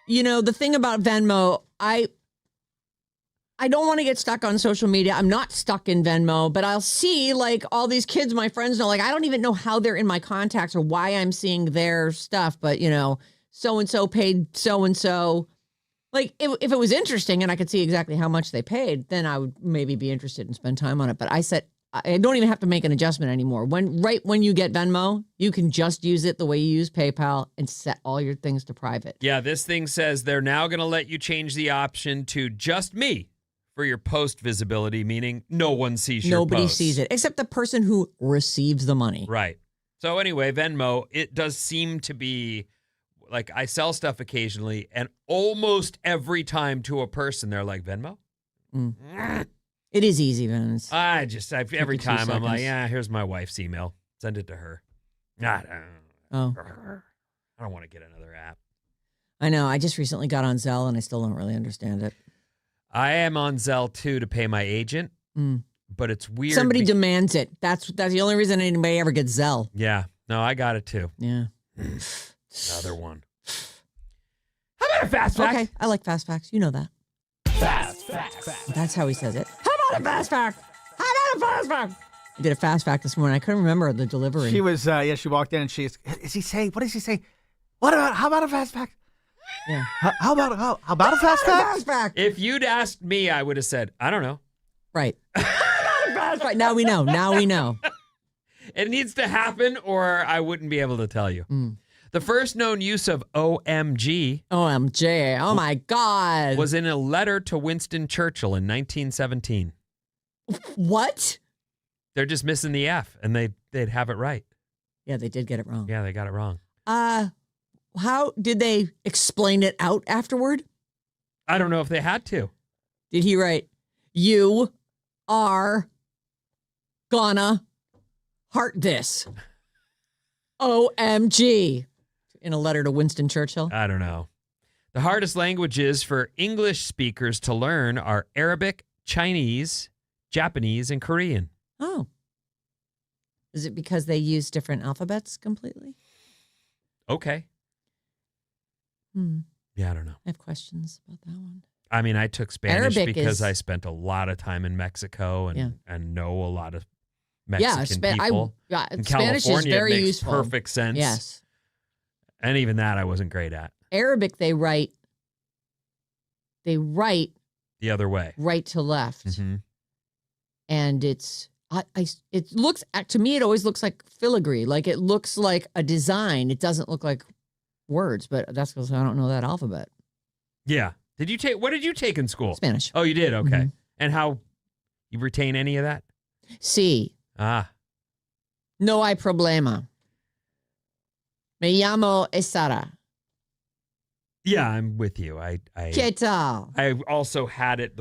the thing about Venmo, I don't want to get stuck on social media. I'm not stuck in Venmo, but I'll see like all these kids, my friends know, like I don't even know how they're in my contacts or why I'm seeing their stuff, but so-and-so paid so-and-so. Like if it was interesting and I could see exactly how much they paid, then I would maybe be interested and spend time on it. But I don't even have to make an adjustment anymore. When you get Venmo, you can just use it the way you use PayPal and set all your things to private. Yeah, this thing says they're now going to let you change the option to just me for your post visibility, meaning no one sees your Nobody posts. sees it except the person who receives the money. Right. So anyway, Venmo, it does seem to be like I sell stuff occasionally and almost every time to a person, they're like, Venmo? It is easy, Vince. Every time I'm like, seconds. here's my wife's email. Send it to her. I don't want to get another app. I know. I just recently got on Zelle and I still don't really understand it. I am on Zelle too to pay my agent, but it's weird. Somebody demands it. That's the only reason anybody ever gets Zelle. Yeah. No, I got it too. Yeah. Another one. How about a fast fact? Okay. I like fast facts. You know that. Fast facts. That's how he says it. How about a fast fact? How about a fast fact? I did a fast fact this morning. I couldn't remember the delivery. She was, she walked in and what does he say? How about a fast fact? Yeah. How about a fast fact? If you'd asked me, I would have said, I don't know. Right. Fast fact. Now we know. It needs to happen or I wouldn't be able to tell you. The first known use of OMG. OMG. Oh, my God. Was in a letter to Winston Churchill in 1917. What? They're just missing the F, and they'd have it right. Yeah, they did get it wrong. Yeah, they got it wrong. How did they explain it out afterward? I don't know if they had to. Did he write, you are gonna heart this? OMG. In a letter to Winston Churchill? I don't know. The hardest languages for English speakers to learn are Arabic, Chinese, Japanese, and Korean. Oh. Is it because they use different alphabets completely? Okay. Yeah, I don't know. I have questions about that one. I mean, I took Spanish Arabic because is- I spent a lot of time in Mexico and know a lot of Mexican people. In Spanish is California, very it makes useful. perfect sense. Yes. And even that I wasn't great at. Arabic, they write The other way. right to left. Mm-hmm. And it looks, to me, it always looks like filigree. Like it looks like a design. It doesn't look like words, but that's because I don't know that alphabet. Yeah. What did you take in school? Spanish. Oh, you did? Okay. Mhm. And how, you retain any of that? Sí. No hay problema. Me llamo Sara. Yeah, I'm with you. ¿Qué tal? I also had it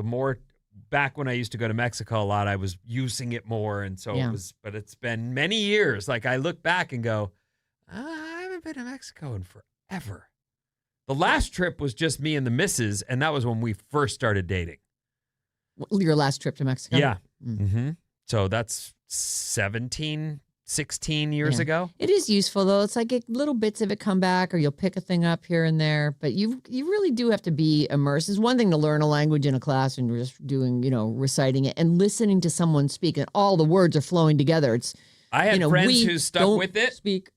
back when I used to go to Mexico a lot, I was using it more. And so but it's been many years. Like I look back and go, I haven't been to Mexico in forever. The last trip was just me and the missus. And that was when we first started dating. Your last trip to Mexico? Yeah. Mm-hmm. So that's 16 years ago. It is useful though. It's like little bits of it come back, or you'll pick a thing up here and there. But you really do have to be immersed. It's one thing to learn a language in a class and just doing, reciting it and listening to someone speak, and all the words are flowing together. I had friends who stuck with it. Speak.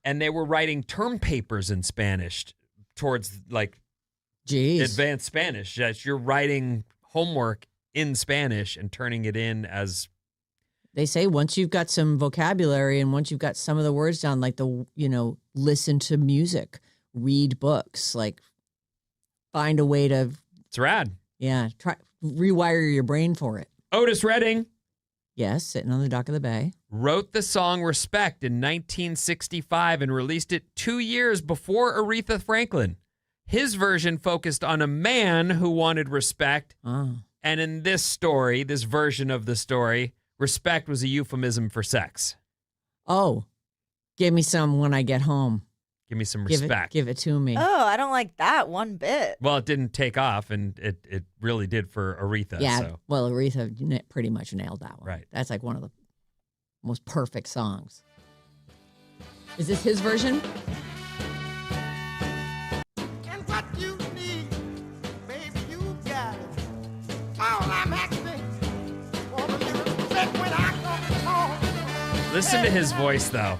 And they were writing term papers in Spanish towards Jeez. Advanced Spanish. That you're writing homework in Spanish and turning it in as. They say once you've got some vocabulary and once you've got some of the words down, like listen to music, read books, like find a way to. It's rad. Yeah. Rewire your brain for it. Otis Redding Yes, sitting on the dock of the bay. Wrote the song Respect in 1965 and released it 2 years before Aretha Franklin. His version focused on a man who wanted respect. Oh. And in this story, this version of the story, respect was a euphemism for sex. Oh, give me some when I get home. Give me some respect. Give it to me. Oh, I don't like that one bit. Well, it didn't take off, and it really did for Aretha. Yeah, So. well, Aretha pretty much nailed that one. Right. That's like one of the most perfect songs. Is this his version? And what you need, baby, you got it. All I'm asking for a little respect when I come home. Listen to his voice, though.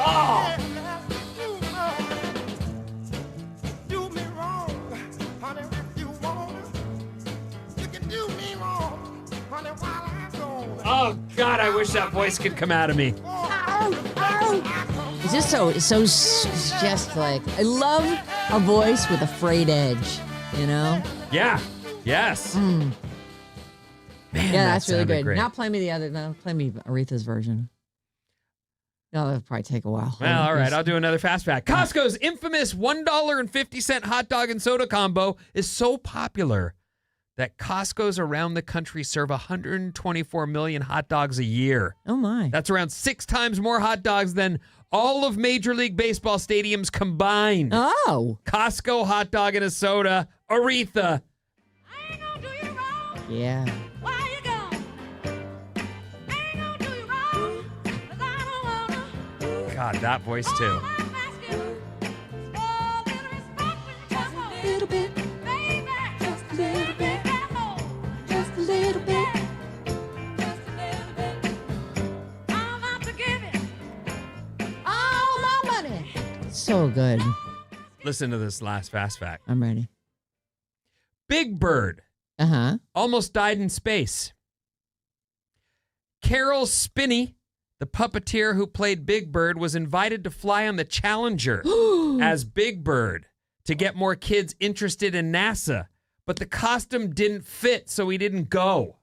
Oh! Do me wrong, honey, if you want to. You can do me wrong, honey, while I'm gone. Oh, God, I wish that voice could come out of me. It's just just like, I love a voice with a frayed edge, you know? Yeah. Yes. Man, Yeah, that's really good. Great. Now play me play me Aretha's version. No, that'll probably take a while. Well, all right, I'll do another fast fact. Costco's infamous $1.50 hot dog and soda combo is so popular that Costco's around the country serve 124 million hot dogs a year. Oh, my. That's around 6 times more hot dogs than all of Major League Baseball stadiums combined. Oh. Costco hot dog and a soda. Aretha. I ain't gonna do you wrong. Yeah. Why you gone? I ain't gonna do you wrong, 'cause I don't wanna. God, that voice too. All I'm asking for a little respect when you come home. Baby, just a little bit. Just a little bit. Just a little bit. I'm out to give it all my money. So good. Listen to this last fast fact. I'm ready. Big Bird Uh-huh. almost died in space. Carol Spinney, the puppeteer who played Big Bird, was invited to fly on the Challenger as Big Bird to get more kids interested in NASA. But the costume didn't fit, so he didn't go.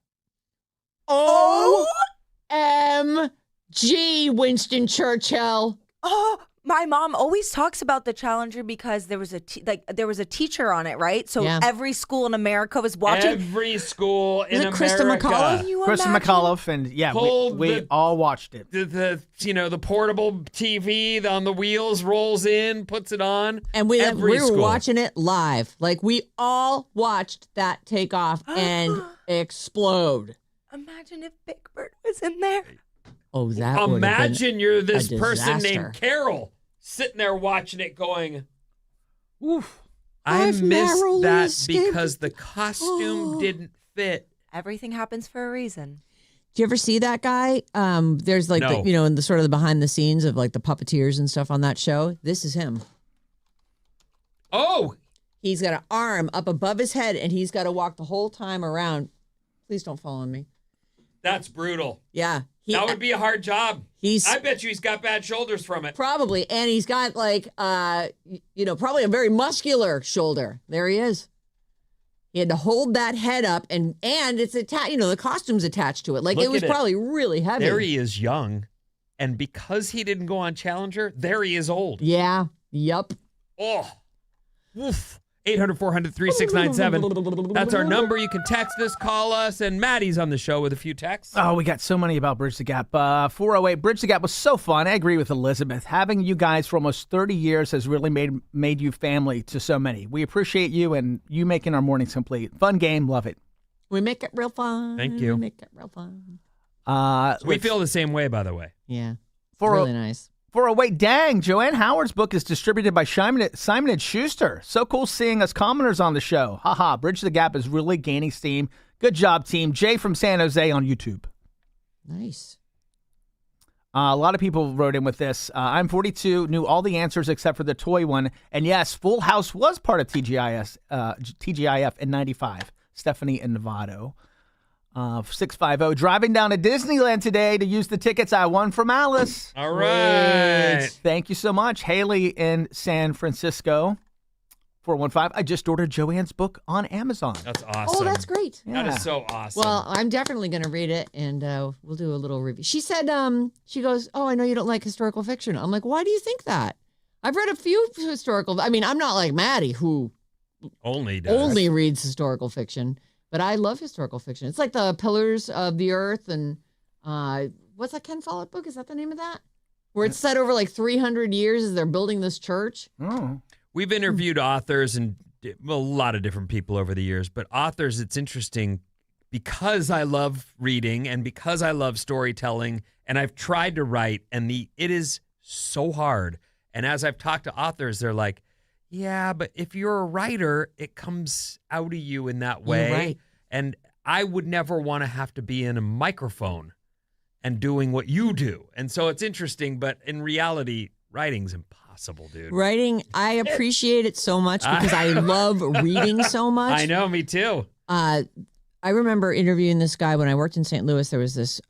OMG, Winston Churchill. Oh, my mom always talks about the Challenger because there was a teacher on it, right? So Yeah. every school in America was watching. Every school in it Krista America. McAuliffe? Can you Kristen imagine? McAuliffe, and yeah, Hold we the- all watched it. The portable TV on the wheels rolls in, puts it on. And we Every were school. watching it live. Like, we all watched that take off and explode. Imagine if Big Bird was in there. Oh, that would have been Imagine you're this a person disaster. named Carol sitting there watching it going, oof. I I've missed narrowly that escaped. because the costume didn't fit. Everything happens for a reason. Do you ever see that guy? There's like, No. in the sort of the behind the scenes of like the puppeteers and stuff on that show. This is him. Oh, He's got an arm up above his head and he's got to walk the whole time around. Please don't fall on me. that's brutal. Yeah. That would be a hard job. He's I bet you he's got bad shoulders from it. probably, and he's got like, probably a very muscular shoulder. There he is. He had to hold that head up and it's attached, the costume's attached to it. Like Look it was at it. probably really heavy. There he is young. And because he didn't go on Challenger, there he is old. Yeah. Yup. Oh, woof. 800-400-3697. That's our number. You can text us, call us, and Maddie's on the show with a few texts. Oh, we got so many about Bridge the Gap. 408, Bridge the Gap was so fun. I agree with Elizabeth. Having you guys for almost 30 years has really made you family to so many. We appreciate you and you making our mornings complete. Fun game. Love it. We make it real fun. Thank you. We make it real fun. We feel the same way, by the way. Yeah. It's For- really nice. 408, dang, Joanne Howard's book is distributed by Simon & Schuster. So cool seeing us commoners on the show. Haha, Bridge the Gap is really gaining steam. Good job, team. Jay from San Jose on YouTube. Nice. A lot of people wrote in with this. I'm 42, knew all the answers except for the toy one. And yes, Full House was part of TGIF in 95. Stephanie and Novato. 650, driving down to Disneyland today to use the tickets I won from Alice. All right. Thank you so much. Haley in San Francisco. 415. I just ordered Joanne's book on Amazon. That's awesome. Oh, that's great. That is so awesome. Well, I'm definitely going to read it, and we'll do a little review. She said, she goes, oh, I know you don't like historical fiction. I'm like, why do you think that? I've read a few historical. I mean, I'm not like Maddie, who only reads historical fiction, but I love historical fiction. It's like the Pillars of the Earth, and what's that Ken Follett book? Is that the name of that? Where it's set over like 300 years as they're building this church. Oh. We've interviewed authors and a lot of different people over the years, but authors, it's interesting because I love reading and because I love storytelling, and I've tried to write, and it is so hard. And as I've talked to authors, they're like, yeah, but if you're a writer, it comes out of you in that way. You're right. And I would never want to have to be in a microphone and doing what you do. And so it's interesting, but in reality, writing's impossible, dude. Writing, I appreciate it so much because I love reading so much. I know, me too. I remember interviewing this guy when I worked in St. Louis. There was this,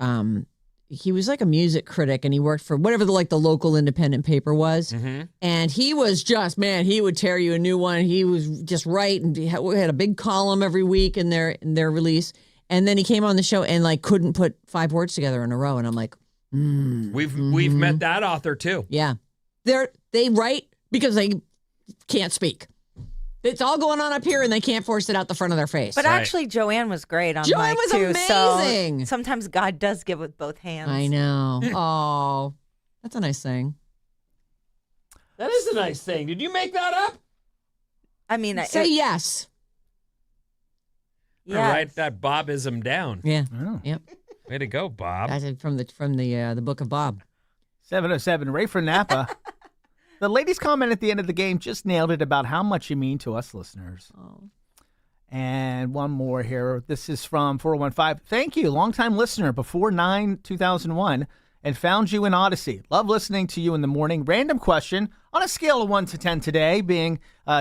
he was like a music critic, and he worked for whatever the local independent paper was. Mm-hmm. And he was just, man, he would tear you a new one. He was just right, and he had a big column every week in their release. And then he came on the show and couldn't put 5 words together in a row. And I'm like, we've met that author too. Yeah. They write because they can't speak. It's all going on up here, and they can't force it out the front of their face. But actually, Joanne was great on Joanne mic, was too. amazing. So sometimes God does give with both hands. I know. Oh, that's a nice thing. That is a nice thing. Did you make that up? I mean, say yes. Yeah. Write that Bobism down. Yeah. Oh. Yep. Way to go, Bob. That's from the book of Bob. 707, Ray from Napa. The ladies' comment at the end of the game just nailed it about how much you mean to us listeners. Oh. And one more here. This is from 415. Thank you, longtime listener, before 9/2001, and found you in Odyssey. Love listening to you in the morning. Random question, on a scale of 1 to 10 today,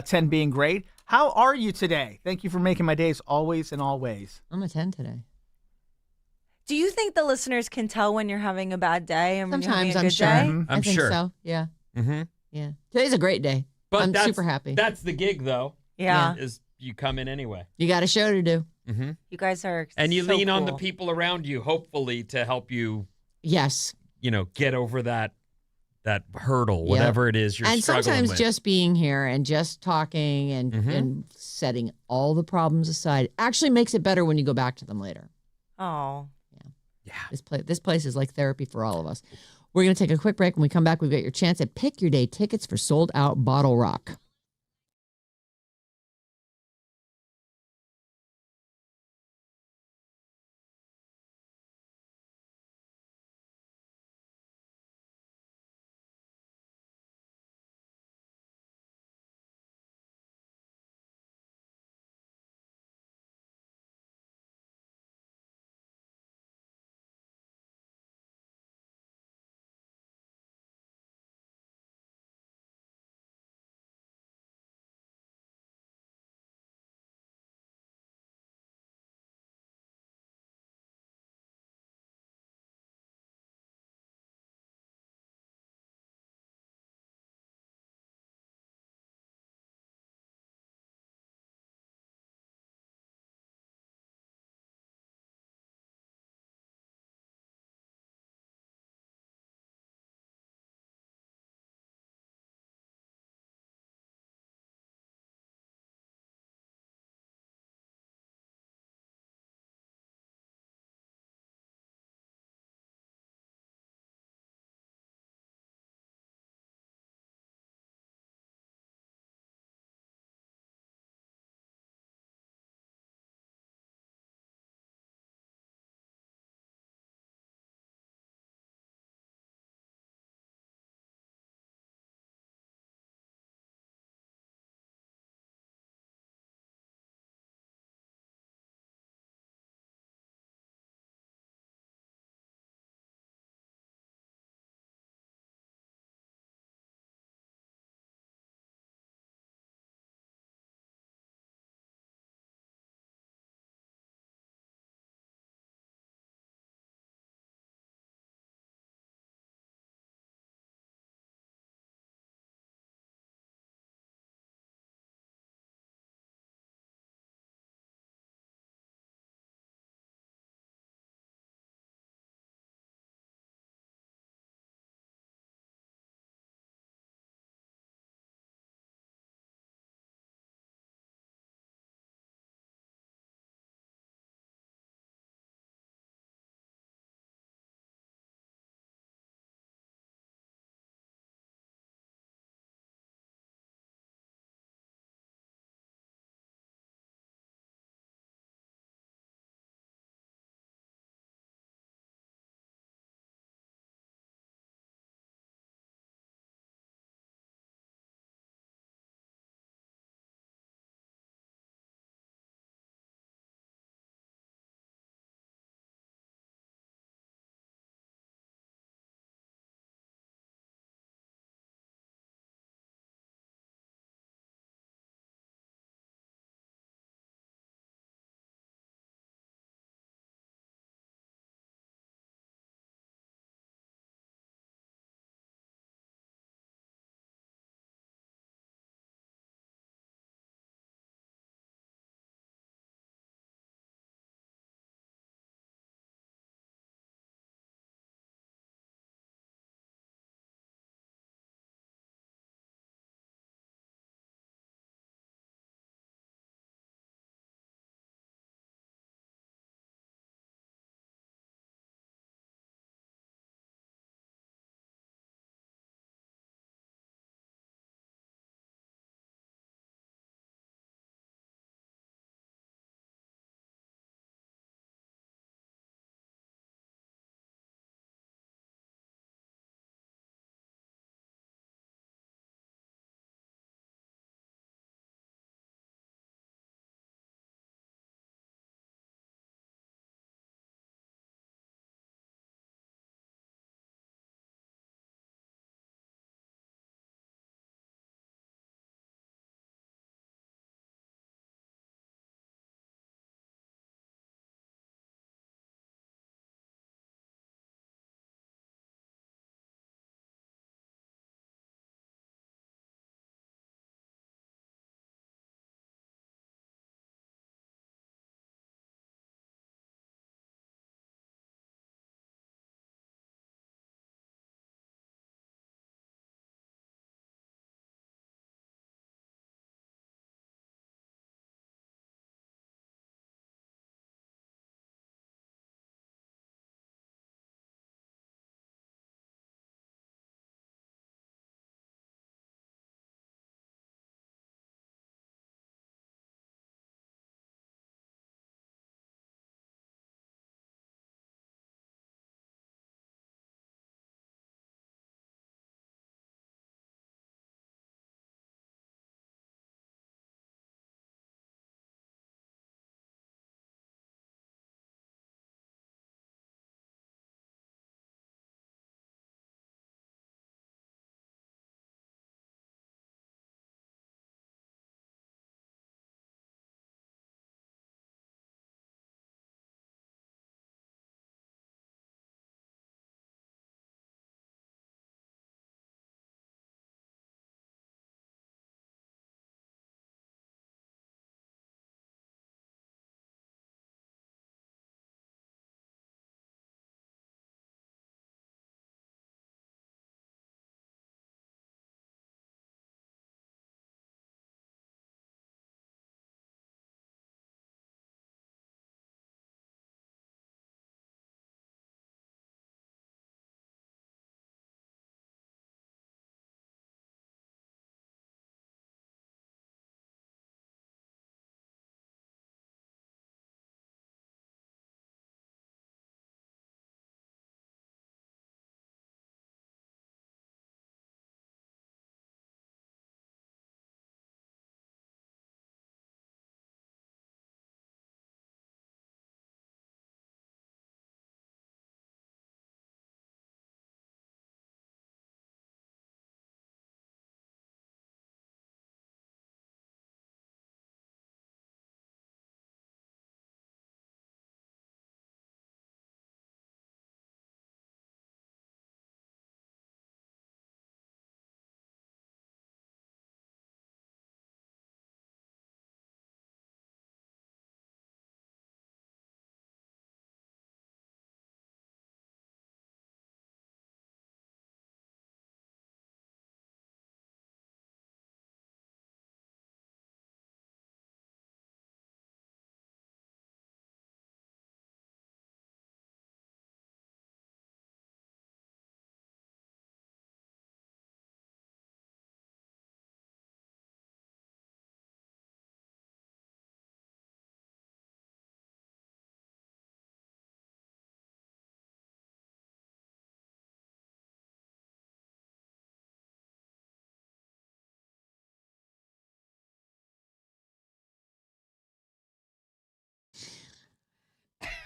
10 being great, how are you today? Thank you for making my days always and always. I'm a 10 today. Do you think the listeners can tell when you're having a bad day and when you're having Sometimes a I'm good sure. day? I think sure. so. Yeah. Mm-hmm. Yeah. Today's a great day. But I'm that's super happy. That's the gig, though. Yeah. Is you come in anyway. You got a show to do. Mm-hmm. You guys are And you so lean on the cool. people around you, hopefully, to help you, Yes. get over that hurdle, Yep. whatever it is you're And struggling sometimes with. just being here and just talking and setting all the problems aside actually makes it better when you go back to them later. Oh. Yeah. This place is like therapy for all of us. We're going to take a quick break. When we come back, we've got your chance at Pick Your Day tickets for Sold Out Bottle Rock.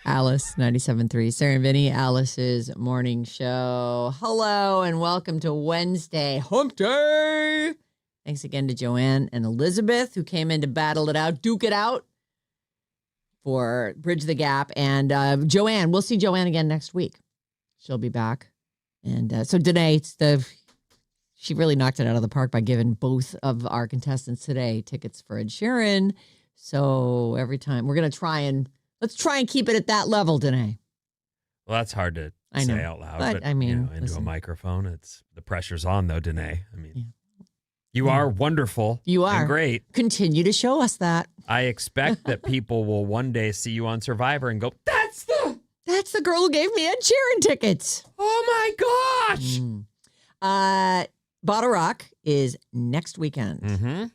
Alice 97.3. Sarah and Vinnie, Alice's morning show. Hello and welcome to Wednesday, Hump Day. Thanks again to Joanne and Elizabeth who came in to battle it out, duke it out for Bridge the Gap. And Joanne, we'll see Joanne again next week. She'll be back. And so today, she really knocked it out of the park by giving both of our contestants today tickets for Ed Sheeran. So every time we're going to let's try and keep it at that level today. Well, that's hard to say out loud, but I mean, into a microphone, the pressure's on though, Danae. I mean, Yeah. you are wonderful. You are and great. Continue to show us that. I expect that people will one day see you on Survivor and go, That's the girl who gave me Ed Sheeran tickets. oh my gosh. Bottle Rock is next weekend. Mm-hmm.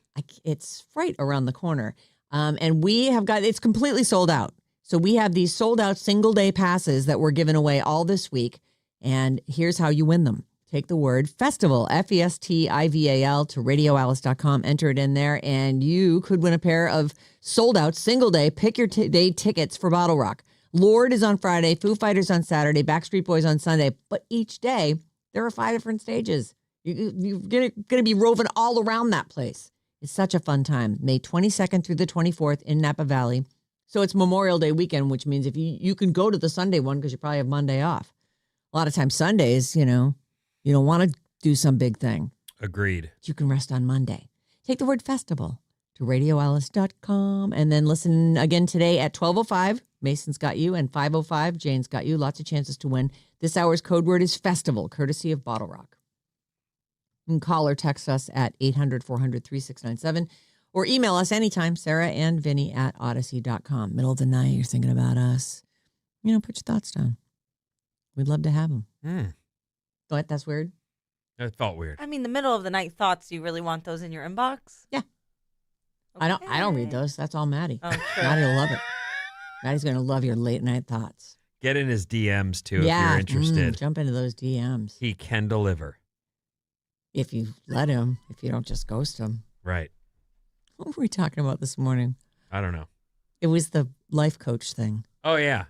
It's right around the corner. And we have it's completely sold out. So we have these sold out single day passes that we're giving away all this week. And here's how you win them. Take the word festival, FESTIVAL, to radioalice.com, enter it in there, and you could win a pair of sold out single day pick your day tickets for Bottle Rock. Lord is on Friday, Foo Fighters on Saturday, Backstreet Boys on Sunday. But each day, there are 5 different stages. You're going to be roving all around that place. It's such a fun time. May 22nd through the 24th in Napa Valley. So it's Memorial Day weekend, which means if you can go to the Sunday one because you probably have Monday off. A lot of times Sundays, you don't want to do some big thing. Agreed. You can rest on Monday. Take the word festival to radioalice.com and then listen again today at 12:05. Mason's got you, and 5:05. Jane's got you. Lots of chances to win. This hour's code word is festival, courtesy of Bottle Rock. You can call or text us at 800-400-3697 or email us anytime, Sarah and Vinnie at odyssey.com. Middle of the night, you're thinking about us. Put your thoughts down. We'd love to have them. What? That's weird? It felt weird. I mean, the middle of the night thoughts, you really want those in your inbox? Yeah. Okay. I don't read those. That's all Maddie. Oh, true. Maddie will love it. Maddie's going to love your late night thoughts. Get in his DMs too if you're interested. Jump into those DMs. He can deliver. If you let him, if you don't just ghost him. Right. What were we talking about this morning? I don't know. It was the life coach thing. Oh, yeah.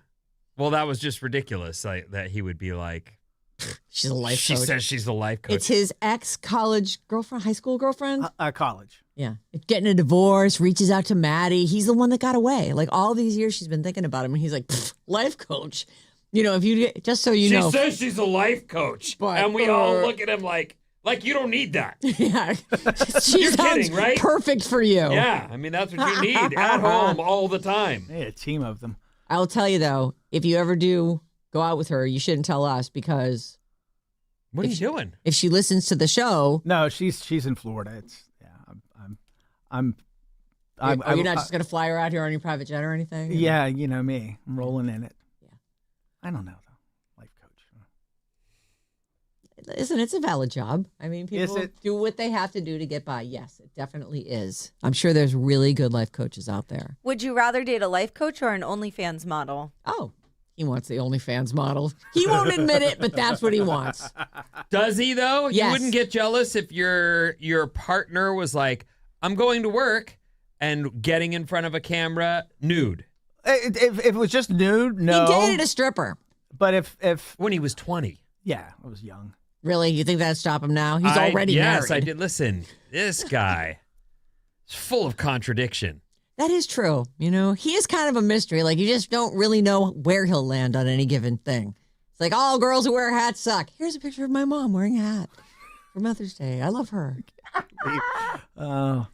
Well, that was just ridiculous that he would be like, she's a life coach. She says she's the life coach. It's his ex-college girlfriend, high school girlfriend. College. Yeah. Getting a divorce, reaches out to Maddie. He's the one that got away. Like all these years she's been thinking about him. And he's like, life coach. If you, just so you know. She says she's a life coach. But, and we all look at him like you don't need that. Yeah. You're kidding, right? Perfect for you. Yeah. I mean, that's what you need at home all the time. Hey, a team of them. I'll tell you, though, if you ever do go out with her, you shouldn't tell us because. What are you doing? If she listens to the show. No, she's in Florida. Are you not just going to fly her out here on your private jet or anything? Yeah, you know me. I'm rolling in it. Yeah. I don't know, though. Life coach. Listen, it's a valid job. I mean, people Is it? do what they have to do to get by. Yes, it definitely is. I'm sure there's really good life coaches out there. Would you rather date a life coach or an OnlyFans model? Oh, he wants the OnlyFans model. He won't admit it, but that's what he wants. Does he, though? Yes. You wouldn't get jealous if your partner was like, I'm going to work and getting in front of a camera nude. If it was just nude, no. He dated a stripper. But if when he was 20. Yeah, I was young. Really? You think that'd stop him now? He's already married. Yes, I did. Listen, this guy is full of contradiction. That is true. He is kind of a mystery. Like, you just don't really know where he'll land on any given thing. It's like, all girls who wear hats suck. Here's a picture of my mom wearing a hat for Mother's Day. I love her. The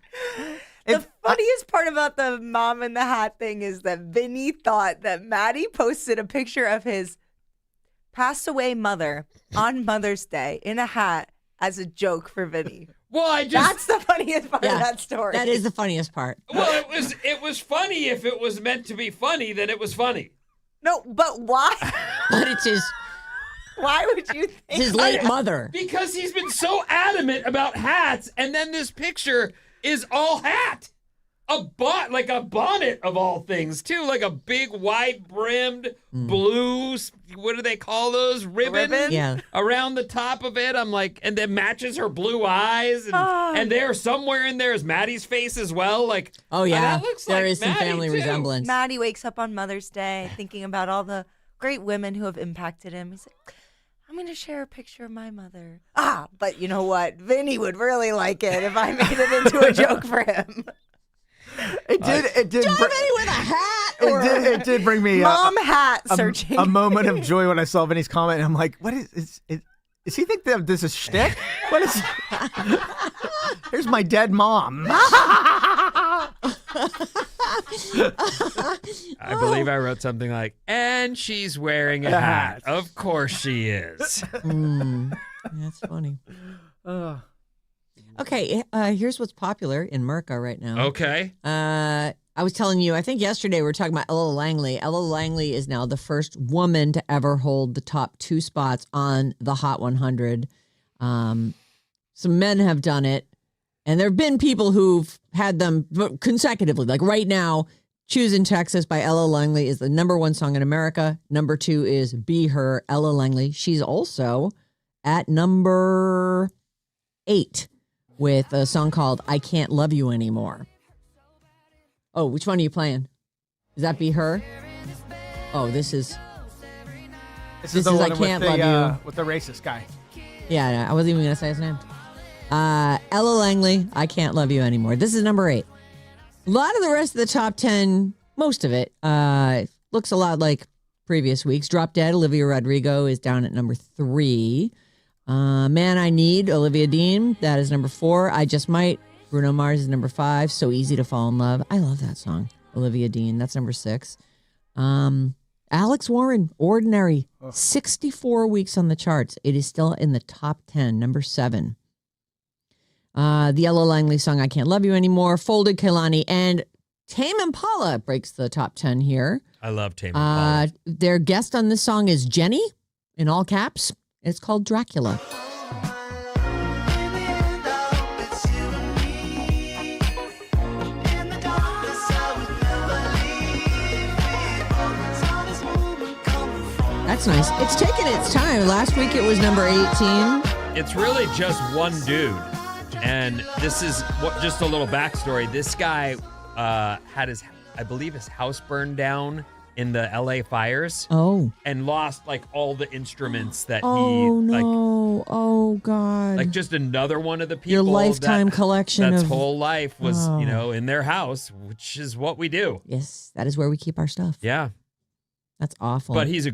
funniest part about the mom in the hat thing is that Vinny thought that Maddie posted a picture of his passed away mother on Mother's Day in a hat as a joke for Vinny. Well, that's the funniest part of that story. That is the funniest part. Well, it was funny. If it was meant to be funny, then it was funny. No, but why? But it's his. Why would you think his late mother? Because he's been so adamant about hats, and then this picture is all hat. a bonnet of all things too, like a big wide brimmed blue. What do they call those ribbon? Yeah. Around the top of it. I'm like, and that matches her blue eyes, and there somewhere in there is Maddie's face as well. Like, Oh yeah, that looks there like is some Maddie, family too. resemblance. Maddie wakes up on Mother's Day thinking about all the great women who have impacted him. He's like, I'm going to share a picture of my mother. But you know what? Vinny would really like it if I made it into a joke for him. It did. Vinny with a hat. It did bring me Mom hat searching. a moment of joy when I saw Vinny's comment. And I'm like, what is he think that this is shtick? What is? Here's my dead mom. I believe I wrote something like, and she's wearing a hat. Of course she is. That's funny. Okay, here's what's popular in Merca right now. Okay. I was telling you, I think yesterday we were talking about Ella Langley. Ella Langley is now the first woman to ever hold the top 2 spots on the Hot 100. Some men have done it, and there have been people who've had them consecutively. Like right now, Choosing Texas by Ella Langley is the #1 song in America. Number 2 is Be Her, Ella Langley. She's also at number 8 with a song called I Can't Love You Anymore. Oh, which one are you playing? Is that Be Her? Oh, this is the one I Can't Love You. with the racist guy. Yeah, I wasn't even going to say his name. Ella Langley, I Can't Love You Anymore. This is number 8. A lot of the rest of the top 10, most of it, looks a lot like previous weeks. Drop Dead, Olivia Rodrigo is down at number 3. Man I Need, Olivia Dean, that is number 4. I Just Might, Bruno Mars is number 5. So Easy to Fall in Love. I love that song. Olivia Dean, that's number 6. Alex Warren, Ordinary, 64 weeks on the charts. It is still in the top 10, number 7. The Ella Langley song, I Can't Love You Anymore, Folded Kehlani, and Tame Impala breaks the top 10 here. I love Tame Impala. Their guest on this song is Jenny, in all caps. It's called Dracula. That's nice. It's taken its time. Last week it was number 18. It's really just one dude. And this is just a little backstory. This guy had I believe his house burned down in the LA fires. Oh. And lost like all the instruments that Oh, God. Like just another one of the people. Your lifetime collection that's of... whole life was, in their house, which is what we do. Yes, that is where we keep our stuff. Yeah. That's awful. But he's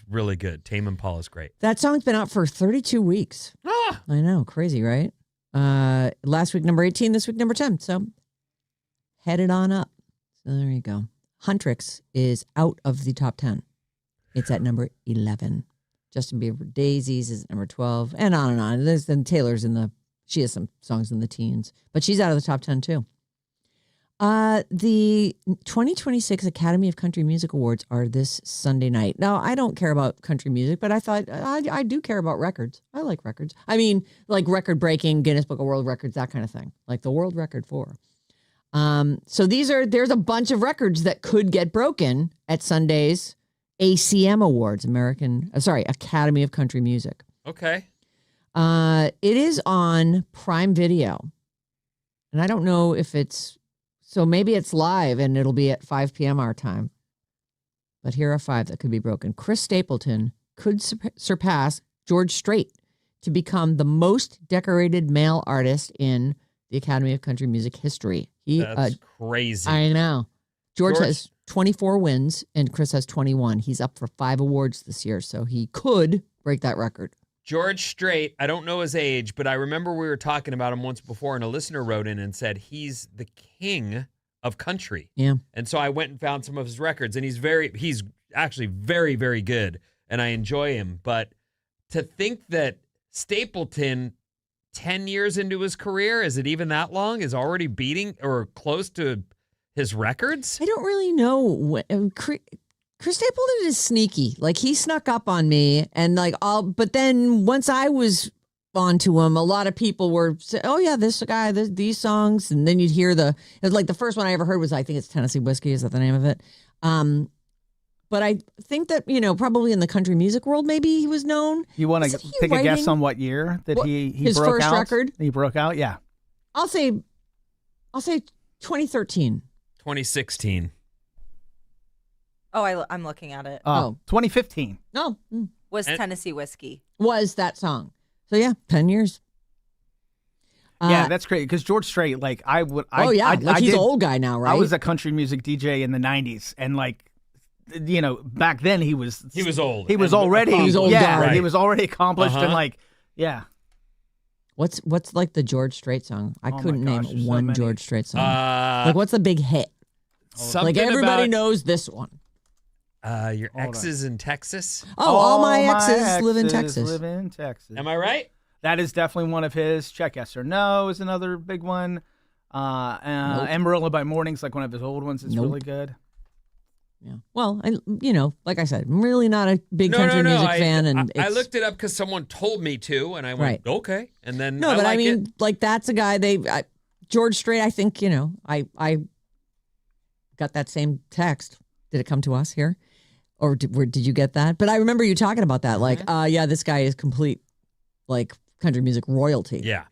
really good. Tame Impala's great. That song's been out for 32 weeks. I know, crazy, right? Last week, number 18, this week, number 10. So headed on up. So there you go. Huntrix is out of the top 10. It's at number 11. Justin Bieber, Daisies is at number 12, and on and on. Then Taylor's she has some songs in the teens, but she's out of the top 10 too. The 2026 Academy of Country Music Awards are this Sunday night. Now, I don't care about country music, but I thought I do care about records. I like records. I mean, like record breaking, Guinness Book of World Records, that kind of thing, like the world record for. So there's a bunch of records that could get broken at Sunday's ACM Awards, Academy of Country Music. Okay. It is on Prime Video. And I don't know if so maybe it's live and it'll be at 5 p.m. our time. But here are 5 that could be broken. Chris Stapleton could surpass George Strait to become the most decorated male artist in the Academy of Country Music history. That's crazy. I know. George has 24 wins and Chris has 21. He's up for 5 awards this year, so he could break that record. George Strait, I don't know his age, but I remember we were talking about him once before, and a listener wrote in and said he's the king of country. Yeah. And so I went and found some of his records, and he's actually very, very good, and I enjoy him. But to think that Stapleton, 10 years into his career, is it even that long, is already beating or close to his records? I don't really know. Chris Stapleton is sneaky. Like he snuck up on me and but then once I was onto him. A lot of people were saying, oh yeah, this guy, these songs. And then you'd hear it was like the first one I ever heard was, I think it's Tennessee Whiskey. Is that the name of it? But I think that, probably in the country music world, maybe he was known. You want to take a guess on what year that he his broke first out? record? He broke out, yeah. I'll say 2013. 2016. Oh, I'm looking at it. 2015. No. Was Tennessee Whiskey. Was that song. So yeah, 10 years. Yeah, that's great because George Strait, he's an old guy now, right? I was a country music DJ in the 90s, and back then he was old. He was already he was old guy. Right. He was already accomplished and What's like the George Strait song? I couldn't name one George Strait song. What's the big hit? Like everybody knows this one. Your exes in Texas. Oh, all my exes live in Texas. Am I right? That is definitely one of his. Check Yes or No is another big one. Amarillo by Morning's like one of his old ones. It's really good. Yeah. Well, like I said, I'm really not a big country music fan, and I looked it up because someone told me to, and I went okay, and then that's a guy. George Strait. I think I got that same text. Did it come to us here, or did you get that? But I remember you talking about that. Mm-hmm. This guy is complete country music royalty. Yeah.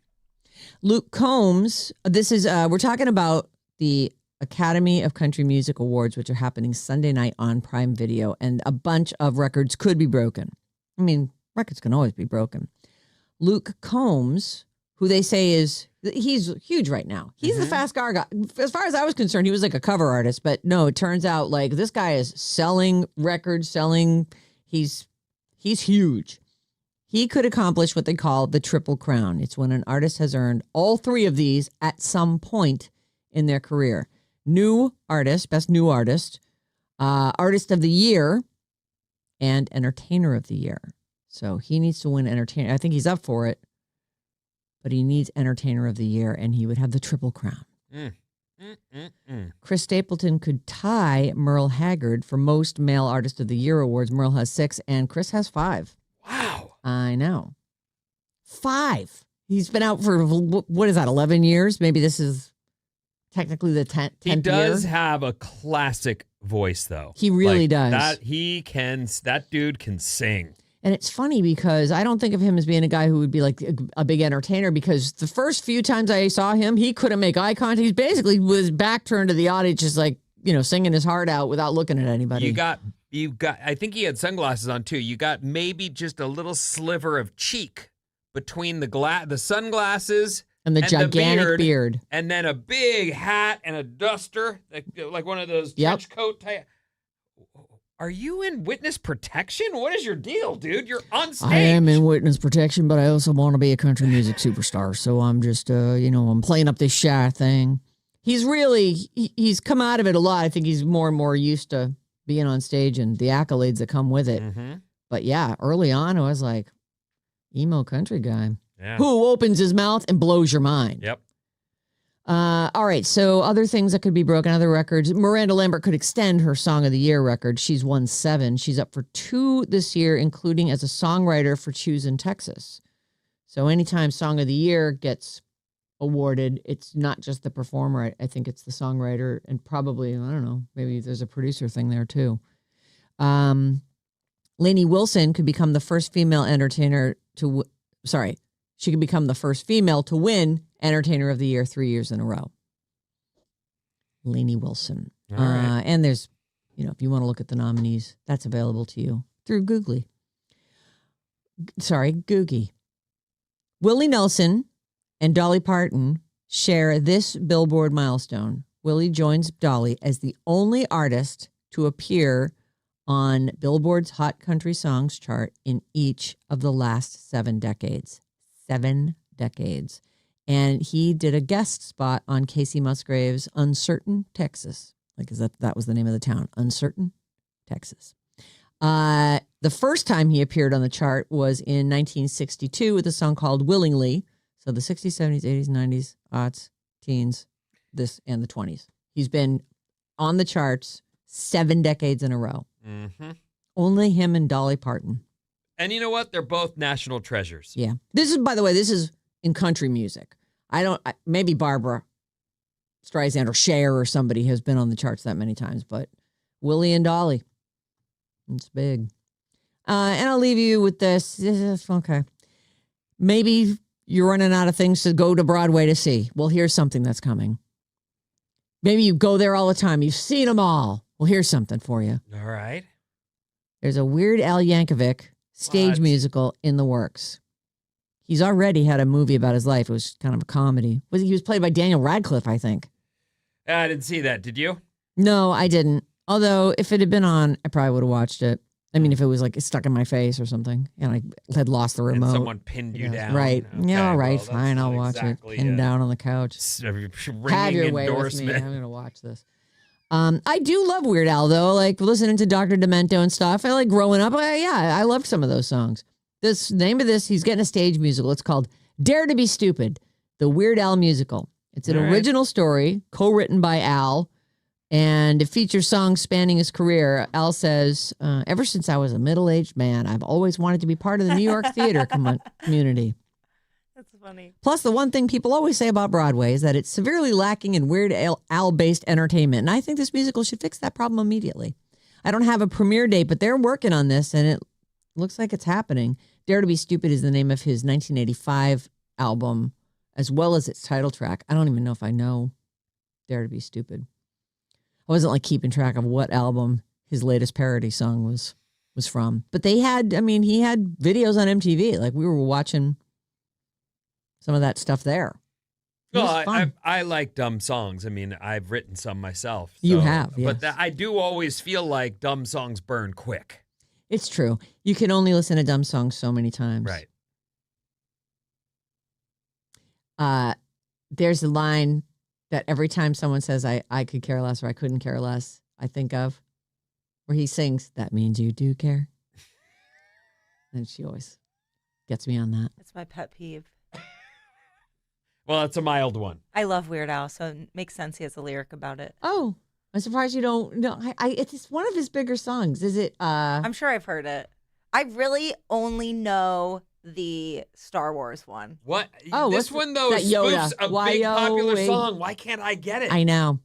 Luke Combs. This is we're talking about the Academy of Country Music Awards, which are happening Sunday night on Prime Video, and a bunch of records could be broken. I mean, records can always be broken. Luke Combs, who they say he's huge right now. He's the fast car guy. As far as I was concerned, he was like a cover artist, but no, it turns out this guy is selling records, he's huge. He could accomplish what they call the Triple Crown. It's when an artist has earned all three of these at some point in their career. New artist, best new artist, artist of the year, and entertainer of the year. So he needs to win entertainer. I think he's up for it, but he needs entertainer of the year, and he would have the Triple Crown. Chris Stapleton could tie Merle Haggard for most male artist of the year awards. Merle has 6, and Chris has 5. Wow. I know. 5. He's been out for, what is that, 11 years? Maybe this is technically the 10th year. He does have a classic voice, though. He really does. That dude can sing. And it's funny because I don't think of him as being a guy who would be like a big entertainer, because the first few times I saw him, he couldn't make eye contact. He basically with his back turned to the audience, just singing his heart out without looking at anybody. You got, I think he had sunglasses on too. You got maybe just a little sliver of cheek between the sunglasses and the gigantic beard. And then a big hat and a duster, like one of those trench coat type. Are you in witness protection? What is your deal, dude? You're on stage. I am in witness protection, but I also want to be a country music superstar. So I'm just, I'm playing up this shy thing. He's come out of it a lot. I think he's more and more used to being on stage and the accolades that come with it. Mm-hmm. But yeah, early on, I was like, emo country guy who opens his mouth and blows your mind. Yep. All right. So other things that could be broken, other records. Miranda Lambert could extend her Song of the Year record. She's won 7. She's up for 2 this year, including as a songwriter for Choose in Texas. So anytime Song of the Year gets awarded, it's not just the performer. I think it's the songwriter, and probably, I don't know, maybe there's a producer thing there too. Lainey Wilson could become the first female entertainer she could become the first female to win Entertainer of the Year 3 years in a row. Lainey Wilson. All right. And there's, if you want to look at the nominees, that's available to you through Googie. Willie Nelson and Dolly Parton share this Billboard milestone. Willie joins Dolly as the only artist to appear on Billboard's Hot Country Songs chart in each of the last 7 decades. 7 decades. And he did a guest spot on Casey Musgrave's Uncertain, Texas. That was the name of the town, Uncertain, Texas. The first time he appeared on the chart was in 1962 with a song called Willingly. So the 60s, 70s, 80s, 90s, aughts, teens, this, and the 20s. He's been on the charts 7 decades in a row. Mm-hmm. Only him and Dolly Parton. And you know what? They're both national treasures. Yeah. This is, by the way, this is in country music. Maybe Barbara Streisand or Cher or somebody has been on the charts that many times, but Willie and Dolly. It's big. And I'll leave you with this. Okay. Maybe you're running out of things to go to Broadway to see. Well, here's something that's coming. Maybe you go there all the time. You've seen them all. Well, here's something for you. All right. There's a Weird Al Yankovic stage musical in the works. He's already had a movie about his life. It was kind of a comedy. He was played by Daniel Radcliffe, I think. I didn't see that. Did you? No, I didn't. Although, if it had been on, I probably would have watched it. I mean, if it was like stuck in my face or something, and I had lost the remote. And someone pinned you down. Right. Okay, yeah, all right, well, fine. I'll watch exactly it. Pinned down on the couch. Have your way with me. I'm going to watch this. I do love Weird Al, though. Like, listening to Dr. Demento and stuff. I like growing up. I loved some of those songs. This name of this, he's getting a stage musical. It's called Dare to Be Stupid, the Weird Al musical. It's an original story, co-written by Al, and it features songs spanning his career. Al says, ever since I was a middle-aged man, I've always wanted to be part of the New York theater community. That's funny. Plus, the one thing people always say about Broadway is that it's severely lacking in Weird Al-based entertainment, and I think this musical should fix that problem immediately. I don't have a premiere date, but they're working on this, and it looks like it's happening. Dare to Be Stupid is the name of his 1985 album, as well as its title track. I don't even know if I know Dare to Be Stupid. I wasn't like keeping track of what album his latest parody song was from. But he had videos on MTV. Like, we were watching some of that stuff there. Well, I like dumb songs. I mean, I've written some myself. You have, yes. But I do always feel like dumb songs burn quick. It's true. You can only listen to dumb songs so many times. Right. There's a line that every time someone says, I could care less or I couldn't care less, I think of, where he sings, that means you do care. And she always gets me on that. That's my pet peeve. Well, it's a mild one. I love Weird Al, so it makes sense he has a lyric about it. Oh, I'm surprised you don't know. It's one of his bigger songs. Is it? I'm sure I've heard it. I really only know the Star Wars one. What? Oh, this one, though, spoofs a big popular song. Why can't I get it? I know.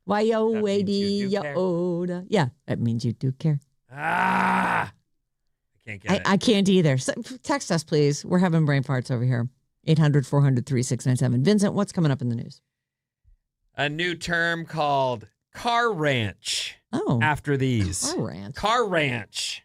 Y-O-A-D, Yoda. Yeah, that means you do care. I can't get it. I can't either. So, text us, please. We're having brain farts over here. 800-400-3697. Vincent, what's coming up in the news? A new term called car ranch. Oh. After these. Car ranch. Car ranch.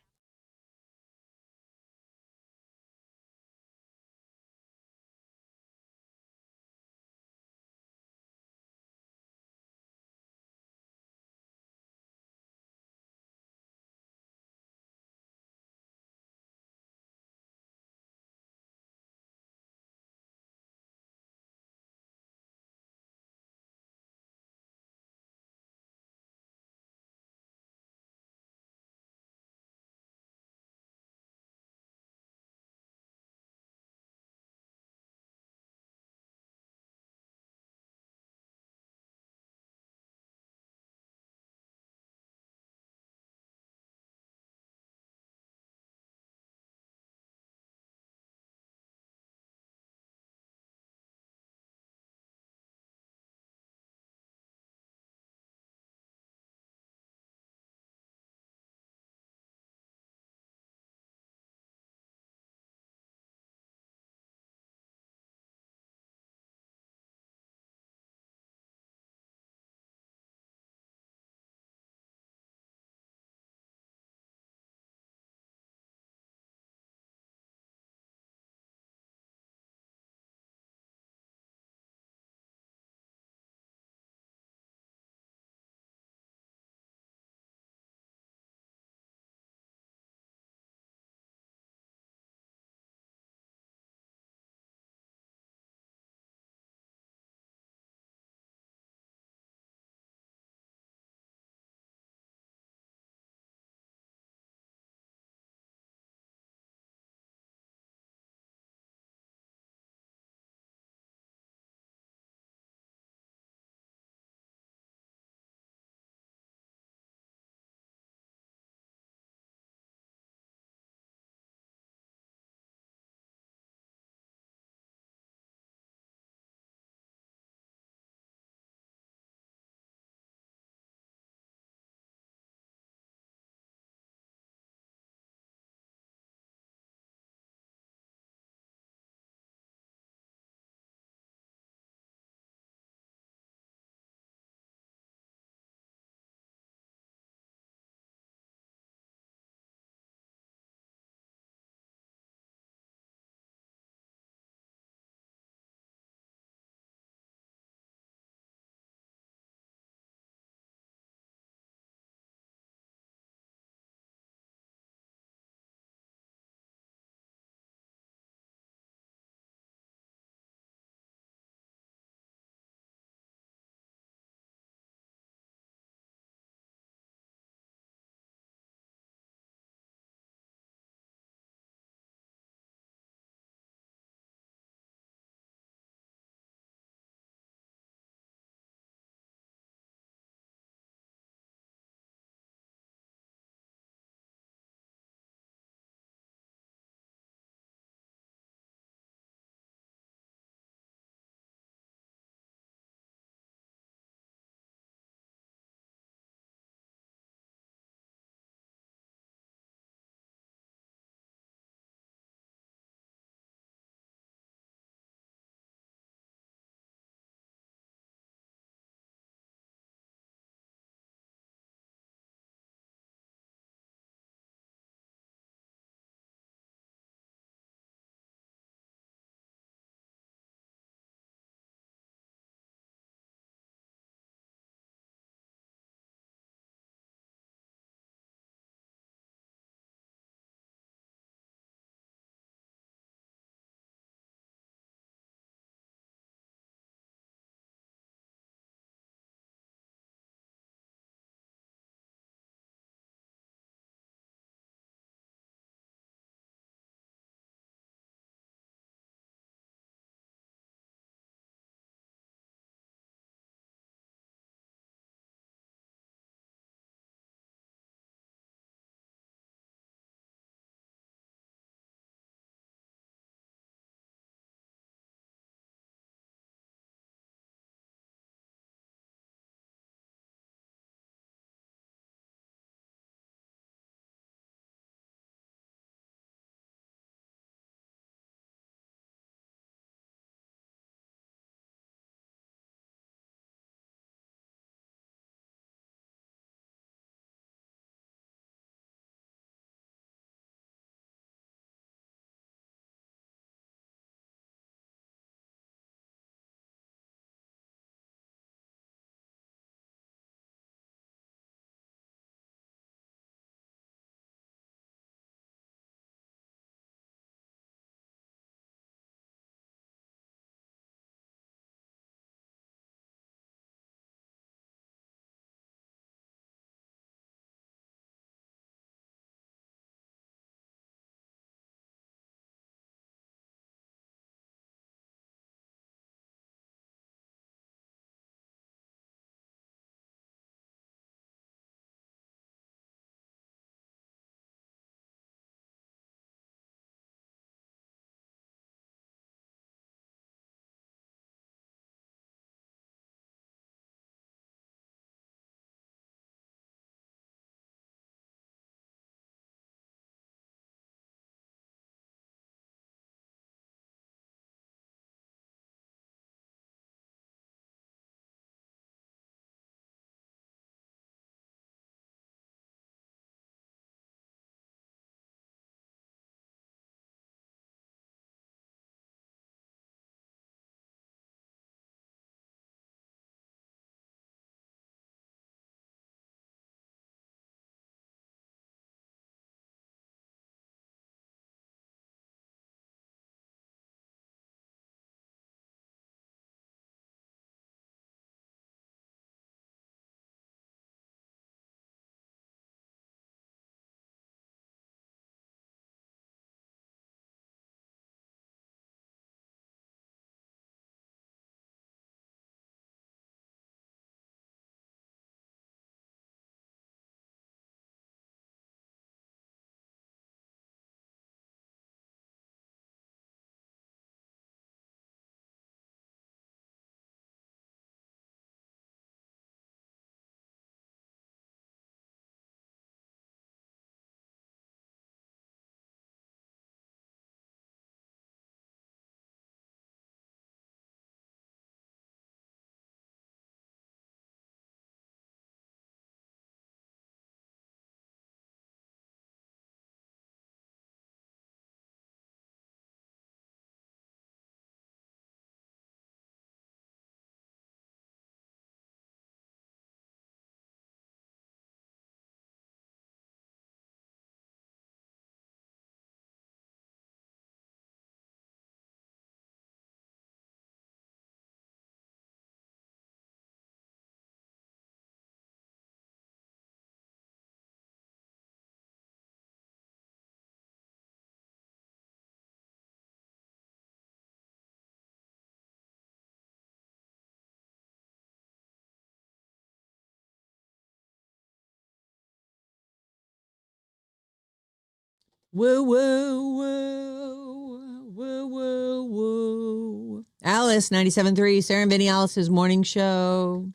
Woo, woo, woo, woo, woo, woo. Alice, 97.3, Sarah Vinnie, Alice's morning show.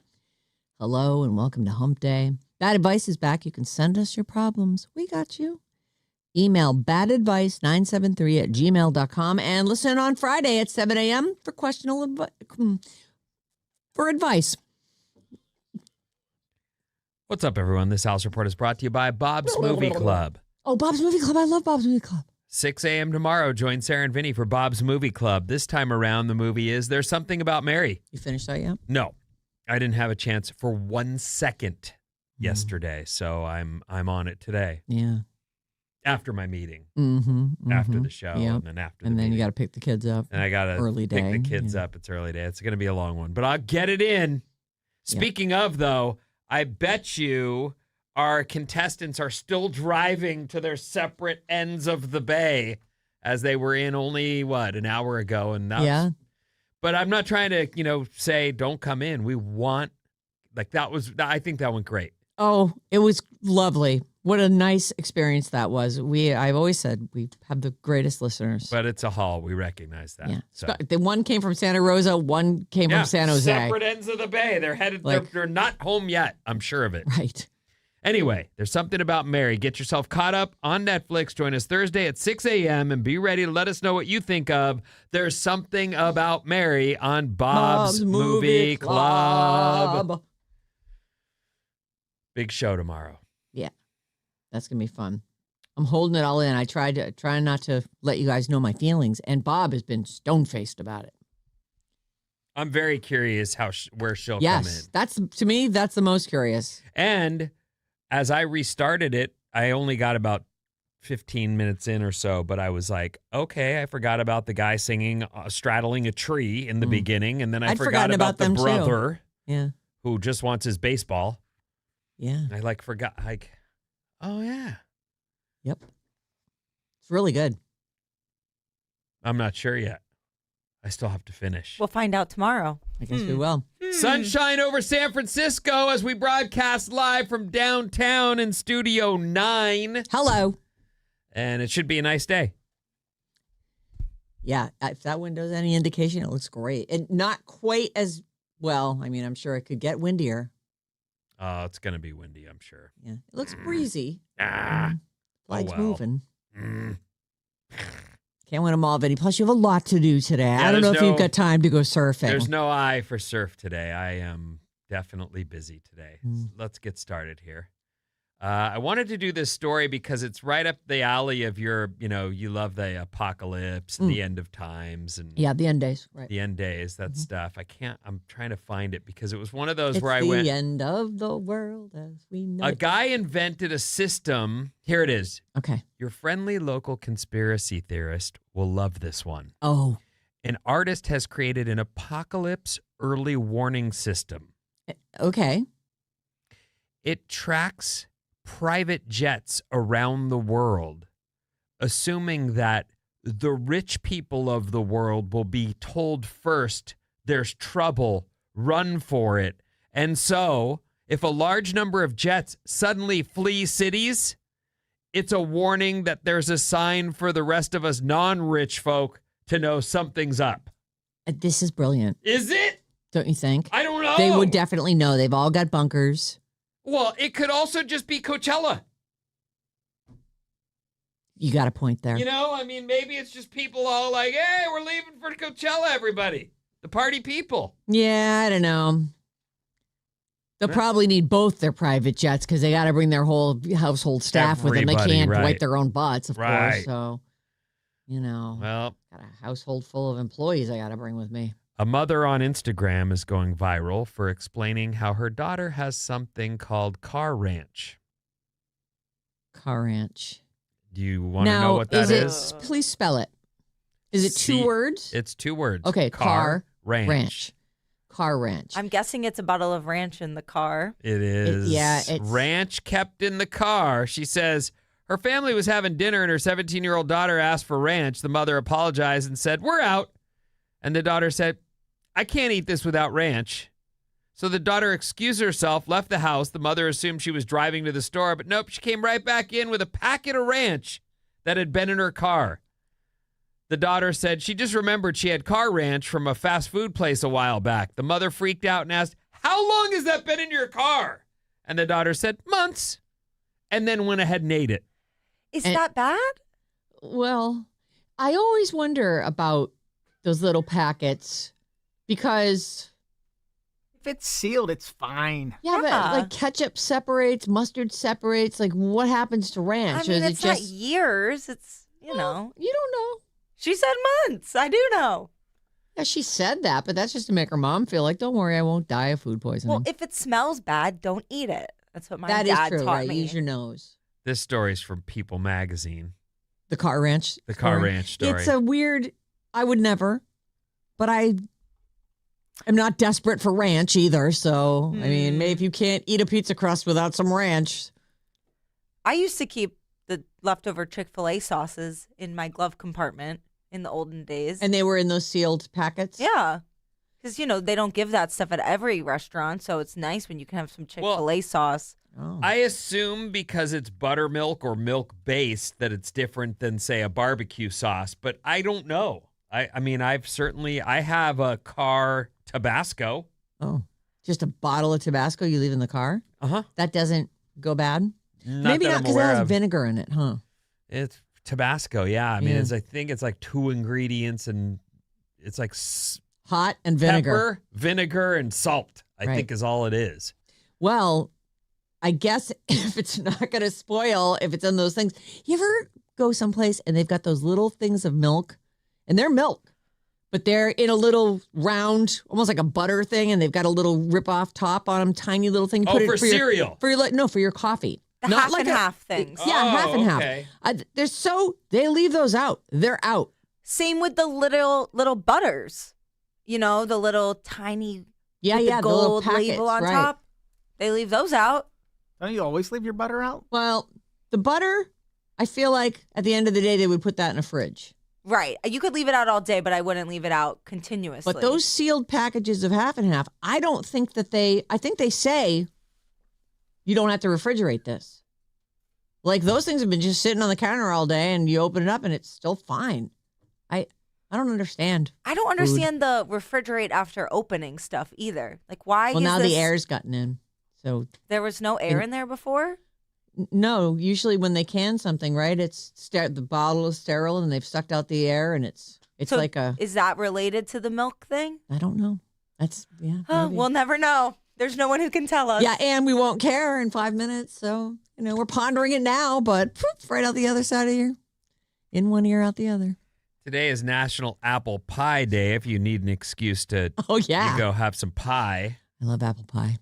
Hello and welcome to Hump Day. Bad Advice is back. You can send us your problems. We got you. Email badadvice973@gmail.com and listen on Friday at 7 a.m. for for advice. What's up, everyone? This House Report is brought to you by Bob's Movie Club. Oh, Bob's Movie Club. I love Bob's Movie Club. 6 a.m. tomorrow. Join Sarah and Vinny for Bob's Movie Club. This time around, the movie is There's Something About Mary. You finished that yet? No, I didn't have a chance for 1 second yesterday, so I'm on it today. Yeah. After my meeting, Mm-hmm. after the show, and then after the and then meeting. you got to pick the kids up. And I got to early pick day. the kids up. It's early day. It's going to be a long one, but I'll get it in. Speaking of, though, I bet you our contestants are still driving to their separate ends of the bay as they were in only, an hour ago. And that but I'm not trying to, say don't come in. We want, I think that went great. Oh, it was lovely. What a nice experience that was. I've always said we have the greatest listeners. But it's a haul. We recognize that. Yeah. So. The one came from Santa Rosa, one came from San Jose. Separate ends of the bay. They're headed, they're not home yet. I'm sure of it. Right. Anyway, There's Something About Mary. Get yourself caught up on Netflix. Join us Thursday at 6 a.m. and be ready to let us know what you think of There's Something About Mary on Bob's Movie Club. Big show tomorrow. Yeah. That's going to be fun. I'm holding it all in. I try not to let you guys know my feelings, and Bob has been stone-faced about it. I'm very curious where she'll come in. Yes, to me, that's the most curious. And as I restarted it, I only got about 15 minutes in or so, but I was like, okay, I forgot about the guy singing, straddling a tree in the beginning, and then I forgot about the brother who just wants his baseball. Yeah. I forgot, oh yeah. Yep. It's really good. I'm not sure yet. I still have to finish. We'll find out tomorrow. I guess we will. Sunshine over San Francisco as we broadcast live from downtown in Studio 9. Hello. And it should be a nice day. Yeah, if that window's any indication, it looks great. And not quite as well. I mean, I'm sure it could get windier. Oh, it's going to be windy, I'm sure. Yeah, it looks breezy. Flag's moving. Can't win them all, Vinny. Plus, you have a lot to do today. I don't know if you've got time to go surfing. There's no eye for surf today. I am definitely busy today. Let's get started here. I wanted to do this story because it's right up the alley of your, you love the apocalypse and the end of times. And yeah, the end days. Right. The end days, that stuff. I'm trying to find it because it was one of those it's where I went. the end of the world as we know A it. guy invented a system. Here it is. Okay. Your friendly local conspiracy theorist will love this one. Oh. An artist has created an apocalypse early warning system. Okay. It tracks private jets around the world, assuming that the rich people of the world will be told first there's trouble, run for it. And so, if a large number of jets suddenly flee cities, it's a warning that there's a sign for the rest of us non-rich folk to know something's up. This is brilliant. Is it? Don't you think? I don't know. They would definitely know. They've all got bunkers. Well, it could also just be Coachella. You got a point there. Maybe it's just people all like, hey, we're leaving for Coachella, everybody. The party people. Yeah, I don't know. They'll probably need both their private jets because they got to bring their whole household staff with them. They can't wipe their own butts, of course. So, well, got a household full of employees I got to bring with me. A mother on Instagram is going viral for explaining how her daughter has something called car ranch. Car ranch. Do you want to know what that is? Please spell it. Is it two words? It's 2 words. Okay, car ranch. Car ranch. I'm guessing it's a bottle of ranch in the car. It is. It's ranch kept in the car. She says her family was having dinner and her 17-year-old daughter asked for ranch. The mother apologized and said, "We're out." And the daughter said, "I can't eat this without ranch." So the daughter excused herself, left the house. The mother assumed she was driving to the store, but nope, she came right back in with a packet of ranch that had been in her car. The daughter said she just remembered she had car ranch from a fast food place a while back. The mother freaked out and asked, "How long has that been in your car?" And the daughter said, "Months," and then went ahead and ate it. Is that bad? Well, I always wonder about those little packets because If it's sealed, it's fine. but like ketchup separates, mustard separates. Like, what happens to ranch? I mean, Is it's it not just years. It's, you know. you don't know? She said months. I do know. Yeah, she said that, but that's just to make her mom feel like, don't worry, I won't die of food poisoning. Well, if it smells bad, don't eat it. That's what my that is dad true, taught right? me. Use your nose. This story's from People magazine. The car ranch. The car story. ranch story. It's a weird. I would never, but I am not desperate for ranch either. So I mean, maybe if you can't eat a pizza crust without some ranch. I used to keep the leftover Chick-fil-A sauces in my glove compartment in the olden days. And they were in those sealed packets? Yeah. Because, you know, they don't give that stuff at every restaurant. So it's nice when you can have some Chick-fil-A sauce. Oh. I assume because it's buttermilk or milk based that it's different than, say, a barbecue sauce, but I don't know. I mean, I have a car Tabasco. Oh, just a bottle of Tabasco you leave in the car? Uh-huh. That doesn't go bad? Maybe not because it has vinegar in it, huh? It's Tabasco, yeah. I mean, Yeah. I think it's like 2 ingredients, and it's like hot and vinegar. Pepper, vinegar, and salt, I think is all it is. Well, I guess if it's not going to spoil, if it's in those things. You ever go someplace and they've got those little things of milk, and they're milk, but they're in a little round, almost like a butter thing, and they've got a little rip-off top on them, tiny little thing. Oh, for cereal. For your coffee. The half and half things. Yeah, half and half. Okay. They leave those out. They're out. Same with the little butters. You know, the little tiny with the the little gold label on packets, right. top. They leave those out. Don't you always leave your butter out? Well, the butter, I feel like at the end of the day, they would put that in a fridge. Right. You could leave it out all day, but I wouldn't leave it out continuously. But those sealed packages of half and half, I don't think that I think they say you don't have to refrigerate this. Like those things have been just sitting on the counter all day and you open it up and it's still fine. I don't understand. I don't understand the refrigerate after opening stuff either. Like why Well, is now this... the air's gotten in. So There was no air in there before? no, usually when they can something, right? It's the bottle is sterile and they've sucked out the air and it's So like a Is that related to the milk thing? I don't know. That's Oh, maybe. we'll never know. There's no one who can tell us. Yeah, and we won't care in 5 minutes. So, we're pondering it now, but poof, right out the other side of your, in one ear, out the other. Today is National Apple Pie Day. If you need an excuse to Oh, yeah. you go have some pie. I love apple pie.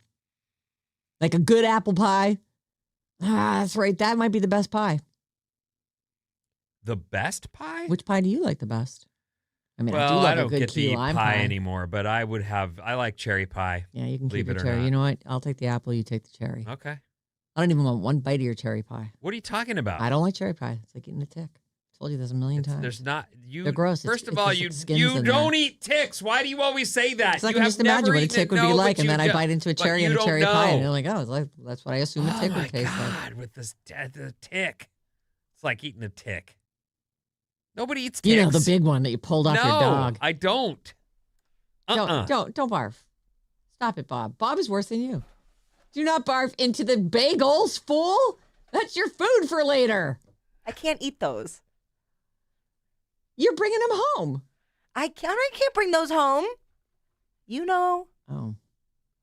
Like a good apple pie. That's right. That might be the best pie. The best pie? Which pie do you like the best? I mean, I do Well, love I a don't good get to key eat lime pie pie anymore, but I like cherry pie. Yeah, you can Believe keep your it or cherry. not. You know what? I'll take the apple. You take the cherry. Okay. I don't even want one bite of your cherry pie. What are you talking about? I don't like cherry pie. It's like eating a tick. I told you this a million times. There's not you. They're gross. First of It's all, just you like skins you in don't there. eat ticks. Why do you always say that? So I you can have just imagine never what a eaten tick would it. be No, like, but and then you I bite into a but cherry you and a don't cherry pie, and know. you're like, oh, it's like, that's what I assume a tick Oh my would taste like. God, with this the tick, it's like eating a tick. Nobody eats ticks. You know, the big one that you pulled off no, your dog. I don't. Don't barf. Stop it, Bob. Bob is worse than you. Do not barf into the bagels, fool. That's your food for later. I can't eat those. You're bringing them home. I can't bring those home. You know. Oh.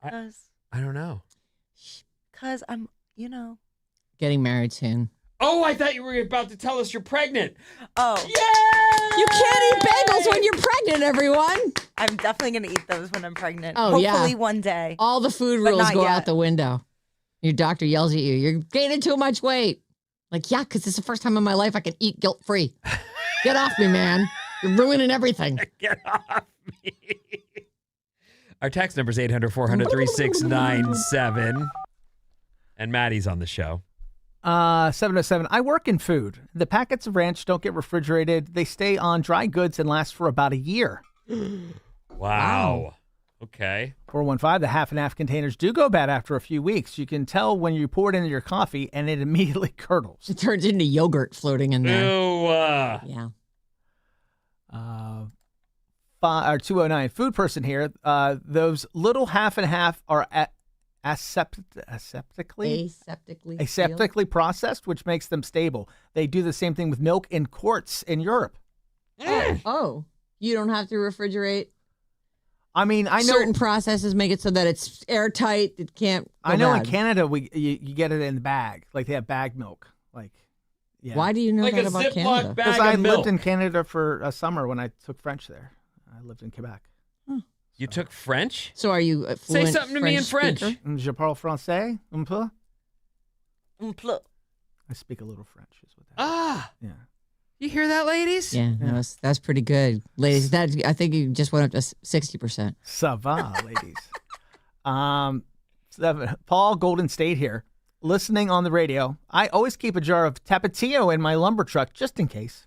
I don't know. Because I'm, Getting married soon. Oh, I thought you were about to tell us you're pregnant. Oh. Yeah! You can't eat bagels when you're pregnant, everyone. I'm definitely going to eat those when I'm pregnant. Oh, yeah. Hopefully one day. All the food But rules not go yet. out the window. Your doctor yells at you. You're gaining too much weight. Like, yeah, because it's the first time in my life I can eat guilt-free. Get off me, man. You're ruining everything. Get off me. Our text number is 800-400-3697. And Maddie's on the show. 707. I work in food. The packets of ranch don't get refrigerated. They stay on dry goods and last for about a year. Wow. Okay. 415, the half and half containers do go bad after a few weeks. You can tell when you pour it into your coffee and it immediately curdles. It turns into yogurt floating in there. Ew. Yeah. 209, food person here. Those little half and half are aseptically processed, which makes them stable. They do the same thing with milk in quarts in Europe. Oh, you don't have to refrigerate. I mean, I know certain processes make it so that it's airtight. It can't. I know bad. in Canada you get it in the bag, like they have bag milk. Like, yeah. Why do you know Like that a about Ziploc Canada? bag Because I of milk. lived in Canada for a summer when I took French there. I lived in Quebec. You took French? So are you a Say fluent something to me in French. speaker? Je parle français un peu. Mpl- I speak a little French. Is what that Ah. is. Yeah. You hear that, ladies? Yeah, that's pretty good, ladies. That I think you just went up to 60%. Ça va, ladies. 7, Paul Golden State here, listening on the radio. I always keep a jar of Tapatio in my lumber truck just in case.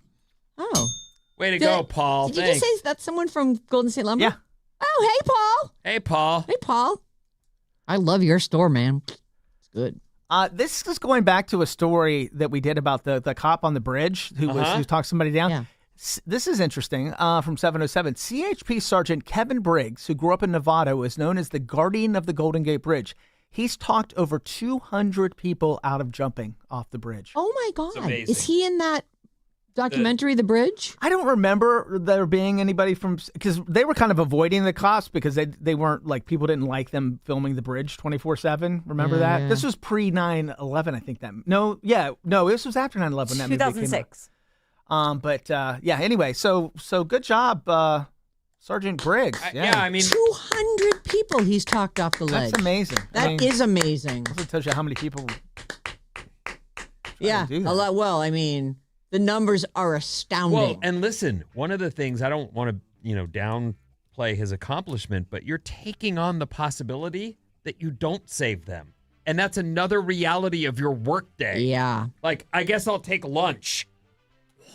Oh, Way to go, Paul. Did you Thanks. just say that's someone from Golden State Lumber? Yeah. Oh, hey, Paul. Hey, Paul. Hey, Paul. I love your store, man. It's good. This is going back to a story that we did about the cop on the bridge who talked somebody down. Yeah. This is interesting. From 707, CHP Sergeant Kevin Briggs, who grew up in Nevada, is known as the guardian of the Golden Gate Bridge. He's talked over 200 people out of jumping off the bridge. Oh my God! amazing. Is he in that documentary, The Bridge? I don't remember there being anybody from, because they were kind of avoiding the cops because they weren't like, people didn't like them filming the bridge 24/7. Remember that? Yeah. This was pre 9/11, I think that. No, this was after 9/11. That movie came out. 2006. Anyway, so good job, Sergeant Briggs. Yeah, I mean, 200 people he's talked off the ledge. That's amazing. That is amazing. It tells you how many people. Yeah, do that. a lot. Well, I mean, the numbers are astounding. well, and listen, one of the things, I don't want to, downplay his accomplishment, but you're taking on the possibility that you don't save them. And that's another reality of your workday. Yeah. Like, I guess I'll take lunch.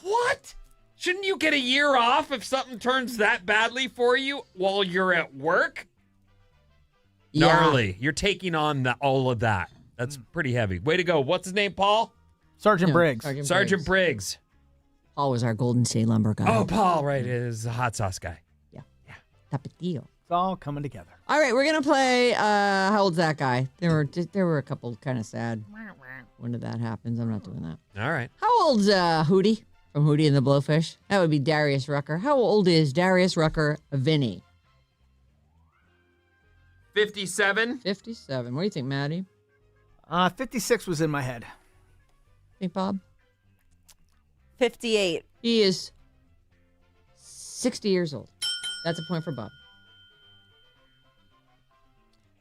What? Shouldn't you get a year off if something turns that badly for you while you're at work? Yeah. Gnarly. You're taking on all of that. That's pretty heavy. Way to go. What's his name, Paul? Sergeant No, Briggs. Sergeant Briggs. Paul was our Golden State Lumber guy. Oh, Paul, right. Is the hot sauce guy. Tapatio. It's all coming together. All right, we're gonna play. How old's that guy? There were a couple kind of sad. When did that happen? I'm not doing that. All right. How old's Hootie from Hootie and the Blowfish? That would be Darius Rucker. How old is Darius Rucker Vinnie? 57. 57. What do you think, Maddie? 56 was in my head. Think Bob? 58. He is 60 years old. That's a point for Bob.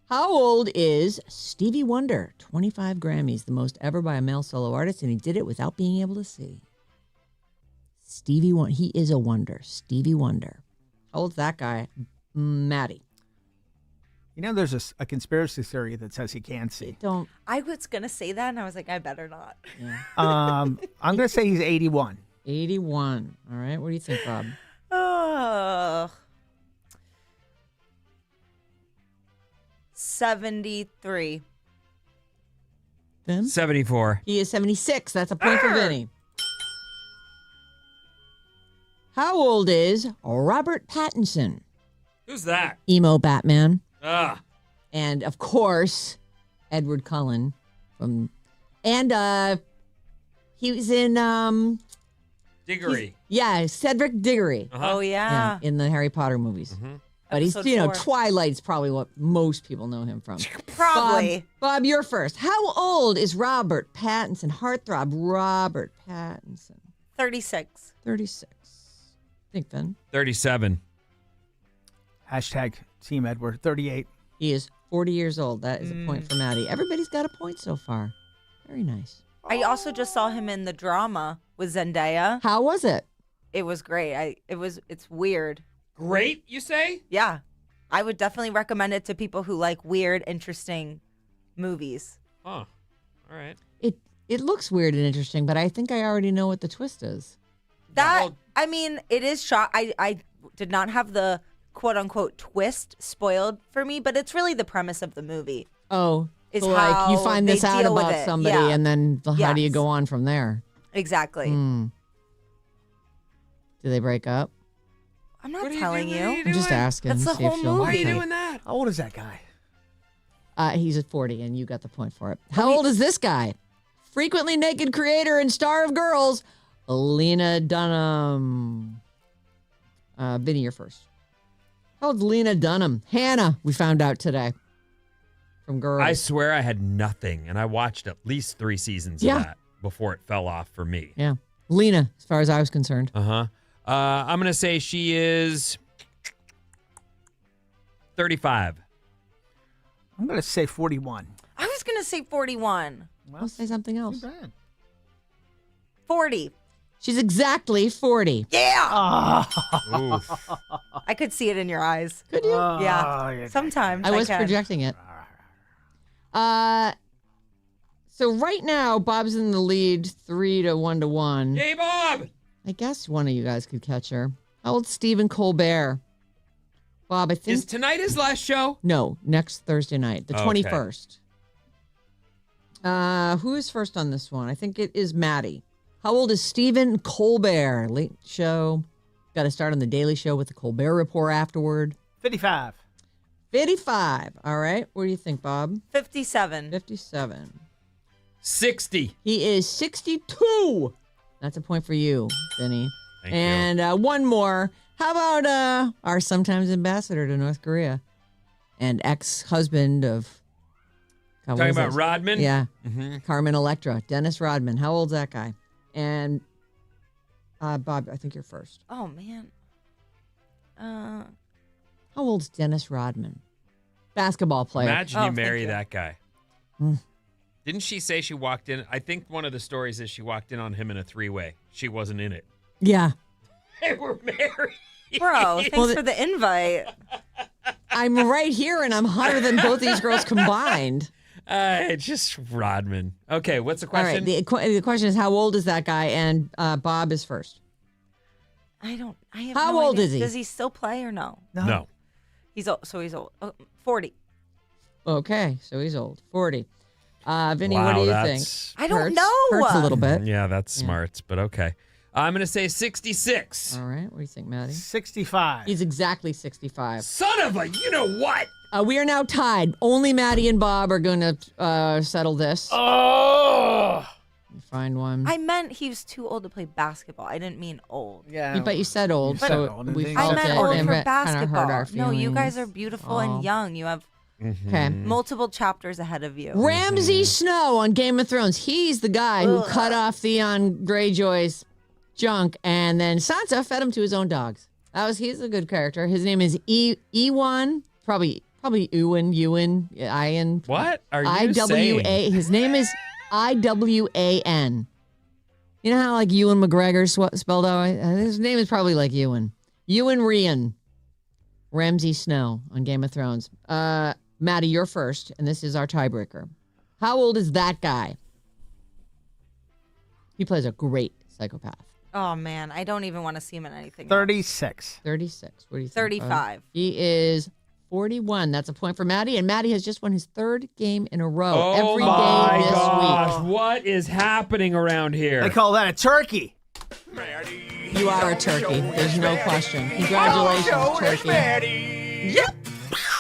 How old is Stevie Wonder? 25 Grammys, the most ever by a male solo artist, and he did it without being able to see. Stevie Wonder. He is a wonder. Stevie Wonder. How old's that guy? Maddie. There's a conspiracy theory that says he can see. Don't. I was going to say that, and I was like, I better not. Yeah. I'm going to say he's 81. 81. All right. What do you think, Bob? 73. Vin? 74. He is 76. That's a point for Vinny. How old is Robert Pattinson? Who's that? Emo Batman. Ah. And of course, Edward Cullen from, and he was in Diggory. Cedric Diggory. Uh-huh. Oh, yeah. In the Harry Potter movies. Mm-hmm. But he's, Episode 4. Twilight's probably what most people know him from. Probably. Bob, you're first. How old is Robert Pattinson? Heartthrob Robert Pattinson. 36. 36. Think then. 37. Hashtag Team Edward. 38. He is 40 years old. That is a point for Maddie. Everybody's got a point so far. Very nice. I also just saw him in the drama with Zendaya. How was it? It was great. It's weird. Great, you say? Yeah. I would definitely recommend it to people who like weird, interesting movies. Huh. All right. It looks weird and interesting, but I think I already know what the twist is. It is shot. I did not have the quote unquote twist spoiled for me, but it's really the premise of the movie. Oh, Is so like you how find they this out deal with about it. somebody, Yeah. and then how do you Yes. go on from there? Exactly. Do they break up? I'm not telling you. I'm just asking. That's the see if whole she'll- movie. Why are you okay. doing that? How old is that guy? He's at 40, and you got the point for it. How old is this guy? Frequently naked creator and star of Girls, Lena Dunham. Vinny, you're first. How old's Lena Dunham? Hannah, we found out today from Girls. I swear I had nothing, and I watched at least 3 seasons Yeah. of that before it fell off for me. Yeah. Lena, as far as I was concerned. Uh-huh. I'm going to say she is 35. I'm going to say 41. I was going to say 41. I'll say something else. 40. She's exactly 40. Yeah. Oof. I could see it in your eyes. Could you? Yeah. Sometimes I was can. projecting it. So right now, Bob's in the lead 3-1. Hey, Bob! I guess one of you guys could catch her. How old's Stephen Colbert? Bob, I think. Is tonight his last show? No, next Thursday night, the Okay. 21st. Who is first on this one? I think it is Maddie. How old is Stephen Colbert? Late show. Got to start on the Daily Show with the Colbert Report afterward. 55. 55. All right. What do you think, Bob? 57. 57. 60. He is 62. That's a point for you, Vinny. Thank you. And one more. How about our sometimes ambassador to North Korea and ex-husband of... God, what Talking is about that? Rodman? Yeah. Mm-hmm. Carmen Electra. Dennis Rodman. How old's that guy? And Bob, I think you're first. Oh, man. How old's Dennis Rodman? Basketball player. Imagine Oh, you thank marry you. that guy. Didn't she say she walked in? I think one of the stories is she walked in on him in a 3-way. She wasn't in it. Yeah. They were married. Bro, thanks for the invite. I'm right here, and I'm hotter than both these girls combined. It's just Rodman. Okay, what's the All right. question? The question is, how old is that guy? And Bob is first. I have How no old idea. is he? Does he still play or no? No. He's old. So he's old. 40. Okay, so he's old. 40. Vinny, Wow, what do you that's- think? I don't Hurts? know. Hurts a little bit. Yeah, that's smart, but okay. I'm going to say 66. All right. What do you think, Maddie? 65. He's exactly 65. Son of a, you know what? We are now tied. Only Maddie and Bob are going to settle this. Oh! Find one. I meant he was too old to play basketball. I didn't mean old. Yeah. But you said old, You said so old, and we then felt I you meant said it old and for it kinda hurt basketball. our No, you guys are feelings. beautiful Oh. and young. You have Okay. multiple chapters ahead of you. Ramsay Snow on Game of Thrones. He's the guy who Ugh. cut off Theon Greyjoy's junk, and then Sansa fed him to his own dogs. He's a good character. His name is Ewan, probably Ian. What are you IWA. saying? His name is IWAN. You know how like Ewan McGregor spelled out? His name is probably like Ewan. Ewan Rian. Ramsay Snow on Game of Thrones. Maddie, you're first, and this is our tiebreaker. How old is that guy? He plays a great psychopath. Oh, man. I don't even want to see him in anything. 36. 36. What do you think? 35. He is 41. That's a point for Maddie, and Maddie has just won his 3rd game in a row. Oh Every my day this gosh, week. what is happening around here? They call that a turkey. You are a turkey. There's no question. Congratulations, turkey. Yep.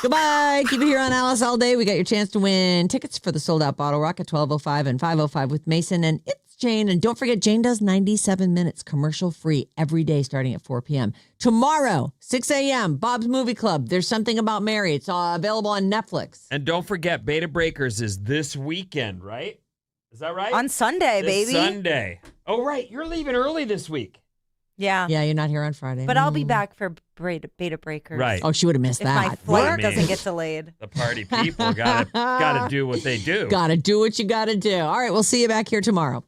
Goodbye. Keep it here on Alice all day. We got your chance to win tickets for the sold-out Bottle Rock at 12:05 and 5:05 with Mason and It's Jane. And don't forget, Jane does 97 minutes commercial-free every day starting at 4 p.m. Tomorrow, 6 a.m., Bob's Movie Club. There's Something About Mary. It's available on Netflix. And don't forget, Beta Breakers is this weekend, right? Is that right? On Sunday, This baby. Sunday. Oh, right. You're leaving early this week. Yeah. Yeah, you're not here on Friday. But I'll be back for Beta Breakers. Right. Oh, she would have missed If my that. flight Work. doesn't get delayed. The party people gotta do what they do. Gotta do what you gotta do. All right, we'll see you back here tomorrow.